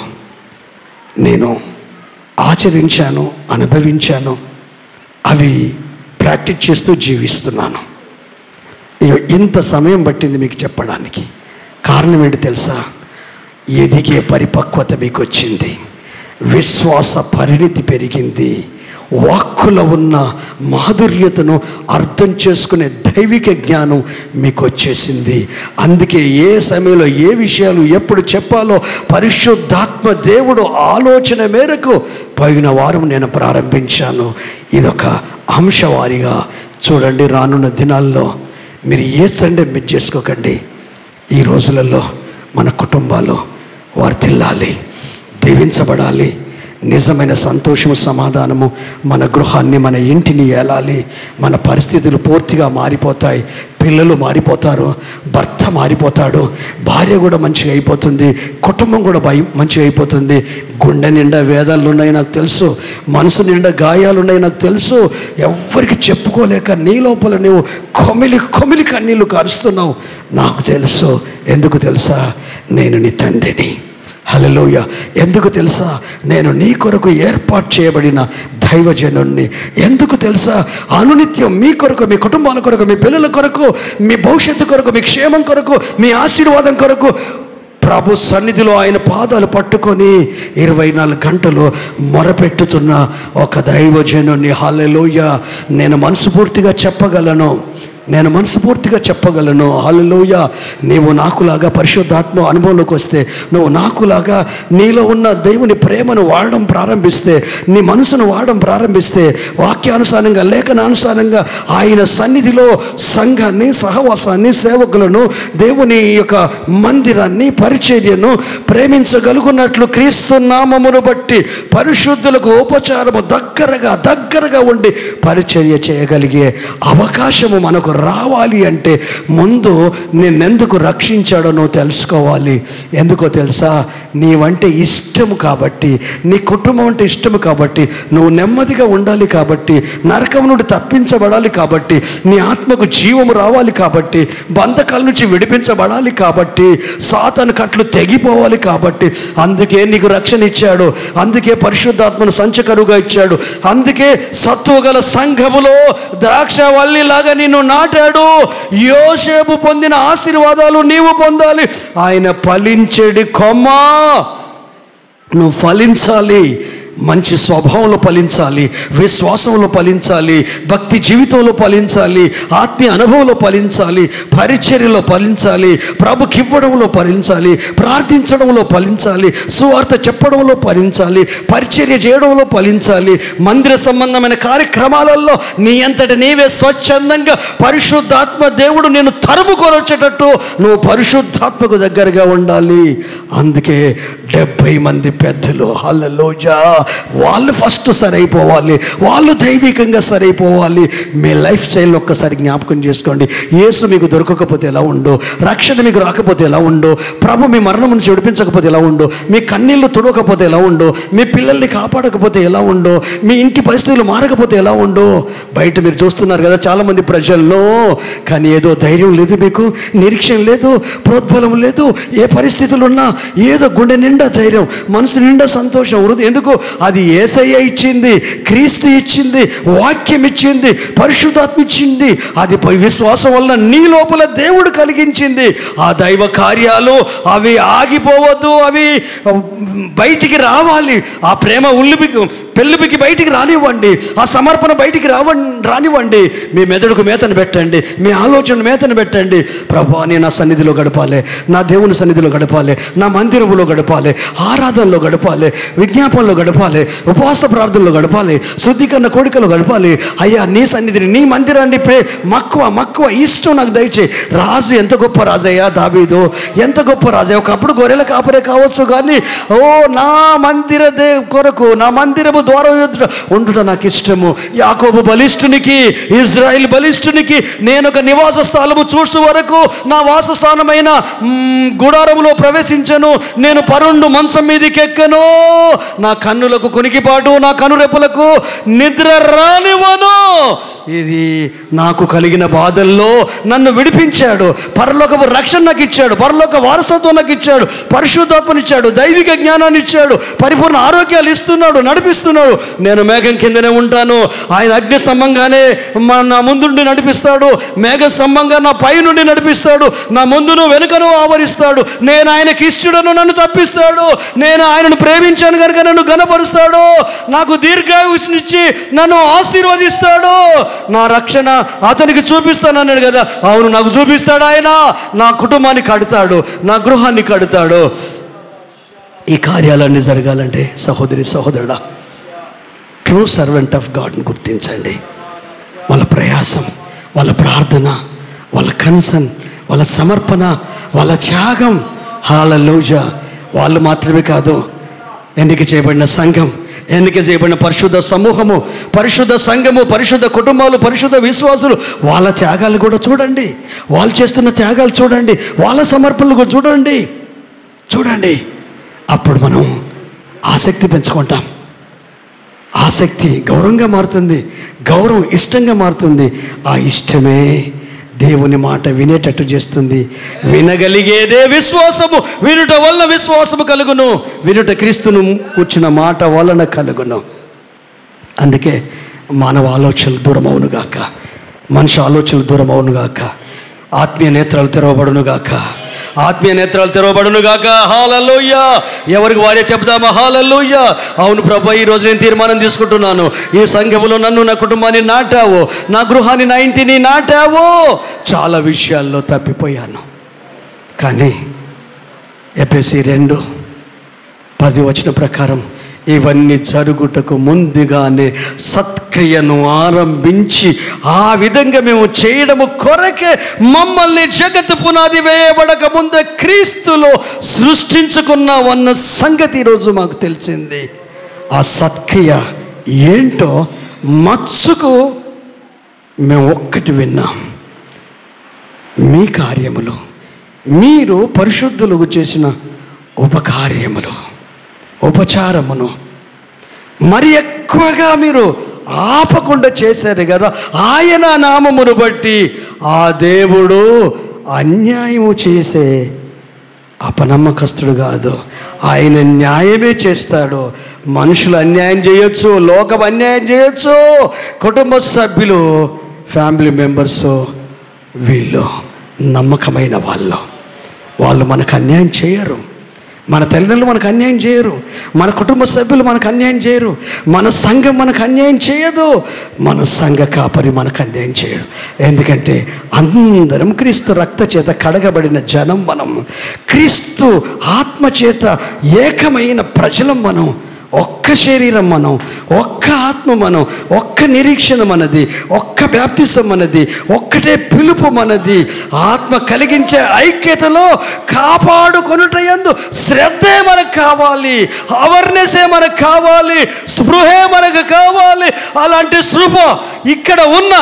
నేను ఆచరించాను, అనుభవించాను, అవి ప్రాక్టీస్ చేస్తూ జీవిస్తున్నాను. ఇంత సమయం పట్టింది మీకు చెప్పడానికి. కారణం ఏంటి తెలుసా? ఎదిగే పరిపక్వత మీకు వచ్చింది, విశ్వాస పరిణితి పెరిగింది, వాక్కులో ఉన్న మాధుర్యతను అర్థం చేసుకునే దైవిక జ్ఞానం మీకు వచ్చేసింది. అందుకే ఏ సమయంలో ఏ విషయాలు ఎప్పుడు చెప్పాలో పరిశుద్ధాత్మ దేవుడు ఆలోచన మేరకు పోయిన వారం నేను ప్రారంభించాను. ఇదొక అంశవారిగా చూడండి. రానున్న దినాల్లో మీరు ఏ సండే మిస్ చేసుకోకండి. ఈ రోజులలో మన కుటుంబాలు వర్ధిల్లాలి, దీవించబడాలి. నిజమైన సంతోషము, సమాధానము మన గృహాన్ని, మన ఇంటిని ఏలాలి. మన పరిస్థితులు పూర్తిగా మారిపోతాయి. పిల్లలు మారిపోతారు, భర్త మారిపోతాడు, భార్య కూడా మంచిగా అయిపోతుంది, కుటుంబం కూడా మంచిగా అయిపోతుంది. గుండె నిండా వేదాలు ఉన్నాయి నాకు తెలుసు, మనసు నిండా గాయాలు ఉన్నాయి నాకు తెలుసు. ఎవ్వరికి చెప్పుకోలేక నీ లోపల నువ్వు కొమిలి కన్నీళ్ళు కారుస్తున్నావు నాకు తెలుసు. ఎందుకు తెలుసా? నేను నీ తండ్రిని. హల్లెలూయా. ఎందుకు తెలుసా? నేను నీ కొరకు ఏర్పాటు చేయబడిన దైవజనుణ్ణి. ఎందుకు తెలుసా? అనునిత్యం మీ కొరకు, మీ కుటుంబాల కొరకు, మీ పిల్లల కొరకు, మీ భవిష్యత్తు కొరకు, మీ క్షేమం కొరకు, మీ ఆశీర్వాదం కొరకు ప్రభు సన్నిధిలో ఆయన పాదాలు పట్టుకొని 24 గంటలు మొరపెట్టుతున్న ఒక దైవజనుణ్ణి. హల్లెలూయా. నేను మనస్ఫూర్తిగా చెప్పగలను. హల్లెలూయా. నీవు నాకులాగా పరిశుద్ధాత్మ అనుభవంలోకి వస్తే, నువ్వు నాకులాగా నీలో ఉన్న దేవుని ప్రేమను వాడడం ప్రారంభిస్తే, నీ మనసును వాడడం ప్రారంభిస్తే, వాక్యానుసారంగా, లేఖనానుసారంగా ఆయన సన్నిధిలో సంఘాన్ని, సహవాసాన్ని, సేవకులను, దేవుని యొక్క మందిరాన్ని, పరిచర్యను ప్రేమించగలుగున్నట్లు క్రీస్తు నామమును బట్టి పరిశుద్ధులకు ఉపచారము దగ్గరగా ఉండి పరిచర్య చేయగలిగే అవకాశము మనకు రావాలి అంటే ముందు నిన్నెందుకు రక్షించాడో నువ్వు తెలుసుకోవాలి. ఎందుకో తెలుసా? నీవంటే ఇష్టము కాబట్టి, నీ కుటుంబం అంటే ఇష్టము కాబట్టి, నువ్వు నెమ్మదిగా ఉండాలి కాబట్టి, నరకం నుండి తప్పించబడాలి కాబట్టి, నీ ఆత్మకు జీవము రావాలి కాబట్టి, బంధకాల నుంచి విడిపించబడాలి కాబట్టి, సాతాను కట్లు తెగిపోవాలి కాబట్టి, అందుకే నీకు రక్షణ ఇచ్చాడు. అందుకే పరిశుద్ధాత్మను సంచకరుగా ఇచ్చాడు. అందుకే సత్వగల సంఘములో ద్రాక్షవల్లిలాగా నిన్ను నాటాడు. యోసేపు పొందిన ఆశీర్వాదాలు నీవు పొందాలి. ఆయన ఫలించేడి కొమ్మ, నువ్వు ఫలించాలి. మంచి స్వభావంలో ఫలించాలి, విశ్వాసంలో ఫలించాలి, భక్తి జీవితంలో ఫలించాలి, ఆత్మీయ అనుభవంలో ఫలించాలి, పరిచర్యలో ఫలించాలి, ప్రభుకి ఇవ్వడంలో ఫలించాలి, ప్రార్థించడంలో ఫలించాలి, సువార్త చెప్పడంలో ఫలించాలి, పరిచర్య చేయడంలో ఫలించాలి. మందిర సంబంధమైన కార్యక్రమాలలో నీ అంతటి నీవే స్వచ్ఛందంగా పరిశుద్ధాత్మ దేవుడు నేను తరుముకొని వచ్చేటట్టు నువ్వు పరిశుద్ధాత్మకు దగ్గరగా ఉండాలి. అందుకే 70 మంది పెద్దలు, హల్లెలూయా, వాళ్ళు ఫస్ట్ సరైపోవాలి, వాళ్ళు దైవికంగా సరైపోవాలి. మీ లైఫ్ స్టైల్ ఒక్కసారి జ్ఞాపకం చేసుకోండి. యేసు మీకు దొరకకపోతే ఎలా ఉండో, రక్షణ మీకు రాకపోతే ఎలా ఉండో, ప్రభు మీ మరణం నుంచి విడిపించకపోతే ఎలా ఉండో, మీ కన్నీళ్లు తుడవకపోతే ఎలా ఉండో, మీ పిల్లల్ని కాపాడకపోతే ఎలా ఉండో, మీ ఇంటి పరిస్థితులు మారకపోతే ఎలా ఉండో. బయట మీరు చూస్తున్నారు కదా చాలామంది ప్రజల్లో, కానీ ఏదో ధైర్యం లేదు, మీకు నిరీక్షణ లేదు, ప్రోద్బలం లేదు. ఏ పరిస్థితులు ఉన్నా ఏదో గుండె నిండా ధైర్యం, మనసు నిండా సంతోషం. ఎందుకు? అది యేసయ్య ఇచ్చింది, క్రీస్తు ఇచ్చింది, వాక్యం ఇచ్చింది, పరిశుద్ధాత్మ ఇచ్చింది. అది విశ్వాసం వల్ల నీ లోపల దేవుడు కలిగించింది. ఆ దైవ కార్యాలు అవి ఆగిపోవద్దు, అవి బయటికి రావాలి. ఆ ప్రేమ పెళ్ళిపికి బయటికి రానివ్వండి, ఆ సమర్పణ బయటికి రానివ్వండి. మీ మెదడుకు మేతను పెట్టండి, మీ ఆలోచన మేతను పెట్టండి. ప్రభువా, నేను నా సన్నిధిలో గడపాలి, నా దేవుని సన్నిధిలో గడపాలి, నా మందిరంలో గడపాలి, ఆరాధనలో గడపాలి, విజ్ఞాపనలో గడపాలి, ఉపవాస ప్రార్థనలో గడపాలి, శుద్ధీకరణ కోడికలో గడపాలి. అయ్యా, నీ సన్నిధిని, నీ మందిరాన్ని మక్కువ ఇష్టం నాకు దయచేయి. రాజు ఎంత గొప్ప రాజయ్యా దావీదు, ఎంత గొప్ప రాజయ్య. ఒకప్పుడు గొర్రెల కాపరే కావచ్చు, కానీ నా మందిర కొరకు, నా మందిరము ద్వారం ఉండుట నాకు ఇష్టము. యాకోబు బలిష్ఠునికి, ఇజ్రాయిల్ బలిష్ఠునికి నేను ఒక నివాస స్థలము చూసే వరకు నా వాసస్థానమైన గుడారములో ప్రవేశించను, నేను పరుండు మంచం మీదకి ఎక్కను, నా కన్నులకు కునికిపాటు, నా కనురెప్పులకు నిద్ర రానివ్వను. ఇది నాకు కలిగిన బాధల్లో నన్ను విడిపించాడు. పరలోకపు రక్షణ నాకు ఇచ్చాడు, పరలోక వారసత్వం నాకు ఇచ్చాడు, పరిశుద్ధాత్మనిచ్చాడు, దైవిక జ్ఞానాన్ని ఇచ్చాడు, పరిపూర్ణ ఆరోగ్యాలు ఇస్తున్నాడు, నడిపిస్తున్నాడు. మాటిస్తున్నాడు, నేను మేఘం కిందనే ఉంటాను. ఆయన అగ్ని స్తంభంగానే నా ముందుండి నడిపిస్తాడు, మేఘ స్తంభంగా నా పై నుండి నడిపిస్తాడు, నా ముందును వెనుకను ఆవరిస్తాడు. నేను ఆయనకి ఇష్టడను, నన్ను తప్పిస్తాడు. నేను ఆయనను ప్రేమించాను కనుక నన్ను ఘనపరుస్తాడు. నాకు దీర్ఘాయుష్నిచ్చి నన్ను ఆశీర్వదిస్తాడు. నా రక్షణ అతనికి చూపిస్తాను అన్నాడు కదా. అవును, నాకు చూపిస్తాడు ఆయన. నా కుటుంబాన్ని కడతాడు, నా గృహాన్ని కడతాడు. ఈ కార్యాలన్నీ జరగాలంటే సహోదరి సహోదరుడా, ట్రూ సర్వెంట్ ఆఫ్ గాడ్ని గుర్తించండి. వాళ్ళ ప్రయాసం, వాళ్ళ ప్రార్థన, వాళ్ళ కన్సర్న్, వాళ్ళ సమర్పణ, వాళ్ళ త్యాగం. హల్లెలూయా. వాళ్ళు మాత్రమే కాదు, ఎన్నిక చేయబడిన సంఘం, ఎన్నిక చేయబడిన పరిశుద్ధ సమూహము, పరిశుద్ధ సంఘము, పరిశుద్ధ కుటుంబాలు, పరిశుద్ధ విశ్వాసులు, వాళ్ళ త్యాగాలు కూడా చూడండి. వాళ్ళు చేస్తున్న త్యాగాలు చూడండి, వాళ్ళ సమర్పణలు కూడా చూడండి. అప్పుడు మనం ఆసక్తి పెంచుకుంటాం. ఆసక్తి గౌరవంగా మారుతుంది, గౌరవం ఇష్టంగా మారుతుంది. ఆ ఇష్టమే దేవుని మాట వినేటట్టు చేస్తుంది. వినగలిగేదే విశ్వాసము, వినుట వలన విశ్వాసము కలుగును, వినుట క్రీస్తును కూర్చున్న మాట వలన కలుగును. అందుకే మానవ ఆలోచనలు దూరం అవునుగాక, మనిషి ఆలోచనలు దూరం అవునుగాక, ఆత్మీయ నేత్రాలు తెరవబడునుగాక, ఆత్మీయ నేత్రాలు తెరవబడునుగాక. హల్లెలూయా. ఎవరికి వారే చెప్దామా? హల్లెలూయా. అవును ప్రభు, ఈరోజు నేను తీర్మానం తీసుకుంటున్నాను, ఈ సంఘములో నన్ను, నా కుటుంబాన్ని నాటావు, నా గృహాన్ని, నా ఇంటిని నాటావు. చాలా విషయాల్లో తప్పిపోయాను, కానీ ఎఫెసీ 2:10 ప్రకారం ఇవన్నీ జరుగుటకు ముందుగానే సత్క్రియను ఆరంభించి ఆ విధంగా మేము చేయడము కొరకే మమ్మల్ని జగత్తు పునాది వేయబడక ముందే క్రీస్తులో సృష్టించుకున్నామన్న సంగతి ఈరోజు మాకు తెలిసింది. ఆ సత్క్రియ ఏంటో మచ్చుకు మేము ఒక్కటి విన్నాం. మీ కార్యములు, మీరు పరిశుద్ధులకు చేసిన ఉపకార్యములు, ఉపచారమును మరి ఎక్కువగా మీరు ఆపకుండా చేశారు కదా. ఆయన నామమును బట్టి ఆ దేవుడు అన్యాయము చేసే అపనమ్మకస్తుడు కాదు, ఆయన న్యాయమే చేస్తాడు. మనుషులు అన్యాయం చేయొచ్చు, లోకం అన్యాయం చేయొచ్చు, కుటుంబ సభ్యులు, ఫ్యామిలీ మెంబర్స్, వీళ్ళు నమ్మకమైన వాళ్ళు మనకు అన్యాయం చేయరు. మన తల్లిదండ్రులు మనకు అన్యాయం చేయరు, మన కుటుంబ సభ్యులు మనకు అన్యాయం చేయరు, మన సంఘం మనకు అన్యాయం చేయదు, మన సంఘ కాపరి మనకు అన్యాయం చేయడు. ఎందుకంటే అందరం క్రీస్తు రక్త చేత కడగబడిన జనం మనం, క్రీస్తు ఆత్మ చేత ఏకమైన ప్రజలం మనం, ఒక్క శరీరం మనం, ఒక్క ఆత్మ మనం, ఒక్క నిరీక్షణ మనది, ఒక్క బ్యాప్టిజం మనది, ఒక్కటే పిలుపు మనది. ఆత్మ కలిగించే ఐక్యతలో కాపాడుకొనుటయందు శ్రద్ధే మనకు కావాలి, అవర్నెసే మనకు కావాలి, స్పృహే మనకు కావాలి. అలాంటి స్పృహ ఇక్కడ ఉన్న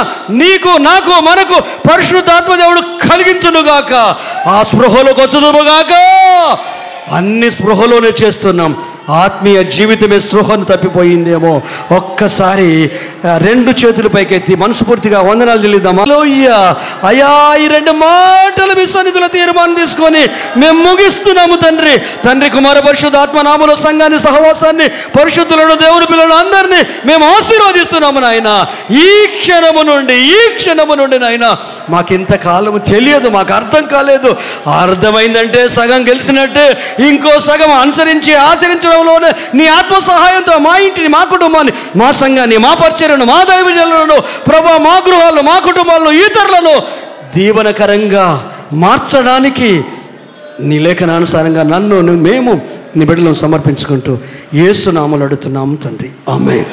నీకు, నాకు, మనకు పరిశుద్ధాత్మ దేవుడు కలిగించునుగాక. ఆ స్పృహలోకి వచ్చుదుముగాక. అన్ని స్పృహలోనే చేస్తున్నాం. ఆత్మీయ జీవితమే స్పృహను తప్పిపోయిందేమో. ఒక్కసారి 2 చేతులు పైకెత్తి మనస్ఫూర్తిగా వందనాలు చెల్లిద్దాం. హల్లెలూయా. అయ్యా, ఈ 2 మాటలు మీ సన్నిధిలో తీర్మానం తీసుకొని మేము ముగిస్తున్నాము. తండ్రి కుమార పరిశుద్ధాత్మ నామములో సంఘాన్ని, సహవాసాన్ని, పరిశుద్ధులను, దేవుని పిల్లలను అందరినీ మేము ఆశీర్వదిస్తున్నాము నాయన. ఈ క్షణము నుండి నాయన, మాకు ఇంతకాలము తెలియదు, మాకు అర్థం కాలేదు. అర్థమైందంటే సగం గెలిచినట్టే. ఇంకో సగం అనుసరించి ఆచరించడంలోనే నీ ఆత్మ సహాయంతో మా ఇంటిని, మా కుటుంబాన్ని, మా సంఘాన్ని, మా పరిచర్యను, మా దైవజనులను ప్రభా, మా గృహాలను, మా కుటుంబాలను, ఇతరులను దీవనకరంగా మార్చడానికి నీ లేఖనానుసారంగా నన్ను, మేము నీ బిడ్డలను సమర్పించుకుంటూ యేసు నామములో అడుగుతున్నాము తండ్రి. ఆమేన్.